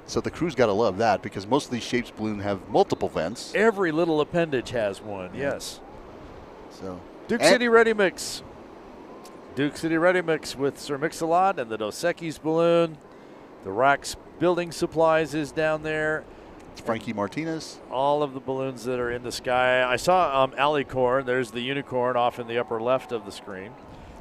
So the crew's got to love that, because most of these shapes balloon have multiple vents. Every little appendage has one, yes. So Duke City Ready Mix. Duke City Ready Mix with Sir Mix-a-Lot and the Dos Equis balloon. The Rax Building Supplies is down there. It's Frankie Martinez. All of the balloons that are in the sky. I saw Alicorn. There's the unicorn off in the upper left of the screen.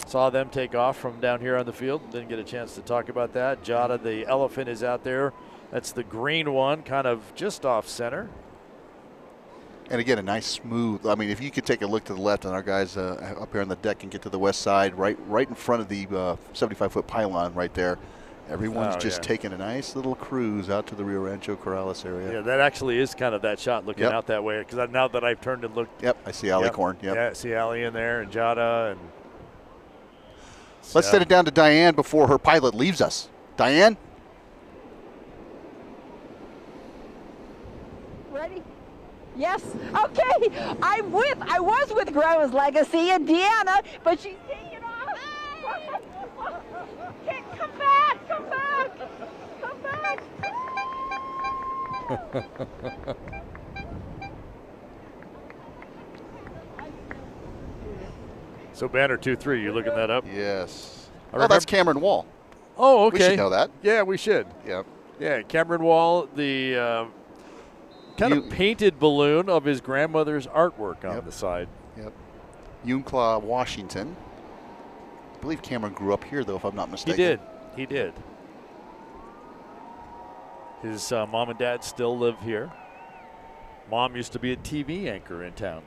Saw them take off from down here on the field. Didn't get a chance to talk about that. Jada the elephant is out there. That's the green one, kind of just off center. And again, a nice smooth. I mean, if you could take a look to the left, and our guys up here on the deck can get to the west side, right in front of the 75-foot pylon right there. Everyone's just taking a nice little cruise out to the Rio Rancho Corrales area. Yeah, that actually is kind of that shot looking out that way. Because now that I've turned and looked. Yep, I see Alicorn. Yep. Yeah, I see Ali in there and Jada. And let's send it down to Diane before her pilot leaves us. Diane? Ready? Yes. Okay. I was with Grandma's Legacy and Deanna, but she's taking off. So banner 2-3, you looking that up? Yes. That's Cameron Wall. Oh, okay. We should know that. Yeah, we should. Yep. Yeah, Cameron Wall, the kind of painted balloon of his grandmother's artwork on the side. Yep. Unclaw, Washington. I believe Cameron grew up here, though, if I'm not mistaken. He did. His mom and dad still live here. Mom used to be a TV anchor in town.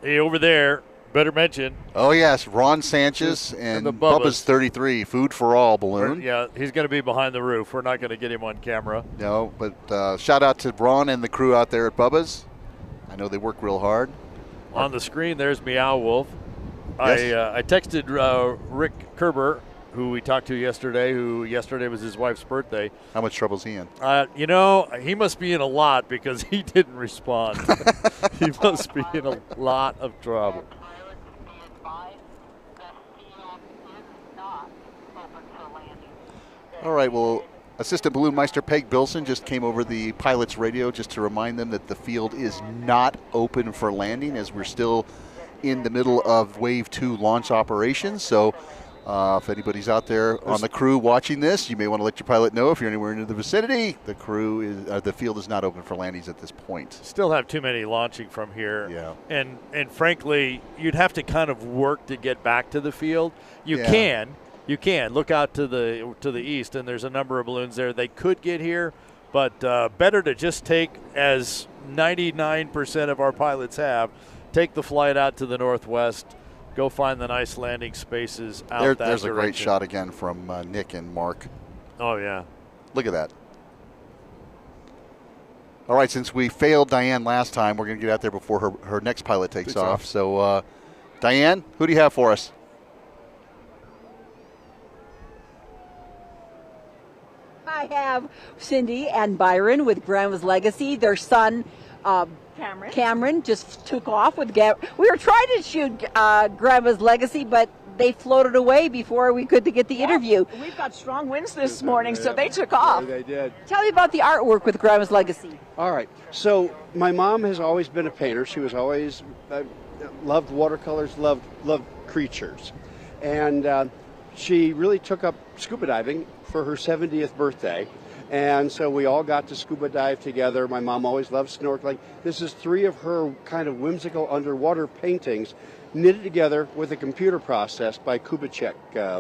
Hey, over there, better mention. Oh, yes, Ron Sanchez and the Bubba's 33, Food for All balloon. Yeah, he's going to be behind the roof. We're not going to get him on camera. No, but shout out to Ron and the crew out there at Bubba's. I know they work real hard. On the screen, there's Meow Wolf. Yes. I texted Rick Kerber, who we talked to yesterday, who yesterday was his wife's birthday. How much trouble's he in? He must be in a lot because he didn't respond. He must be in a lot of trouble. All right, well, Assistant Balloon Meister Peg Bilson just came over the pilot's radio just to remind them that the field is not open for landing as we're still in the middle of Wave 2 launch operations. So if anybody's out there on the crew watching this, you may want to let your pilot know if you're anywhere in the vicinity. The field is not open for landings at this point. Still have too many launching from here. Yeah. And frankly, you'd have to kind of work to get back to the field. You can look out to the east, and there's a number of balloons there. They could get here, but better to just take, as 99% of our pilots have, take the flight out to the northwest. Go find the nice landing spaces out that There's direction. a great shot again from Nick and Mark. Oh, yeah. Look at that. All right, since we failed Diane last time, we're going to get out there before her next pilot takes off. So, Diane, who do you have for us? I have Cindy and Byron with Grandma's Legacy. Their son, Cameron just took off with we were trying to shoot Grandma's Legacy, but they floated away before we could get the interview. We've got strong winds this morning, so they took off. They did. Tell me about the artwork with Grandma's Legacy. All right. So my mom has always been a painter. She was always loved watercolors, loved creatures, and she really took up scuba diving for her 70th birthday. And so we all got to scuba dive together. My mom always loved snorkeling. This is 3 of her kind of whimsical underwater paintings knitted together with a computer process by Kubitschek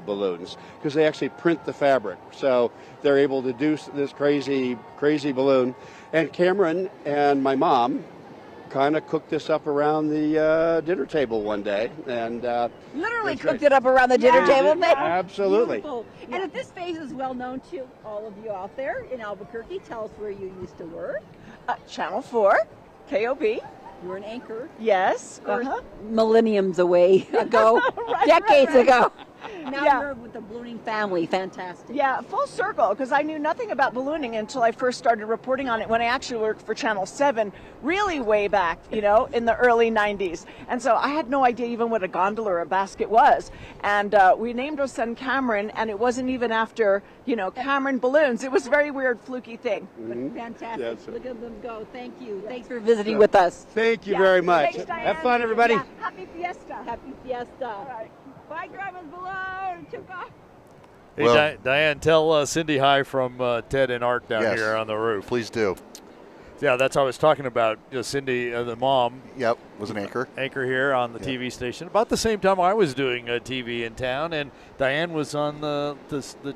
balloons, because they actually print the fabric. So they're able to do this crazy balloon. And Cameron and my mom kind of cooked this up around the dinner table one day, and literally cooked it up around the dinner table. Absolutely. Beautiful. And if this face is well known to all of you out there in Albuquerque, tell us where you used to work. Channel 4, KOB. You were an anchor. Yes. Millenniums ago, decades ago. Now Yeah. you're with the ballooning family. Fantastic. Yeah, full circle, because I knew nothing about ballooning until I first started reporting on it when I actually worked for Channel 7, really way back, in the early 90s. And so I had no idea even what a gondola or a basket was. And we named our son Cameron, and it wasn't even after, Cameron balloons. It was a very weird, fluky thing. Fantastic. Yes. Look at them go. Thank you. Thanks for visiting with us. Thank you very much. Thanks, Diane. Have fun, everybody. Yeah. Happy Fiesta. Happy Fiesta. All right. Bye, Grandma's balloon. Took off. Hey, Diane, tell Cindy hi from Ted and Art down Yes. here on the roof. Please do. Yeah, that's what I was talking about. Cindy, the mom. Yep, was an anchor. Anchor here on the TV station. About the same time I was doing TV in town, and Diane was on the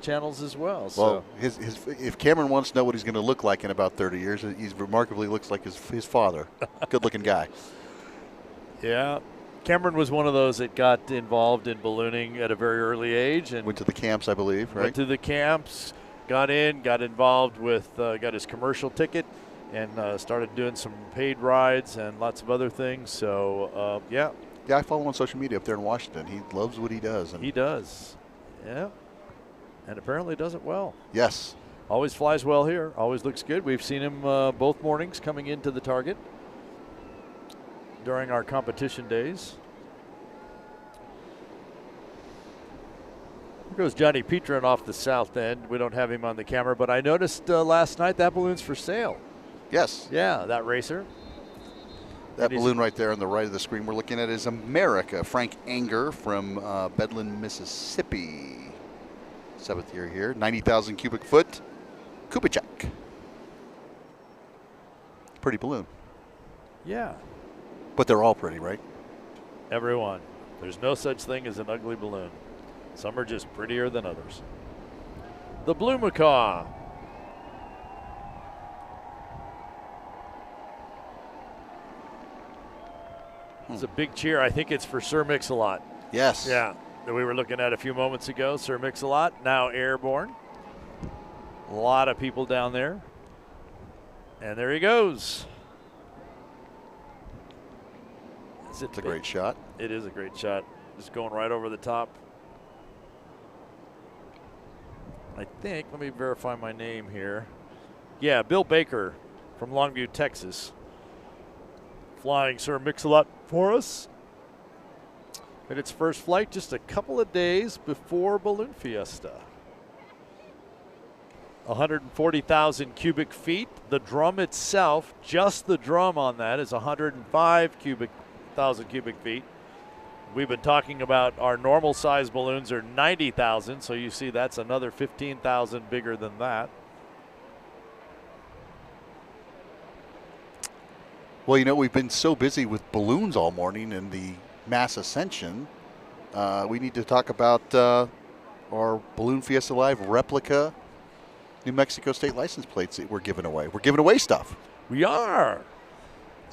channels as well. Well, if Cameron wants to know what he's going to look like in about 30 years, he remarkably looks like his father. Good-looking guy. Yeah. Cameron was one of those that got involved in ballooning at a very early age. And went to the camps, I believe, right? Went to the camps, got involved with, got his commercial ticket, and started doing some paid rides and lots of other things. So, yeah. Yeah, I follow him on social media up there in Washington. He loves what he does. He does. Yeah. And apparently does it well. Yes. Always flies well here. Always looks good. We've seen him both mornings coming into the target during our competition days. Here goes Johnny Petrin off the south end. We don't have him on the camera, but I noticed last night that balloon's for sale. Yes. Yeah, that racer. That balloon right there on the right of the screen we're looking at is America. Frank Anger from Bedland, Mississippi. 7th year here. 90,000 cubic foot. Kubitschek. Pretty balloon. Yeah. But they're all pretty, right? Everyone. There's no such thing as an ugly balloon. Some are just prettier than others. The Blue Macaw. It's a big cheer. I think it's for Sir Mix-a-Lot. Yes. Yeah, that we were looking at a few moments ago. Sir Mix-a-Lot, now airborne. A lot of people down there. And there he goes. It's a great shot. It is a great shot. Just going right over the top. I think, let me verify my name here. Yeah, Bill Baker from Longview, Texas. Flying Sir Mix-a-Lot for us. Made its first flight just a couple of days before Balloon Fiesta. 140,000 cubic feet. The drum itself, just the drum on that, is 105,000 cubic feet. We've been talking about our normal size balloons are 90,000, so you see that's another 15,000 bigger than that. Well, you know, we've been so busy with balloons all morning and the Maes Ascension. We need to talk about our Balloon Fiesta Live replica New Mexico State license plates that we're giving away. We're giving away stuff. We are.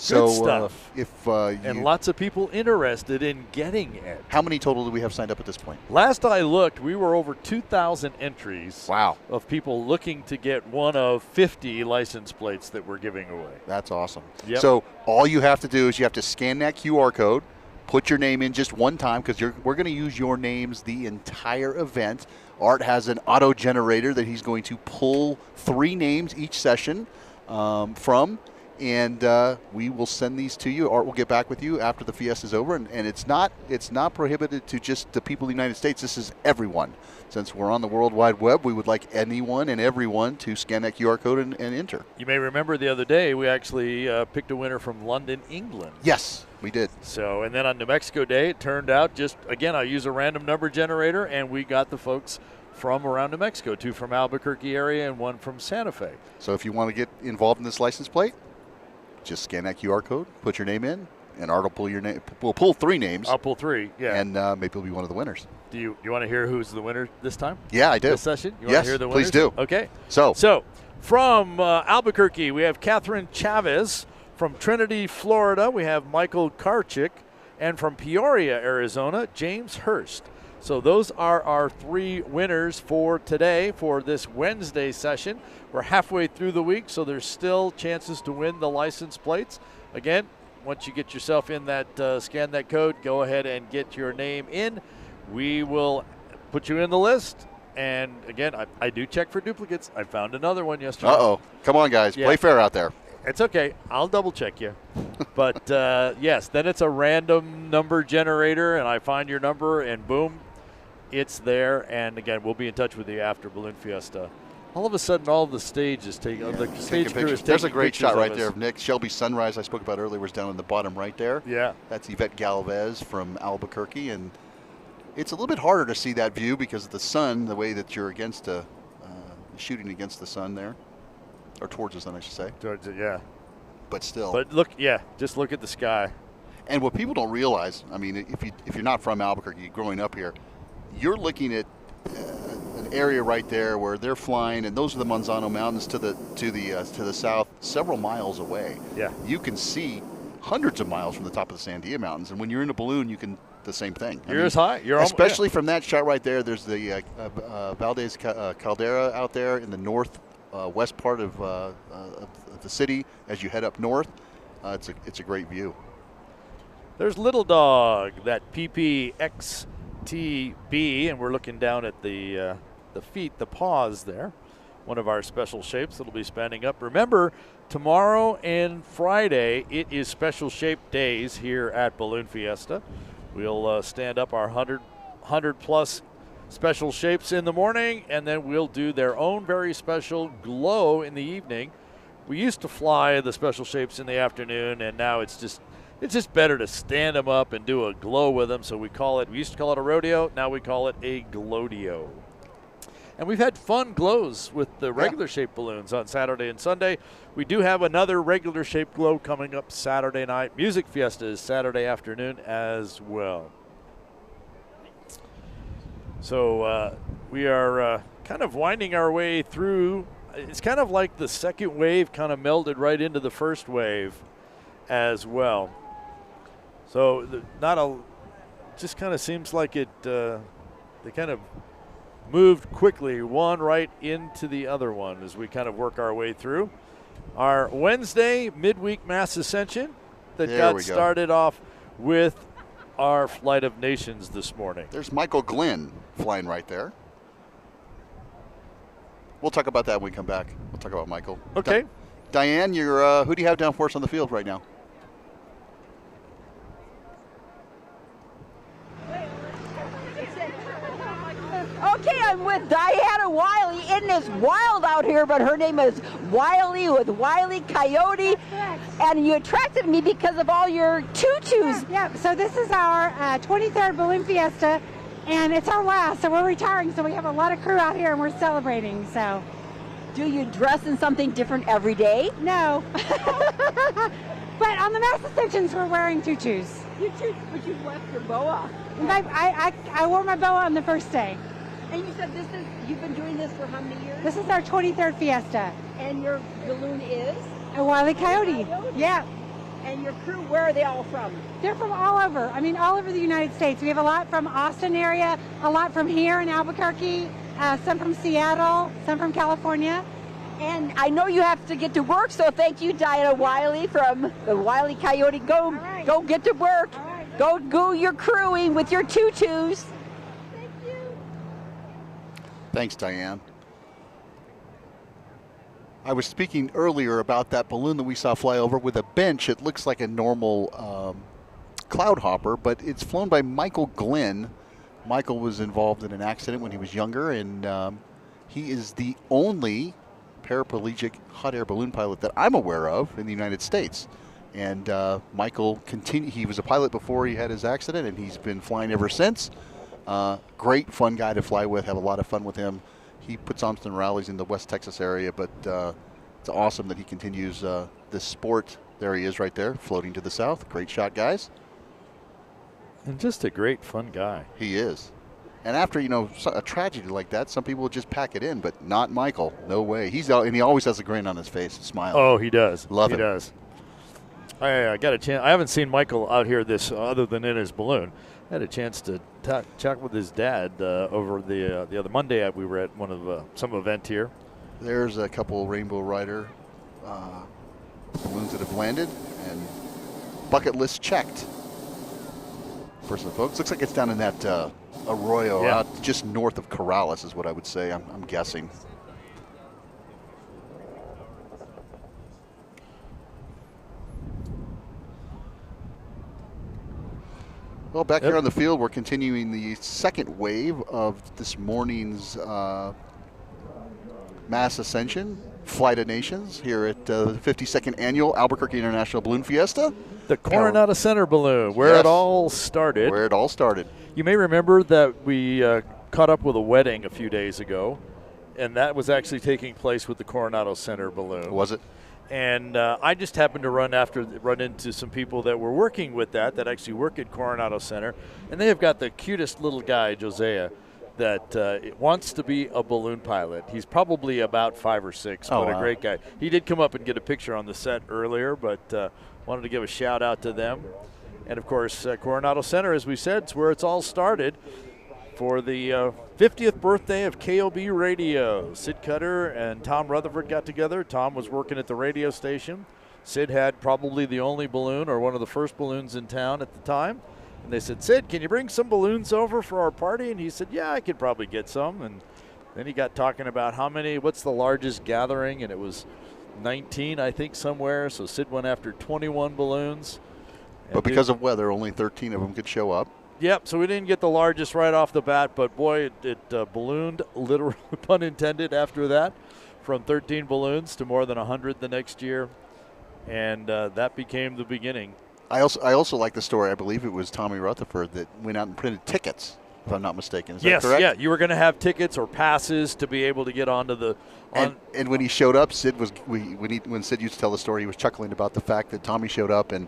So good stuff. And lots of people interested in getting it. How many total do we have signed up at this point? Last I looked, we were over 2,000 entries. Wow. Of people looking to get one of 50 license plates that we're giving away. That's awesome. Yep. So all you have to do is you have to scan that QR code, put your name in just one time because we're going to use your names the entire event. Art has an auto generator that he's going to pull 3 names each session from. And we will send these to you. Art will get back with you after the fiesta is over. And it's not prohibited to just the people of the United States. This is everyone. Since we're on the World Wide Web, we would like anyone and everyone to scan that QR code and enter. You may remember the other day we actually picked a winner from London, England. Yes, we did. So, and then on New Mexico Day, it turned out I use a random number generator, and we got the folks from around New Mexico, 2 from Albuquerque area and 1 from Santa Fe. So if you want to get involved in this license plate, just scan that QR code, put your name in, and Art will pull your name. We'll pull 3 names. I'll pull 3, yeah. And maybe you'll be one of the winners. Do you want to hear who's the winner this time? Yeah, I do. This session? You yes, want to hear the winners? please do. Okay. So from Albuquerque, we have Catherine Chavez. From Trinity, Florida, we have Michael Karchik. And from Peoria, Arizona, James Hurst. So those are our 3 winners for today, for this Wednesday session. We're halfway through the week, so there's still chances to win the license plates. Again, once you get yourself in that, scan that code, go ahead and get your name in. We will put you in the list. And again, I do check for duplicates. I found another one yesterday. Uh-oh. Come on, guys. Yeah. Play fair out there. It's okay. I'll double check you. But yes, then it's a random number generator, and I find your number, and boom, it's there. And again, we'll be in touch with you after Balloon Fiesta. All of a sudden, all the stage is taking. The stage crew is taking. There's a great shot right of there of Nick. Shelby Sunrise, I spoke about earlier, was down in the bottom right there. Yeah. That's Yvette Galvez from Albuquerque, and it's a little bit harder to see that view because of the sun, the way that you're against shooting against the sun there, or towards the sun, I should say. Towards it, yeah. But still. But look, yeah, just look at the sky. And what people don't realize, I mean, if you're not from Albuquerque, growing up here, you're looking at an area right there where they're flying, and those are the Manzano Mountains to the south, several miles away. Yeah. You can see hundreds of miles from the top of the Sandia Mountains, and when you're in a balloon, you can the same thing. You're as high. You're especially from that shot right there. There's the Valdez Caldera out there in the north west part of the city as you head up north. It's a great view. There's Little Dog, that PPXTB, and we're looking down at the feet, the paws there. One of our special shapes that'll be spanning up. Remember, tomorrow and Friday, it is special shape days here at Balloon Fiesta. We'll stand up our 100 plus special shapes in the morning, and then we'll do their own very special glow in the evening. We used to fly the special shapes in the afternoon, and now it's just better to stand them up and do a glow with them. So we used to call it a rodeo, now we call it a glowdeo. And we've had fun glows with the regular shaped balloons on Saturday and Sunday. We do have another regular shaped glow coming up Saturday night. Music Fiesta is Saturday afternoon as well. So we are kind of winding our way through. It's kind of like the second wave kind of melded right into the first wave as well. So just kind of seems like they kind of moved quickly, one right into the other one as we kind of work our way through. Our Wednesday midweek Maes Ascension that got started off with our Flight of Nations this morning. There's Michael Glenn flying right there. We'll talk about that when we come back. We'll talk about Michael. Okay. Diane, who do you have down for us on the field right now? Okay, I'm with Diana Wiley. It is wild out here, but her name is Wiley with Wiley Coyote. And you attracted me because of all your tutus. Yeah, so this is our 23rd Balloon Fiesta, and it's our last, so we're retiring, so we have a lot of crew out here, and we're celebrating, so. Do you dress in something different every day? No. But on the Maes Ascensions, we're wearing tutus. But you left your boa. I wore my boa on the first day. And you said you've been doing this for how many years? This is our 23rd Fiesta. And your balloon is? A Wile E. Coyote. Yeah. And your crew, where are they all from? They're from all over. I mean, all over the United States. We have a lot from Austin area, a lot from here in Albuquerque, some from Seattle, some from California. And I know you have to get to work, so thank you, Diana Wiley from the Wile E. Coyote. Go get to work. Go your crewing with your tutus. Thanks, Diane. I was speaking earlier about that balloon that we saw fly over with a bench. It looks like a normal cloud hopper, but it's flown by Michael Glenn. Michael was involved in an accident when he was younger, and he is the only paraplegic hot air balloon pilot that I'm aware of in the United States. And Michael he was a pilot before he had his accident, and he's been flying ever since. Great fun guy to fly with, have a lot of fun with him. He puts on some rallies in the West Texas area, but it's awesome that he continues this sport. There he is right there, floating to the south. Great shot, guys. And just a great fun guy. He is. And after, a tragedy like that, some people just pack it in, but not Michael. No way. And he always has a grin on his face, a smile. Oh, he does. Love it. He does. I got a chance. I haven't seen Michael out here other than in his balloon. I had a chance to chat with his dad over the other Monday. We were at some event here. There's a couple Rainbow Rider balloons that have landed, and bucket list checked. Person, folks, looks like it's down in that Arroyo, out just north of Corrales, is what I would say. I'm guessing. Well, back here on the field, we're continuing the second wave of this morning's Maes Ascension, Flight of Nations, here at the 52nd Annual Albuquerque International Balloon Fiesta. The Coronado Center balloon, where it all started. Where it all started. You may remember that we caught up with a wedding a few days ago, and that was actually taking place with the Coronado Center balloon. Was it? And I just happened to run into some people that were working with that actually work at Coronado Center, and they have got the cutest little guy, Josiah, that wants to be a balloon pilot. He's probably about 5 or 6, but a great guy. He did come up and get a picture on the set earlier, but wanted to give a shout out to them. And of course, Coronado Center, as we said, is where it's all started. For the 50th birthday of KOB Radio, Sid Cutter and Tom Rutherford got together. Tom was working at the radio station. Sid had probably the only balloon, or one of the first balloons in town at the time. And they said, Sid, can you bring some balloons over for our party? And he said, yeah, I could probably get some. And then he got talking about what's the largest gathering, and it was 19, I think, somewhere. So Sid went after 21 balloons. But because of weather, only 13 of them could show up. Yep, so we didn't get the largest right off the bat, but boy, it ballooned, literally, pun intended, after that, from 13 balloons to more than 100 the next year, and that became the beginning. I also like the story. I believe it was Tommy Rutherford that went out and printed tickets, if I'm not mistaken. Is that correct? Yeah, you were going to have tickets or passes to be able to get onto the. And when he showed up, Sid was when Sid used to tell the story, he was chuckling about the fact that Tommy showed up and.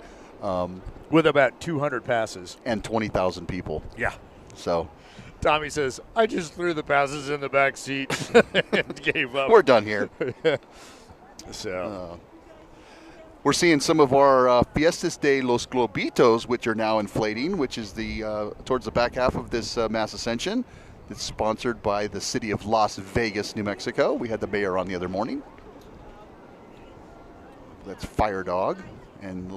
With about 200 passes. And 20,000 people. Yeah. So. Tommy says, I just threw the passes in the back seat and gave up. We're done here. So. We're seeing some of our Fiestas de los Globitos, which are now inflating, which is the towards the back half of this Maes Ascension. It's sponsored by the city of Las Vegas, New Mexico. We had the mayor on the other morning. That's Fire Dog and a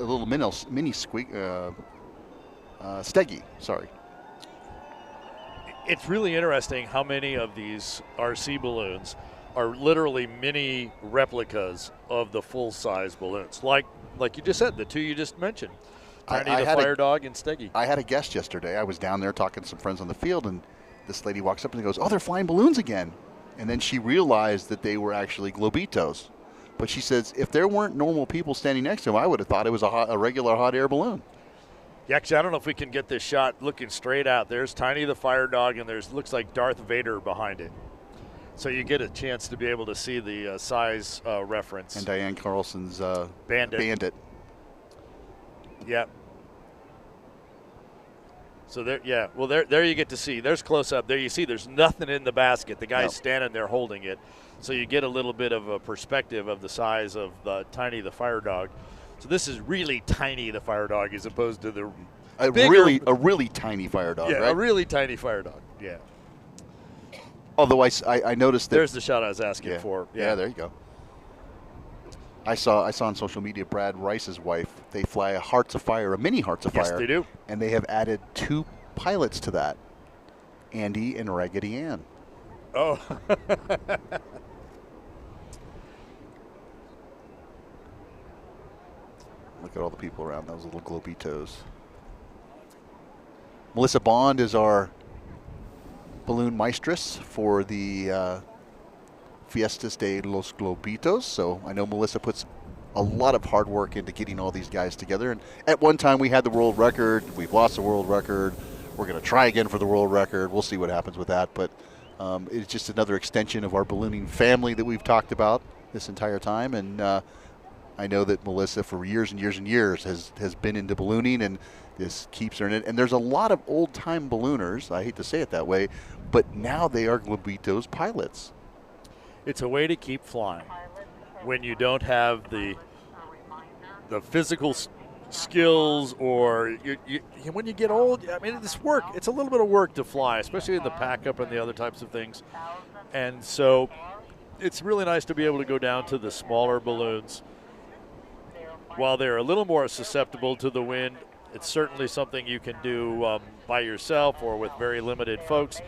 little mini squeak, Steggy, sorry. It's really interesting how many of these RC balloons are literally mini replicas of the full-size balloons. Like you just said, the two you just mentioned, Tiny the Fire Dog and Steggy. I had a guest yesterday. I was down there talking to some friends on the field, and this lady walks up and goes, "Oh, they're flying balloons again." And then she realized that they were actually Globitos. But she says, if there weren't normal people standing next to him, I would have thought it was a regular hot air balloon. Yeah, actually, I don't know if we can get this shot looking straight out. There's Tiny the Fire Dog, and looks like Darth Vader behind it. So you get a chance to be able to see the size reference. And Diane Carlson's Bandit. Yep. So there you get to see. There's close up. There you see there's nothing in the basket. The guy's standing there holding it. So you get a little bit of a perspective of the size of Tiny the Fire Dog. So this is really Tiny the Fire Dog as opposed to the a really tiny fire dog, yeah, right? a really tiny fire dog, yeah. Although I noticed that. There's the shot I was asking for. Yeah, there you go. I saw on social media Brad Rice's wife. They fly a Hearts of Fire, a mini Hearts of Fire. Yes, they do. And they have added 2 pilots to that, Andy and Raggedy Ann. Oh. Look at all the people around those little Globitos. Melissa Bond is our balloon maestress for the Fiestas de los Globitos. So I know Melissa puts a lot of hard work into getting all these guys together. And at one time we had the world record. We've lost the world record. We're going to try again for the world record. We'll see what happens with that. But it's just another extension of our ballooning family that we've talked about this entire time. And I know that Melissa for years and years and years has been into ballooning, and this keeps her in it. And there's a lot of old-time ballooners, I hate to say it that way, but now they are Globitos pilots. It's a way to keep flying when you don't have the physical skills, or when you get old. I mean, it's work. It's a little bit of work to fly, especially in the pack-up and the other types of things. And so it's really nice to be able to go down to the smaller balloons. While they're a little more susceptible to the wind, it's certainly something you can do by yourself or with very limited folks.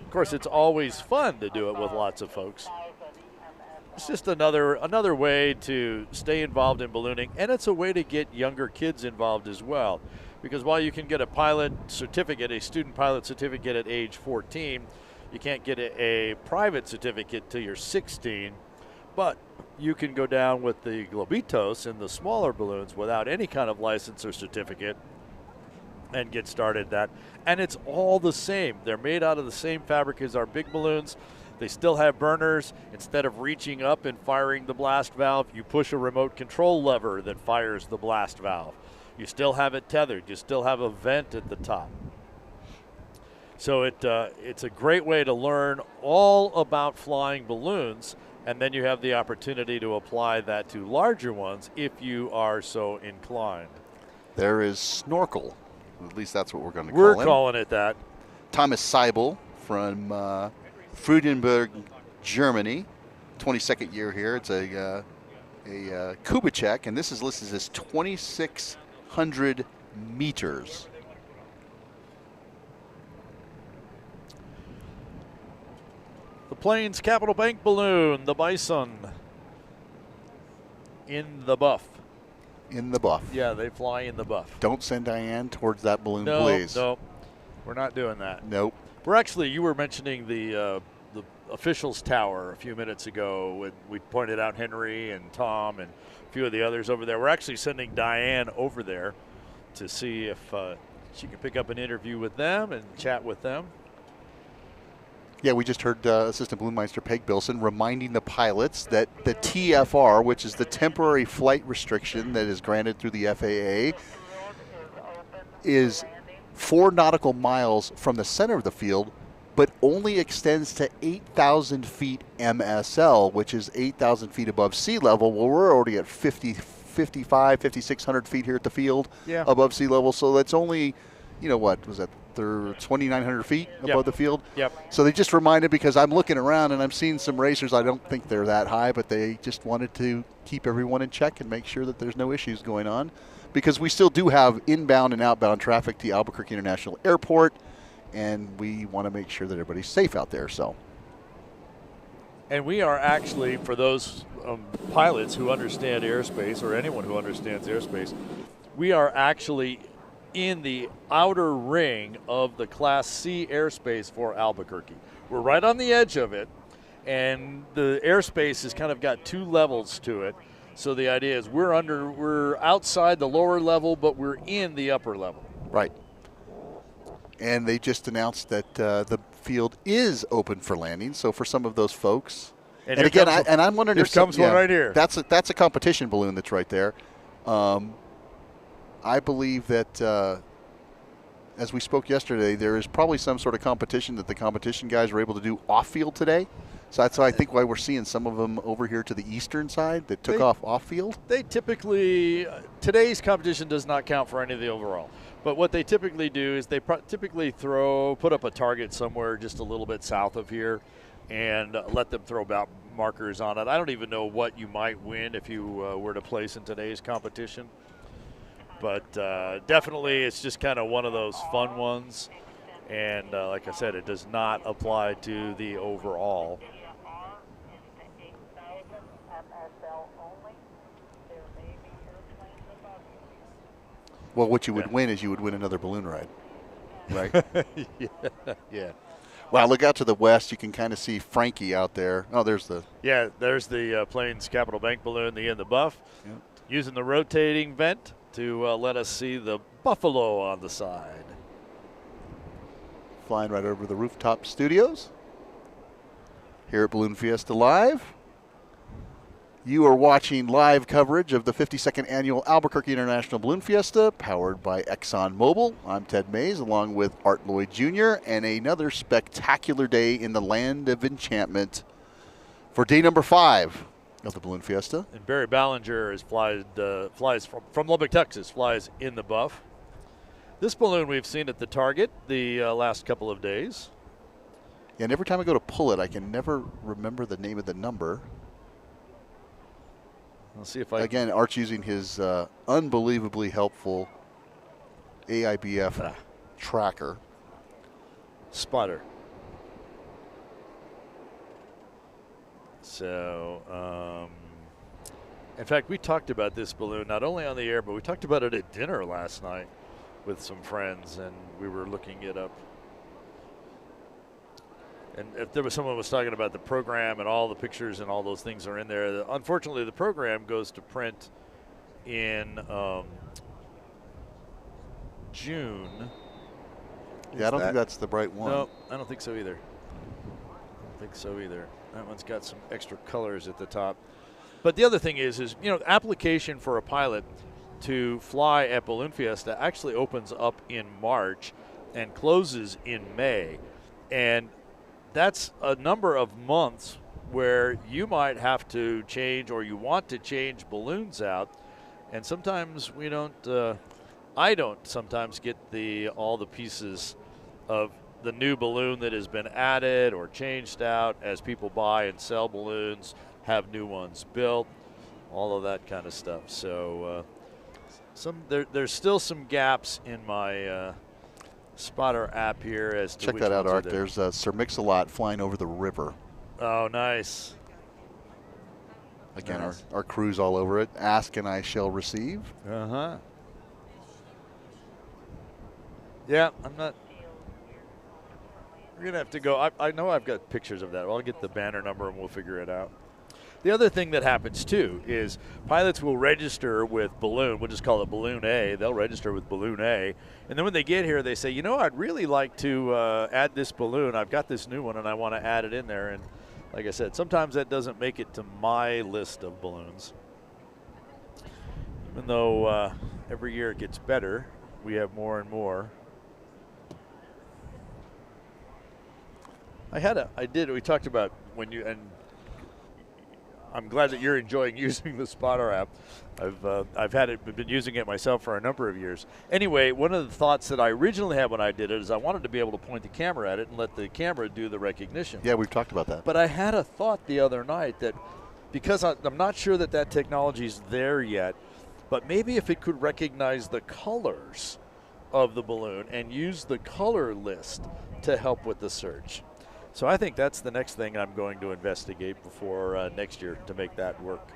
Of course, it's always fun to do it with lots of folks. It's just another way to stay involved in ballooning, and it's a way to get younger kids involved as well. Because while you can get a pilot certificate, a student pilot certificate at age 14, you can't get a private certificate till you're 16. But you can go down with the Globitos in the smaller balloons without any kind of license or certificate and get started that. And it's all the same. They're made out of the same fabric as our big balloons. They still have burners. Instead of reaching up and firing the blast valve, you push a remote control lever that fires the blast valve. You still have it tethered. You still have a vent at the top. So it's a great way to learn all about flying balloons. And then you have the opportunity to apply that to larger ones if you are so inclined. There is Snorkel. At least that's what we're going to call We're him. calling it that. Thomas Seibel from Freudenberg, Germany. 22nd year here. It's a Kubitschek, and this is listed as 2,600 meters. The Plains Capital Bank balloon, the Bison, in the buff. in the buff. Yeah, they fly in the buff. Don't send Diane towards that balloon, No, please. no, we're not doing that. Nope. We're actually, you were mentioning the officials tower a few minutes ago when we pointed out Henry and Tom and a few of the others over there. We're actually sending Diane over there to see if she can pick up an interview with them and chat with them. Yeah, we just heard Assistant Balloon Meister Peg Bilson reminding the pilots that the TFR, which is the temporary flight restriction that is granted through the FAA, is 4 nautical miles from the center of the field, but only extends to 8,000 feet MSL, which is 8,000 feet above sea level. Well, we're already at 5,600 feet here at the field above sea level. So that's only, what was that? They're 2,900 feet above the field. Yep. So they just reminded, because I'm looking around and I'm seeing some racers. I don't think they're that high, but they just wanted to keep everyone in check and make sure that there's no issues going on, because we still do have inbound and outbound traffic to Albuquerque International Airport, and we want to make sure that everybody's safe out there. So. And we are actually, for those pilots who understand airspace, or anyone who understands airspace, we are actually in the outer ring of the Class C airspace for Albuquerque. We're right on the edge of it, and the airspace has kind of got 2 levels to it. So the idea is we're outside the lower level, but we're in the upper level. Right. And they just announced that the field is open for landing. So for some of those folks, and again, I'm wondering if comes one right here. That's a competition balloon that's right there. I believe that, as we spoke yesterday, there is probably some sort of competition that the competition guys were able to do off-field today. So that's, I think, why we're seeing some of them over here to the eastern side that took off-field. They typically, today's competition does not count for any of the overall. But what they typically do is they typically put up a target somewhere just a little bit south of here and let them throw about markers on it. I don't even know what you might win if you were to place in today's competition. But definitely it's just kind of one of those fun ones. And like I said, it does not apply to the overall. Well, what you would win is you would win another balloon ride, right? Yeah. Wow, look out to the west. You can kind of see Frankie out there. Oh, there's the... Yeah, there's the Plains Capital Bank balloon, the in the buff, using the rotating vent to let us see the buffalo on the side. Flying right over the rooftop studios here at Balloon Fiesta Live. You are watching live coverage of the 52nd Annual Albuquerque International Balloon Fiesta, powered by ExxonMobil. I'm Ted Maes, along with Art Lloyd Jr., and another spectacular day in the land of enchantment for day number 5 of the Balloon Fiesta. And Barry Ballinger flies from Lubbock, Texas, flies in the buff. This balloon we've seen at the target the last couple of days. Yeah, and every time I go to pull it, I can never remember the name of the number. I'll see if I... Again, Art's using his unbelievably helpful AIBF tracker. Spotter. So, in fact, we talked about this balloon not only on the air, but we talked about it at dinner last night with some friends, and we were looking it up. And if there was someone was talking about the program and all the pictures and all those things are in there, unfortunately, the program goes to print in June. Yeah, I don't think that's the right one. No, I don't think so either. That one's got some extra colors at the top. But the other thing is application for a pilot to fly at Balloon Fiesta actually opens up in March and closes in May. And that's a number of months where you might have to change, or you want to change balloons out. And sometimes we don't, I don't sometimes get all the pieces of the new balloon that has been added or changed out as people buy and sell balloons, have new ones built, all of that kind of stuff. So there's still some gaps in my spotter app here as to check which that out, ones are Art. There's Sir Mix-a-Lot flying over the river. Oh, nice. Again, Nice. our crew's all over it. Ask and I shall receive. Uh-huh. Yeah, I'm not. We're going to have to go. I know I've got pictures of that. I'll get the banner number and we'll figure it out. The other thing that happens, too, is pilots will register with Balloon. We'll just call it Balloon A. They'll register with Balloon A. And then when they get here, they say, you know, I'd really like to add this balloon. I've got this new one, and I want to add it in there. And like I said, sometimes that doesn't make it to my list of balloons. Even though every year it gets better, we have more and more. We talked about when you, and I'm glad that you're enjoying using the Spotter app. I've been using it myself for a number of years. Anyway, one of the thoughts that I originally had when I did it is I wanted to be able to point the camera at it and let the camera do the recognition. Yeah, we've talked about that. But I had a thought the other night that because I'm not sure that technology is there yet, but maybe if it could recognize the colors of the balloon and use the color list to help with the search. So I think that's the next thing I'm going to investigate before next year to make that work.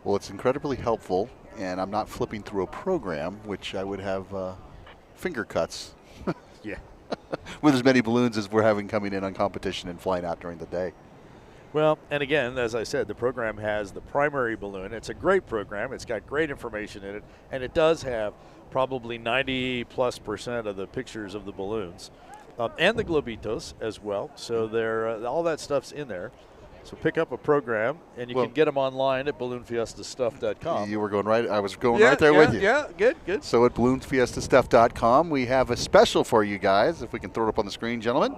Well, it's incredibly helpful, and I'm not flipping through a program, which I would have finger cuts. Yeah. With as many balloons as we're having coming in on competition and flying out during the day. Well, and again, as I said, the program has the primary balloon. It's a great program. It's got great information in it, and it does have probably 90+% of the pictures of the balloons. And the globitos as well. So all that stuff's in there. So pick up a program, and you can get them online at balloonfiestastuff.com. You were going right. I was going right there with you. Yeah, good. So at balloonfiestastuff.com, we have a special for you guys. If we can throw it up on the screen, gentlemen.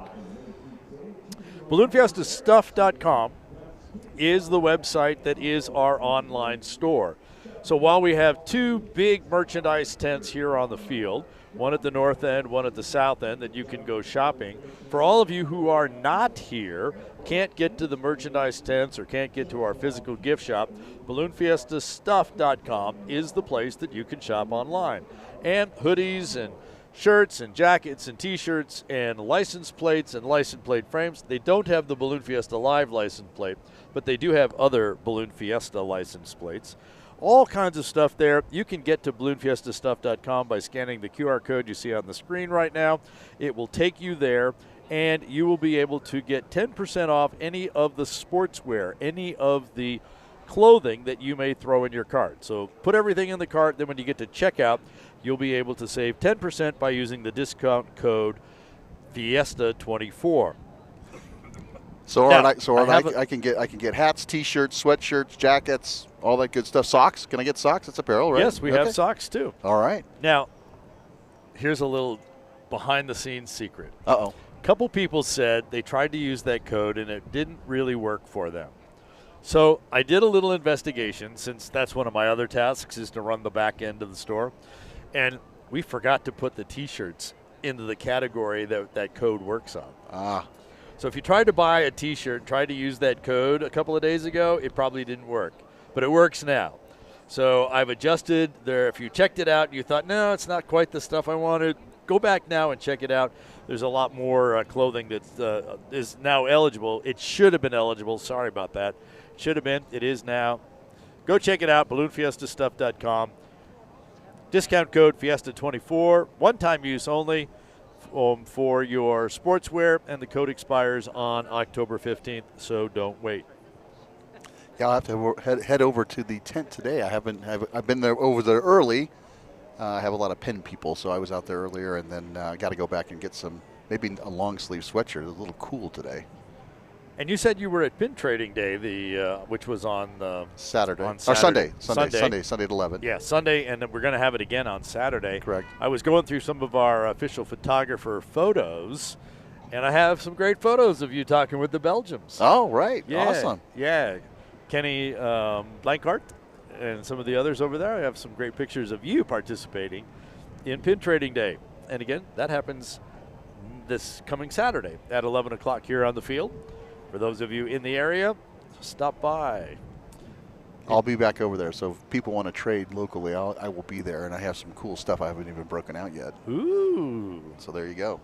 Balloonfiestastuff.com is the website that is our online store. So while we have two big merchandise tents here on the field, one at the north end, one at the south end, that you can go shopping. For all of you who are not here, can't get to the merchandise tents or can't get to our physical gift shop, balloonfiestastuff.com is the place that you can shop online. And hoodies and shirts and jackets and T-shirts and license plates and license plate frames. They don't have the Balloon Fiesta Live license plate, but they do have other Balloon Fiesta license plates. All kinds of stuff there. You can get to balloonfiestastuff.com by scanning the QR code you see on the screen right now. It will take you there, and you will be able to get 10% off any of the sportswear, any of the clothing that you may throw in your cart. So put everything in the cart, then when you get to checkout, you'll be able to save 10% by using the discount code Fiesta24. I can get hats, T-shirts, sweatshirts, jackets, all that good stuff. Socks? Can I get socks? It's apparel, right? Yes, we have socks too. All right. Now, here's a little behind-the-scenes secret. Uh-oh. A couple people said they tried to use that code and it didn't really work for them. So I did a little investigation, since that's one of my other tasks is to run the back end of the store, and we forgot to put the T-shirts into the category that code works on. Ah. So if you tried to buy a T-shirt, tried to use that code a couple of days ago, it probably didn't work. But it works now. So I've adjusted there. If you checked it out and you thought, no, it's not quite the stuff I wanted, go back now and check it out. There's a lot more clothing that is now eligible. It should have been eligible. Sorry about that. It should have been. It is now. Go check it out, balloonfiestastuff.com. Discount code Fiesta24, one-time use only. For your sportswear, and the code expires on October 15th, so don't wait. Yeah, I'll have to head over to the tent today. I've been there over there early. I have a lot of pen people, so I was out there earlier, and then got to go back and get maybe a long sleeve sweatshirt. It's a little cool today. And you said you were at Pin Trading Day, which was on Saturday. On Sunday at 11. Yeah, Sunday, and then we're going to have it again on Saturday. Correct. I was going through some of our official photographer photos, and I have some great photos of you talking with the Belgians. Oh, right. Yeah, Awesome. Yeah. Kenny Blankart and some of the others over there. I have some great pictures of you participating in Pin Trading Day. And again, that happens this coming Saturday at 11 o'clock here on the field. For those of you in the area, stop by. I'll be back over there, so if people want to trade locally, I will be there, and I have some cool stuff I haven't even broken out yet. Ooh. So there you go.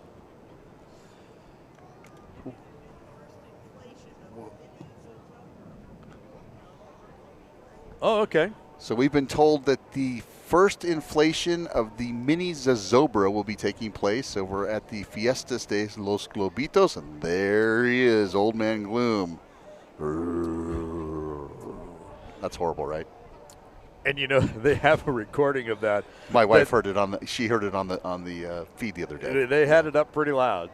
Oh, okay. So we've been told that the first inflation of the mini Zozobra will be taking place over at the Fiesta de los Globitos, and there he is, Old Man Gloom. That's horrible, right? And they have a recording of that. My wife heard it on the. She heard it on the feed the other day. They had it up pretty loud,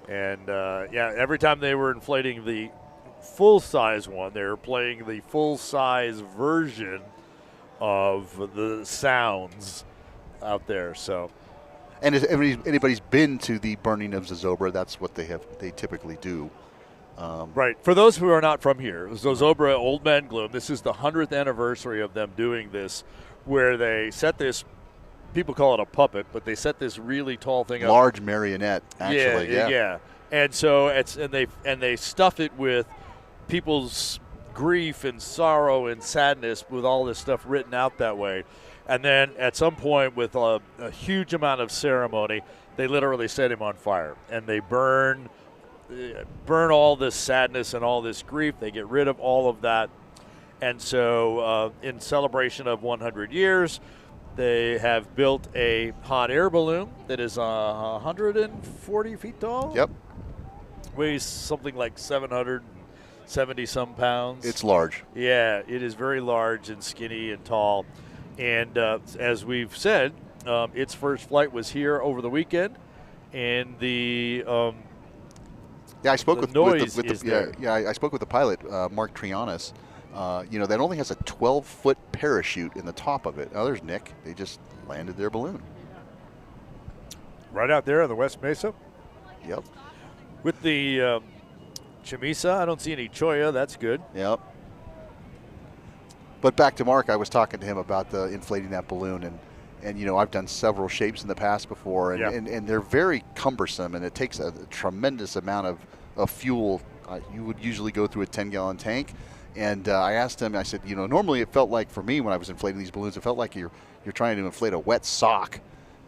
and every time they were inflating the full-size one, they were playing the full-size version of the sounds out there. So, and if anybody's been to the burning of Zozobra, that's what they typically do. Right. For those who are not from here, Zozobra Old Man Gloom, this is the 100th anniversary of them doing this, where they set this, people call it a puppet, but they set this really tall thing up. Large marionette, actually. Yeah. And so they stuff it with people's grief and sorrow and sadness with all this stuff written out that way. And then at some point with a huge amount of ceremony, they literally set him on fire. And they burn all this sadness and all this grief. They get rid of all of that. And so in celebration of 100 years, they have built a hot air balloon that is 140 feet tall. Yep. Weighs something like 770-some pounds. It's large. Yeah, it is very large and skinny and tall. And as we've said, its first flight was here over the weekend. And the I spoke with I spoke with the pilot, Mark Trianis. That only has a 12-foot parachute in the top of it. Oh, there's Nick. They just landed their balloon. Right out there on the West Mesa? Yep. With the Chamisa, I don't see any Choya. That's good. Yep. But back to Mark, I was talking to him about the inflating that balloon, and I've done several shapes in the past before, and they're very cumbersome, and it takes a tremendous amount of fuel. You would usually go through a 10-gallon tank. And I asked him, I said, normally it felt like, for me when I was inflating these balloons, it felt like you're trying to inflate a wet sock.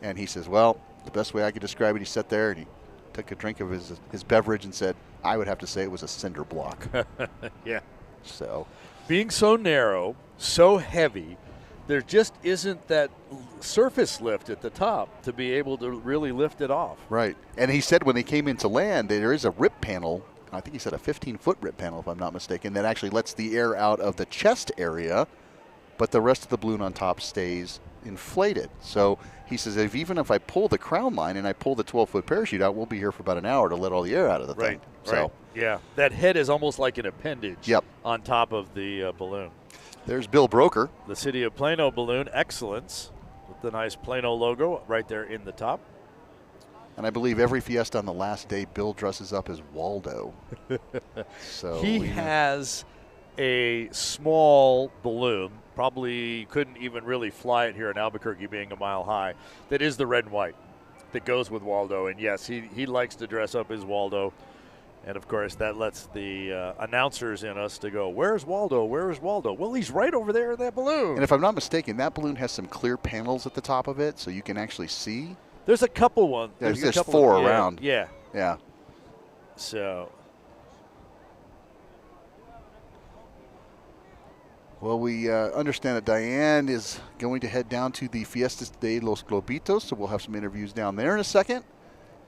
And he says, well, the best way I could describe it, he sat there and he took a drink of his beverage and said, I would have to say it was a cinder block. Yeah. So, being so narrow, so heavy, there just isn't that surface lift at the top to be able to really lift it off. Right. And he said when they came into land, there is a rip panel. I think he said a 15-foot rip panel, if I'm not mistaken, that actually lets the air out of the chest area, but the rest of the balloon on top stays inflated. So he says, even if I pull the crown line and I pull the 12-foot parachute out, we'll be here for about an hour to let all the air out of the thing. Right. Yeah. That head is almost like an appendage on top of the balloon. There's Bill Broker. The City of Plano balloon, excellence, with the nice Plano logo right there in the top. And I believe every Fiesta on the last day, Bill dresses up as Waldo. So he has a small balloon, probably couldn't even really fly it here in Albuquerque being a mile high, that is the red and white that goes with Waldo. And yes, he likes to dress up as Waldo. And of course, that lets the announcers in us to go, where's Waldo? Where is Waldo? Well, he's right over there in that balloon. And if I'm not mistaken, that balloon has some clear panels at the top of it so you can actually see. There's a couple ones. There's four around. Yeah. Yeah. So. Well, we understand that Diane is going to head down to the Fiesta de los Globitos, so we'll have some interviews down there in a second.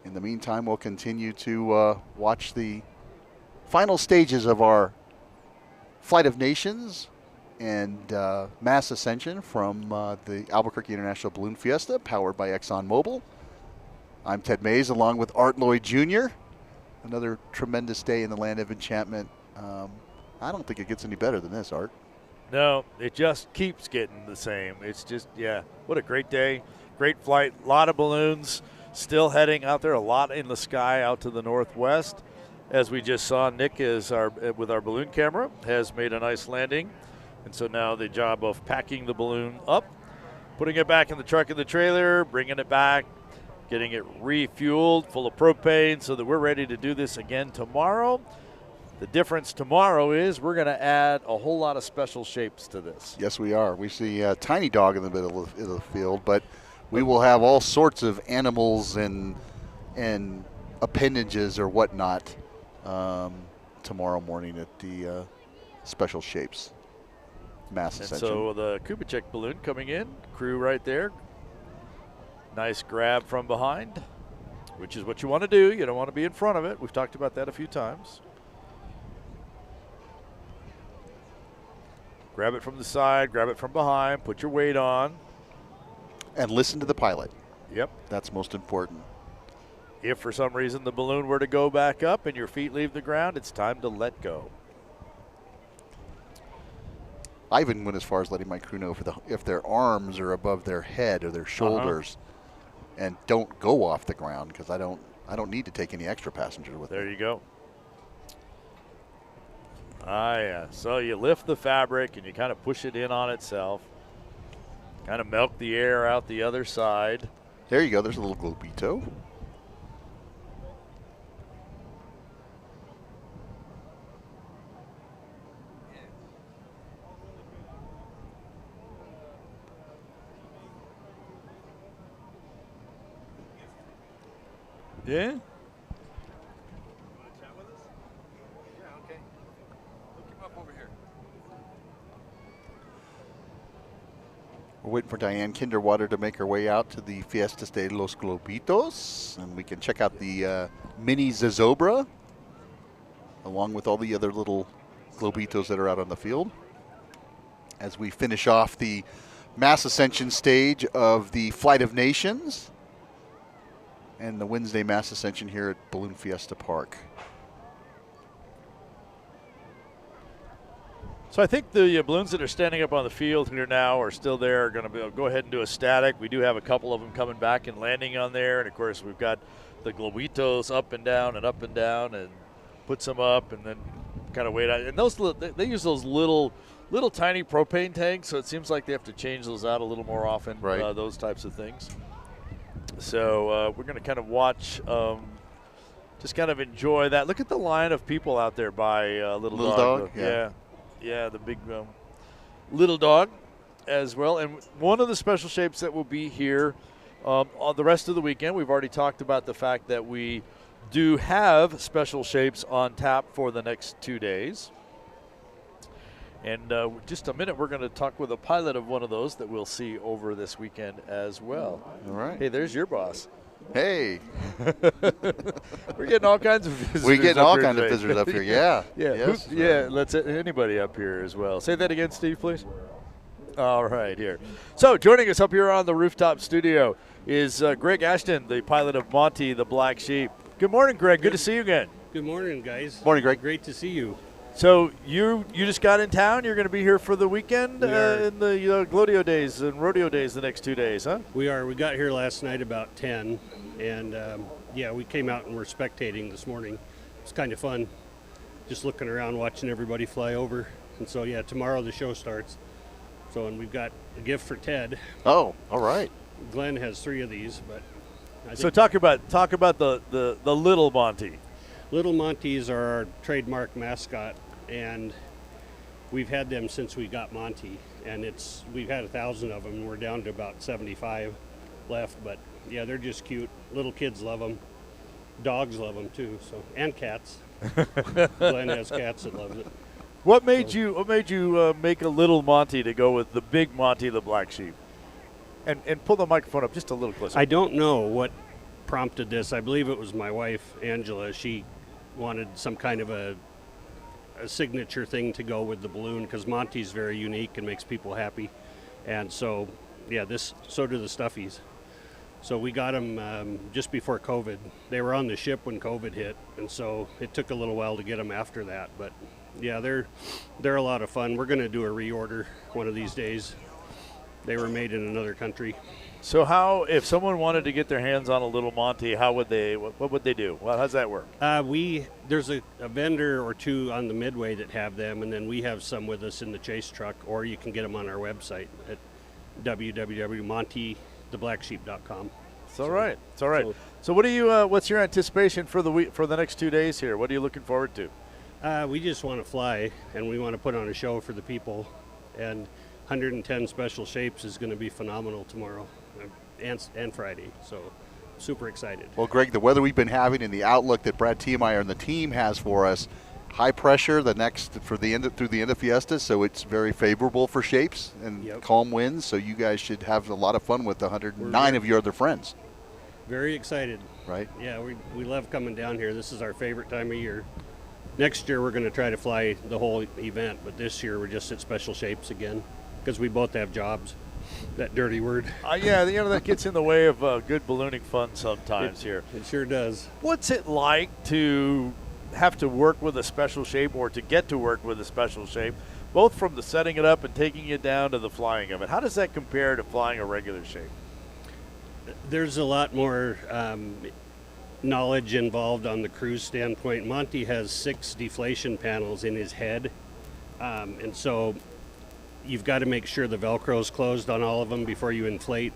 In the meantime, we'll continue to watch the final stages of our Flight of Nations and Maes Ascension from the Albuquerque International Balloon Fiesta, powered by ExxonMobil. I'm Ted Maes, along with Art Lloyd Jr. Another tremendous day in the land of enchantment. I don't think it gets any better than this, Art. No, it just keeps getting the same. It's just, what a great day. Great flight, a lot of balloons still heading out there, a lot in the sky out to the northwest. As we just saw, Nick is with our balloon camera, has made a nice landing. And so now the job of packing the balloon up, putting it back in the truck and the trailer, bringing it back, getting it refueled, full of propane, so that we're ready to do this again tomorrow. The difference tomorrow is we're going to add a whole lot of special shapes to this. Yes, we are. We see a tiny dog in the middle of the field, but we will have all sorts of animals and appendages or whatnot tomorrow morning at the special shapes. Maes And Ascension. so the Kubitschek balloon coming in, crew right there. Nice grab from behind, which is what you want to do. You don't want to be in front of it. We've talked about that a few times. Grab it from the side, grab it from behind, put your weight on. And listen to the pilot. Yep. That's most important. If for some reason the balloon were to go back up and your feet leave the ground, it's time to let go. I even went as far as letting my crew know if their arms are above their head or their shoulders, and don't go off the ground, because I don't need to take any extra passengers with me. There you go. Yeah. So you lift the fabric and you kind of push it in on itself. Kind of milk the air out the other side. There you go. There's a little globito. Yeah? We're waiting for Diane Kinderwater to make her way out to the Fiesta de los Globitos, and we can check out the mini Zozobra, along with all the other little Globitos that are out on the field, as we finish off the Maes Ascension stage of the Flight of Nations and the Wednesday Maes Ascension here at Balloon Fiesta Park. So I think the balloons that are standing up on the field here now are still there, are going to go ahead and do a static. We do have a couple of them coming back and landing on there. And, of course, we've got the globitos up and down and puts them up and then kind of wait out. And those they use those little tiny propane tanks, so it seems like they have to change those out a little more often, right. Those types of things. So we're going to kind of watch, just kind of enjoy that. Look at the line of people out there by Little Dog. Yeah, the big Little Dog as well. And one of the special shapes that will be here on the rest of the weekend, we've already talked about the fact that we do have special shapes on tap for the next 2 days. And just a minute, we're going to talk with a pilot of one of those that we'll see over this weekend as well. All right. Hey, there's your boss. Hey. We're getting all kinds of visitors. We're getting all kinds of visitors up here, yeah. Yes. Let's anybody up here as well. Say that again, Steve, please. All right, here. So joining us up here on the rooftop studio is Greg Ashton, the pilot of Monty, the Black Sheep. Good morning, Greg. Good to see you again. Good morning, guys. Morning, Greg. Great to see you. So you just got in town. You're going to be here for the weekend in the Glodio days and Rodeo days the next 2 days, huh? We are. We got here last night about 10, and we came out and we're spectating this morning. It's kind of fun, just looking around, watching everybody fly over. And so, tomorrow the show starts. So, and we've got a gift for Ted. Oh, all right. Glenn has 3 of these, but I think so talk about the Little Monty. Little Monties are our trademark mascot, and we've had them since we got Monty, and we've had 1,000 of them, and we're down to about 75 left. But they're just cute. Little kids love them. Dogs love them too. So, and cats. Glenn has cats that loves it. What made you make a Little Monty to go with the Big Monty, the Black Sheep? And pull the microphone up just a little closer. I don't know what prompted this. I believe it was my wife, Angela. She wanted some kind of a signature thing to go with the balloon, because Monty's very unique and makes people happy. And so, so do the Stuffies. So we got them just before COVID. They were on the ship when COVID hit, and so it took a little while to get them after that. But they're a lot of fun. We're going to do a reorder one of these days. They were made in another country. So if someone wanted to get their hands on a Little Monty, what would they do? Well, how's that work? There's a vendor or two on the Midway that have them, and then we have some with us in the chase truck, or you can get them on our website at www.montytheblacksheep.com. It's all right. So what do you? What's your anticipation for the next 2 days here? What are you looking forward to? We just want to fly, and we want to put on a show for the people. And 110 special shapes is going to be phenomenal tomorrow and Friday. So super excited. Well, Greg, the weather we've been having and the outlook that Brad Tiemeyer and the team has for us high pressure through the end of Fiesta, so it's very favorable for shapes and calm winds. So you guys should have a lot of fun with 109 of your other friends. Very excited. Right? Yeah, we love coming down here. This is our favorite time of year. Next year we're going to try to fly the whole event, but this year we're just at special shapes again because we both have jobs. That dirty word. Yeah, that gets in the way of good ballooning fun sometimes here. It sure does. What's it like to have to work with a special shape or to get to work with a special shape, both from the setting it up and taking it down to the flying of it? How does that compare to flying a regular shape? There's a lot more knowledge involved on the cruise standpoint. Monty has 6 deflation panels in his head, and so you've got to make sure the Velcro's closed on all of them before you inflate,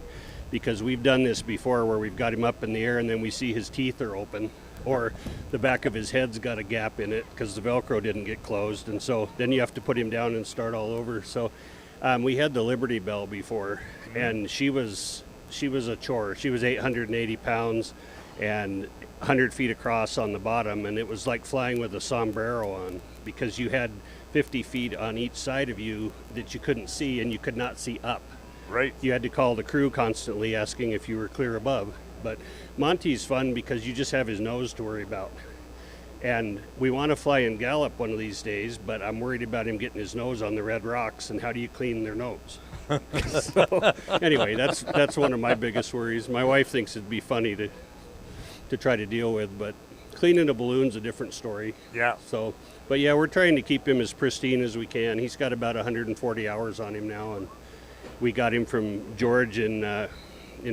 because we've done this before where we've got him up in the air and then we see his teeth are open or the back of his head's got a gap in it because the Velcro didn't get closed, and so then you have to put him down and start all over. So we had the Liberty Bell before, and she was a chore. She was 880 pounds and 100 feet across on the bottom, and it was like flying with a sombrero on because you had 50 feet on each side of you that you couldn't see, and you could not see up. Right. You had to call the crew constantly asking if you were clear above. But Monty's fun because you just have his nose to worry about. And we want to fly in gallop one of these days, but I'm worried about him getting his nose on the red rocks, and how do you clean their nose? So anyway, that's one of my biggest worries. My wife thinks it'd be funny to try to deal with, but cleaning a balloon's a different story. Yeah. So, but yeah, we're trying to keep him as pristine as we can. He's got about 140 hours on him now, and we got him from George in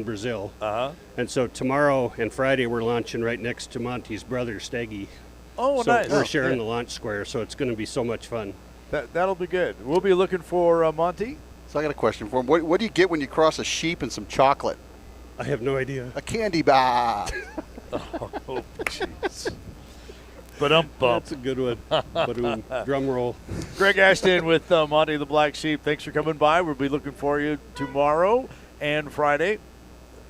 Brazil. Uh-huh. And so tomorrow and Friday we're launching right next to Monty's brother, Steggy. Oh, so nice. we're sharing the launch square, so it's going to be so much fun. That'll be good. We'll be looking for Monty. So I got a question for him. What do you get when you cross a sheep and some chocolate? I have no idea. A candy bar. Oh, jeez. Ba-dum-bum. That's a good one. Ba-doom. Drum roll. Greg Ashton with Monty the Black Sheep. Thanks for coming by. We'll be looking for you tomorrow and Friday.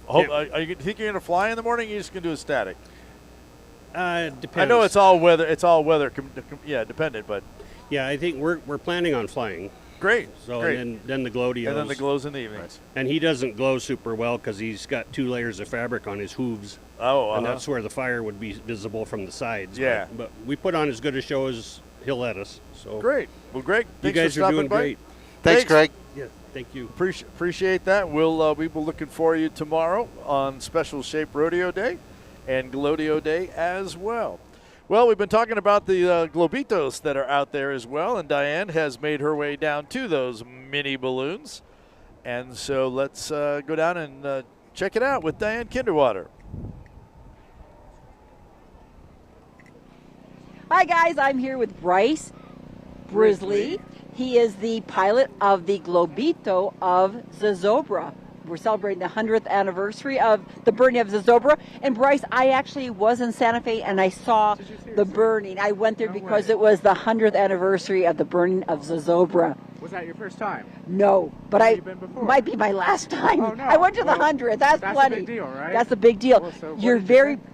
Are you think you're going to fly in the morning, or are you just going to do a static? Depends. I know it's all weather. It's all weather. Dependent. But yeah, I think we're planning on flying. Great. So great. And then the glow-dios. And then the glows in the evenings. And he doesn't glow super well because he's got 2 layers of fabric on his hooves. Oh, and that's where the fire would be visible from the sides. Yeah. But we put on as good a show as he'll let us. So great. Well, Greg, you thanks guys for are stopping doing by. great. Thanks, Greg. Yeah, thank you. Appreciate that. We will be looking for you tomorrow on Special Shape Rodeo Day and Glodio Day as well. Well, we've been talking about the globitos that are out there as well, and Diane has made her way down to those mini balloons. And so let's go down and check it out with Diane Kinderwater. Hi, guys. I'm here with Bryce Brisley. He is the pilot of the Globito of Zozobra. We're celebrating the 100th anniversary of the burning of Zozobra. And Bryce, I actually was in Santa Fe and I saw the burning. I went there because it was the 100th anniversary of the burning of Zozobra. Was that your first time? No, but Have you been before? Might be my last time. Oh, no. I went to the 100th. That's plenty. a big deal, right? That's a big deal. Well, so what You're did you very. think?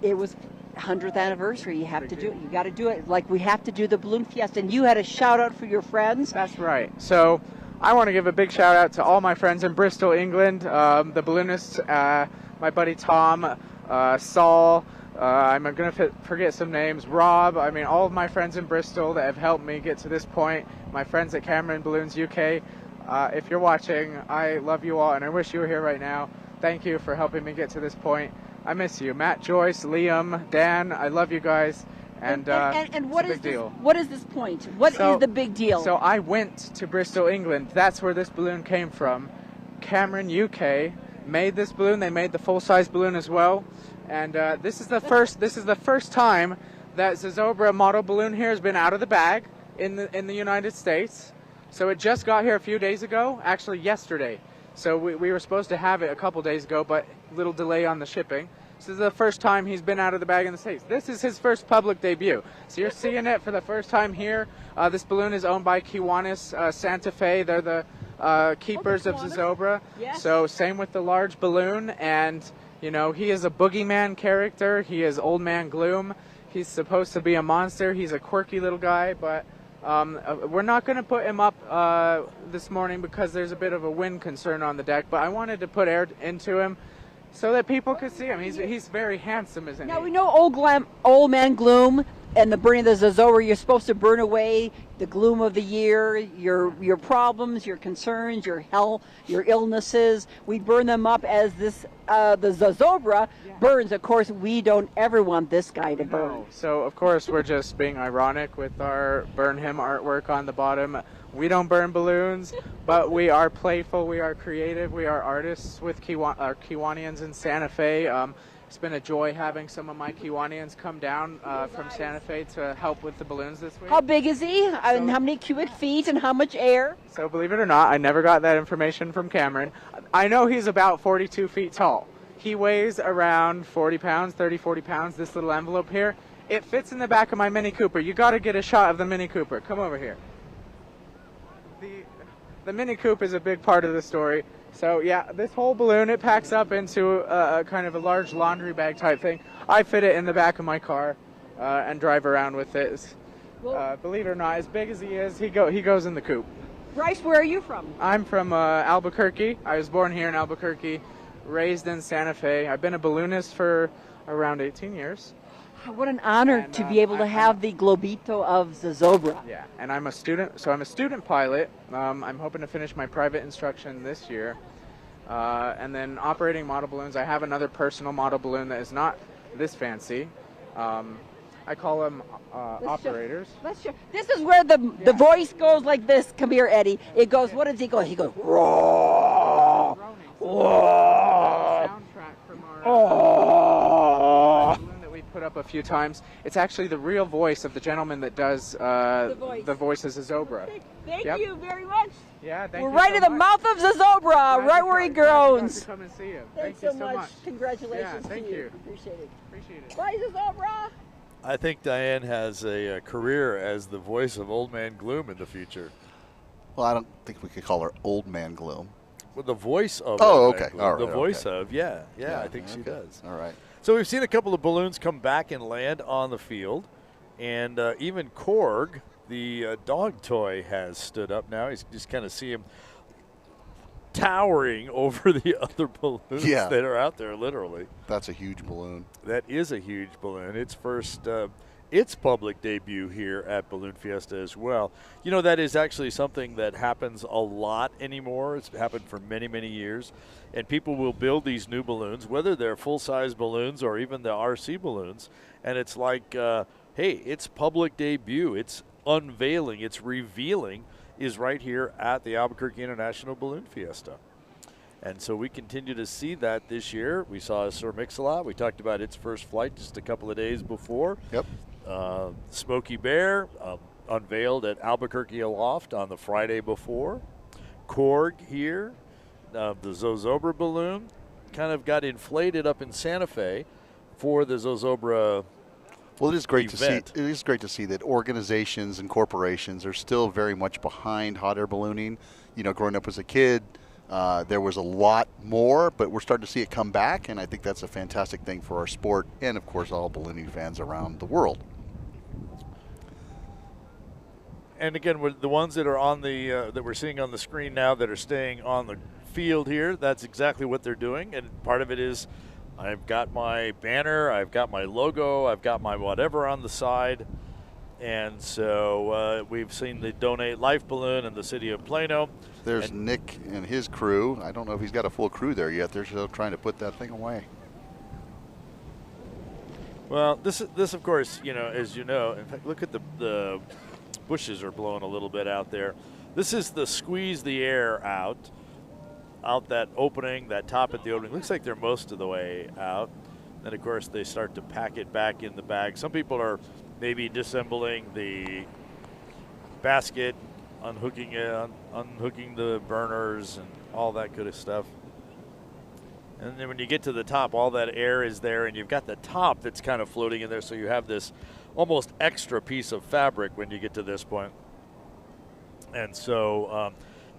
It was 100th anniversary. You have to do it. You got to do it. Like we have to do the balloon fiesta. And you had a shout out for your friends. That's right. So I want to give a big shout out to all my friends in Bristol, England, the balloonists, my buddy Tom, Saul, I'm going to forget some names, Rob, I mean all of my friends in Bristol that have helped me get to this point, my friends at Cameron Balloons UK. If you're watching, I love you all and I wish you were here right now. Thank you for helping me get to this point. I miss you. Matt, Joyce, Liam, Dan, I love you guys. And what it's a is big deal. What is this point? What is the big deal? So I went to Bristol, England. That's where this balloon came from. Cameron, UK, made this balloon. They made the full-size balloon as well. And this is the first time that Zozobra model balloon here has been out of the bag in the United States. So it just got here a few days ago, actually yesterday. So we were supposed to have it a couple days ago, but a little delay on the shipping. This is the first time he's been out of the bag in the States. This is his first public debut. So you're seeing it for the first time here. This balloon is owned by Kiwanis Santa Fe. They're the keepers of Zozobra. Yes. So same with the large balloon. And, you know, he is a boogeyman character. He is Old Man Gloom. He's supposed to be a monster. He's a quirky little guy, but we're not going to put him up this morning because there's a bit of a wind concern on the deck, but I wanted to put air into him so that people could see him. He's very handsome, isn't he? Now we know Old Man Gloom and the burning of the Zozobra, you're supposed to burn away the gloom of the year, your problems, your concerns, your health, your illnesses. We burn them up as the Zozobra burns. Of course, we don't ever want this guy to burn. No. So, of course, we're just being ironic with our Burn Him artwork on the bottom. We don't burn balloons, but we are playful, we are creative, we are artists with our Kiwanians in Santa Fe. It's been a joy having some of my Kiwanians come down from Santa Fe to help with the balloons this week. How big is he? And how many cubic feet and how much air? So believe it or not, I never got that information from Cameron. I know he's about 42 feet tall. He weighs around 40 pounds, 30, 40 pounds, this little envelope here. It fits in the back of my Mini Cooper. You got to get a shot of the Mini Cooper. Come over here. The Mini Coupe is a big part of the story. So yeah, this whole balloon, it packs up into a kind of a large laundry bag type thing. I fit it in the back of my car and drive around with it. Believe it or not, as big as he is, he goes in the coupe. Bryce, where are you from? I'm from Albuquerque. I was born here in Albuquerque, raised in Santa Fe. I've been a balloonist for around 18 years. What an honor to be able to have the Globito of Zozobra. Yeah, and I'm a student, so I'm a student pilot. I'm hoping to finish my private instruction this year. And then operating model balloons, I have another personal model balloon that is not this fancy. I call them operators. This is where the voice goes like this. Come here, Eddie. It goes, what does he go? He goes, roar. Soundtrack from our balloon that we put up a few times. It's actually the real voice of the gentleman that does the voice as a Zobra. Thank you very much. Yeah, thank We're you right so in the much. mouth of Zozobra, right where he groans. Come and see him. Thanks Thank so you so much. Congratulations Yeah, thank to you. you. Appreciate it. Appreciate it. Bye, Zozobra. I think Diane has a career as the voice of Old Man Gloom in the future. Well, I don't think we could call her Old Man Gloom. Well, the voice of Oh, Old Man okay. Gloom. All right, the voice okay. of, yeah, I think she does. All right. So we've seen a couple of balloons come back and land on the field, and even Korg, the dog toy, has stood up now. He's just kind of see him towering over the other balloons that are out there, literally. That's a huge balloon. That is a huge balloon. Its first, its public debut here at Balloon Fiesta as well. You know, that is actually something that happens a lot anymore. It's happened for many, many years. And people will build these new balloons, whether they're full-size balloons or even the RC balloons. And it's like, hey, its public debut, its unveiling, its revealing is right here at the Albuquerque International Balloon Fiesta. And so we continue to see that this year. We saw Sir Mix-a-Lot. We talked about its first flight just a couple of days before. Yep. Smokey Bear unveiled at Albuquerque Aloft on the Friday before. Korg here, the Zozobra balloon, kind of got inflated up in Santa Fe for the Zozobra. Well, it is great event. to see. It is great to see that organizations and corporations are still very much behind hot air ballooning. You know, growing up as a kid, there was a lot more, but we're starting to see it come back, and I think that's a fantastic thing for our sport and, of course, all ballooning fans around the world. And again, with the ones that are on the that we're seeing on the screen now that are staying on the field here, that's exactly what they're doing. And part of it is, I've got my banner, I've got my logo, I've got my whatever on the side. And so we've seen the Donate Life balloon in the city of Plano. There's Nick and his crew. I don't know if he's got a full crew there yet. They're still trying to put that thing away. Well, this of course, you know, as you know, in fact, look at the bushes are blowing a little bit out there. This is the squeeze the air out that opening, that top at the opening. Looks like they're most of the way out. Then, of course, they start to pack it back in the bag. Some people are maybe disassembling the basket, unhooking it, unhooking the burners and all that good of stuff. And then when you get to the top, all that air is there, and you've got the top that's kind of floating in there, so you have this almost extra piece of fabric when you get to this point. And so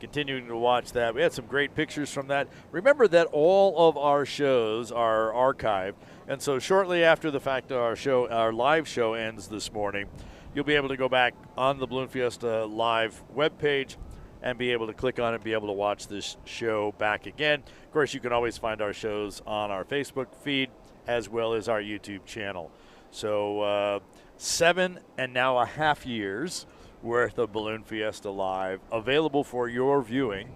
continuing to watch that. We had some great pictures from that. Remember that all of our shows are archived, and so shortly after the fact our live show ends this morning, you'll be able to go back on the Balloon Fiesta live webpage and be able to click on it and be able to watch this show back again. Of course, you can always find our shows on our Facebook feed as well as our YouTube channel. So 7.5 years worth of Balloon Fiesta Live available for your viewing.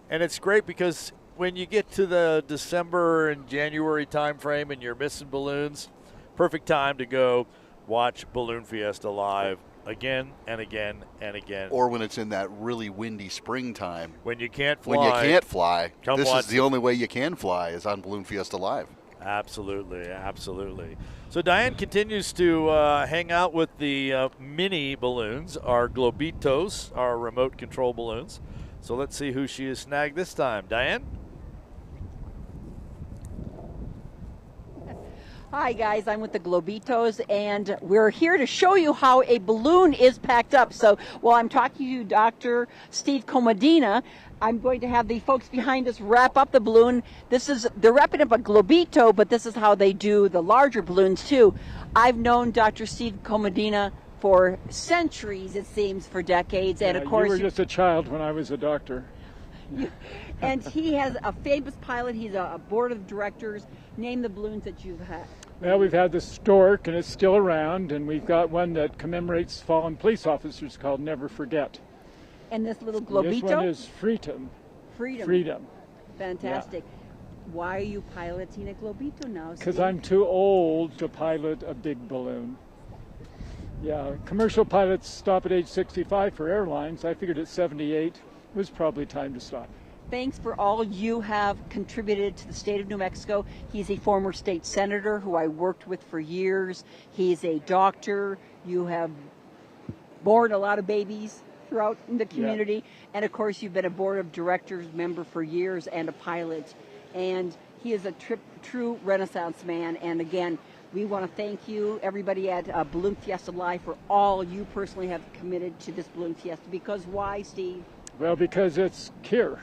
And it's great because when you get to the December and January time frame and you're missing balloons, perfect time to go watch Balloon Fiesta Live again and again and again. Or when it's in that really windy springtime. When you can't fly. When you can't fly. This is the it. only way you can fly is on Balloon Fiesta Live. Absolutely, absolutely. So Diane continues to hang out with the mini balloons, our globitos, our remote control balloons. So let's see who she has snagged this time. Diane? Hi guys, I'm with the Globitos, and we're here to show you how a balloon is packed up. So while I'm talking to Dr. Steve Comodina, I'm going to have the folks behind us wrap up the balloon. They're wrapping up a Globito, but this is how they do the larger balloons too. I've known Dr. Steve Comodina for centuries, it seems, for decades, and of course you were just a child when I was a doctor. And he has a famous pilot. He's a board of directors. Name the balloons that you've had. Well, we've had the Stork, and it's still around, and we've got one that commemorates fallen police officers called Never Forget. And this little Globito? This one is Freedom. Freedom. Fantastic. Yeah. Why are you piloting a Globito now, Steve? Because I'm too old to pilot a big balloon. Yeah, commercial pilots stop at age 65 for airlines. I figured at 78 it was probably time to stop. Thanks for all you have contributed to the state of New Mexico. He's a former state senator who I worked with for years. He's a doctor. You have born a lot of babies throughout the community. Yeah. And of course, you've been a board of directors member for years and a pilot. And he is a true Renaissance man. And again, we want to thank you, everybody at Balloon Fiesta Live, for all you personally have committed to this Balloon Fiesta. Because why, Steve? Well, because it's here.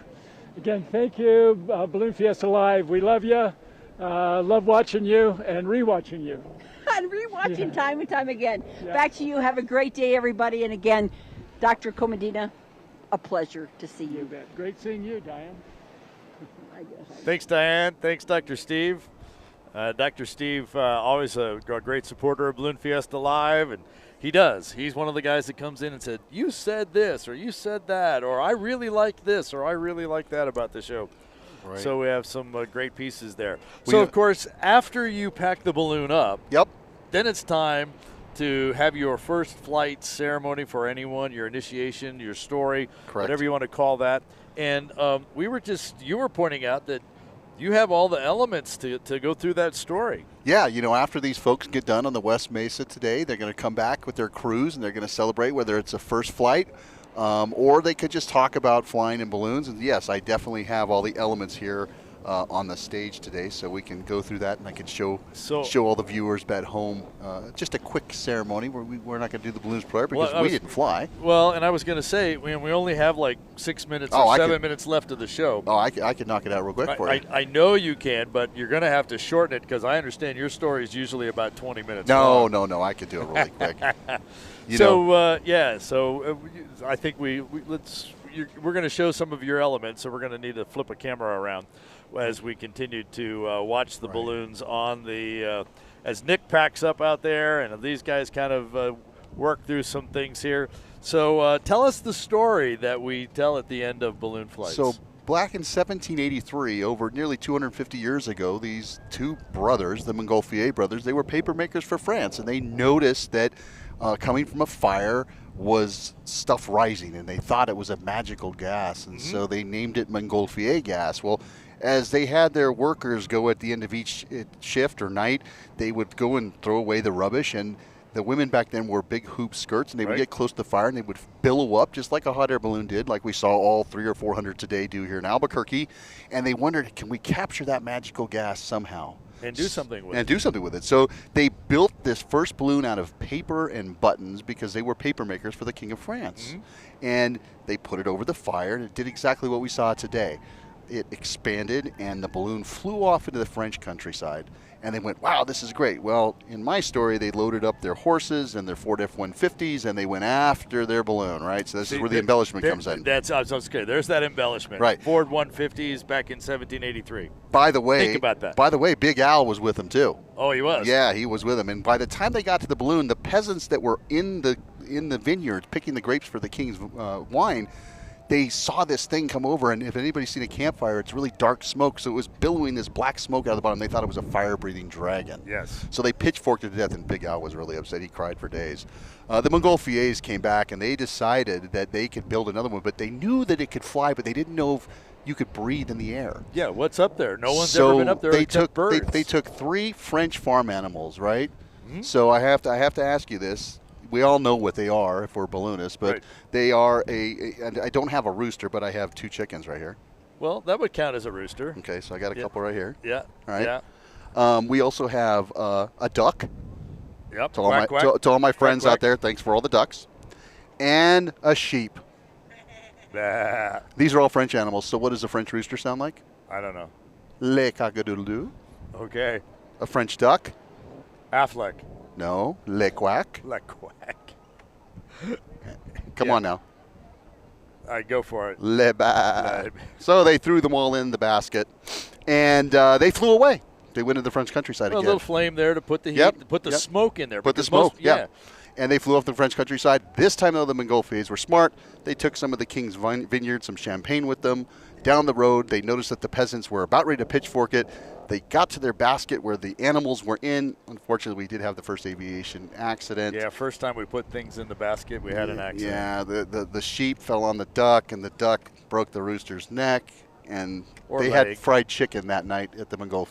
Again, thank you, Balloon Fiesta Live. We love you, love watching you, and rewatching you. And rewatching time and time again. Yeah. Back to you. Have a great day, everybody. And again, Dr. Comodina, a pleasure to see you. You bet. Great seeing you, Diane. Thanks, Diane. Thanks, Dr. Steve. Dr. Steve, always a great supporter of Balloon Fiesta Live, and he does. He's one of the guys that comes in and said, you said this, or you said that, or I really like this, or I really like that about the show. Right. So we have some great pieces there. So, of course, after you pack the balloon up, then it's time to have your first flight ceremony for anyone, your initiation, your story, whatever you want to call that. And you were pointing out that you have all the elements to go through that story. Yeah, after these folks get done on the West Mesa today, they're going to come back with their crews and they're going to celebrate whether it's a first flight or they could just talk about flying in balloons. And yes, I definitely have all the elements here on the stage today, so we can go through that and I can show all the viewers back home just a quick ceremony where we're not going to do the balloons prayer because we didn't fly. Well, and I was going to say, we only have like 6 minutes or 7 minutes left of the show. Oh, I could knock it out real quick for you. I know you can, but you're going to have to shorten it because I understand your story is usually about 20 minutes long. No, I could do it really quick. So I think we're going to show some of your elements, so we're going to need to flip a camera around as we continue to watch the balloons on the as Nick packs up out there, and these guys kind of work through some things here. So tell us the story that we tell at the end of balloon flights. So back in 1783, over nearly 250 years ago, these two brothers, the Montgolfier brothers, they were paper makers for France, and they noticed that coming from a fire was stuff rising, and they thought it was a magical gas, and so they named it Montgolfier gas. Well, as they had their workers go at the end of each shift or night, they would go and throw away the rubbish, and the women back then wore big hoop skirts, and they would get close to the fire, and they would billow up just like a hot air balloon did, like we saw all 300 or 400 today do here in Albuquerque. And they wondered, can we capture that magical gas somehow? And do something with it. And do something with it. So they built this first balloon out of paper and buttons because they were paper makers for the King of France. Mm-hmm. And they put it over the fire, and it did exactly what we saw today. It expanded, and the balloon flew off into the French countryside. And they went, wow, this is great. Well, in my story, they loaded up their horses and their Ford F-150s, and they went after their balloon, right? So this is where the embellishment comes in. I was scared. There's that embellishment. Right. Ford 150s back in 1783. By the way, think about that. By the way, Big Al was with them too. Oh, he was? Yeah, he was with them. And by the time they got to the balloon, the peasants that were in the vineyards picking the grapes for the king's wine, they saw this thing come over, and if anybody's seen a campfire, it's really dark smoke, so it was billowing this black smoke out of the bottom. They thought it was a fire-breathing dragon. Yes. So they pitchforked it to death, and Big Al was really upset. He cried for days. The Montgolfiers came back, and they decided that they could build another one, but they knew that it could fly, but they didn't know if you could breathe in the air. Yeah, what's up there? No one's ever been up there except birds. They took 3 French farm animals, right? Mm-hmm. So I have to ask you this. We all know what they are if we're balloonists, but they are and I don't have a rooster, but I have 2 chickens right here. Well, that would count as a rooster. Okay, so I got a couple right here. Yeah. All right. Yeah. We also have a duck. Yep. To all my friends out there, thanks for all the ducks. And a sheep. Bah. These are all French animals. So what does a French rooster sound like? I don't know. Le coq-a-doodle-doo. Okay. A French duck? Affleck. No. Le quack. Le quack. Come on now. All right, go for it. Le ba. So they threw them all in the basket, and they flew away. They went to the French countryside again. A little flame there to put the heat, to put the smoke in there. Put the smoke, And they flew off the French countryside. This time, though, the Montgolfiers were smart. They took some of the king's vineyard, some champagne with them. Down the road, they noticed that the peasants were about ready to pitchfork it. They got to their basket where the animals were in. Unfortunately, we did have the first aviation accident. Yeah, first time we put things in the basket, we had an accident. Yeah, the sheep fell on the duck, and the duck broke the rooster's neck. And they had fried chicken that night at the Montgolfiers.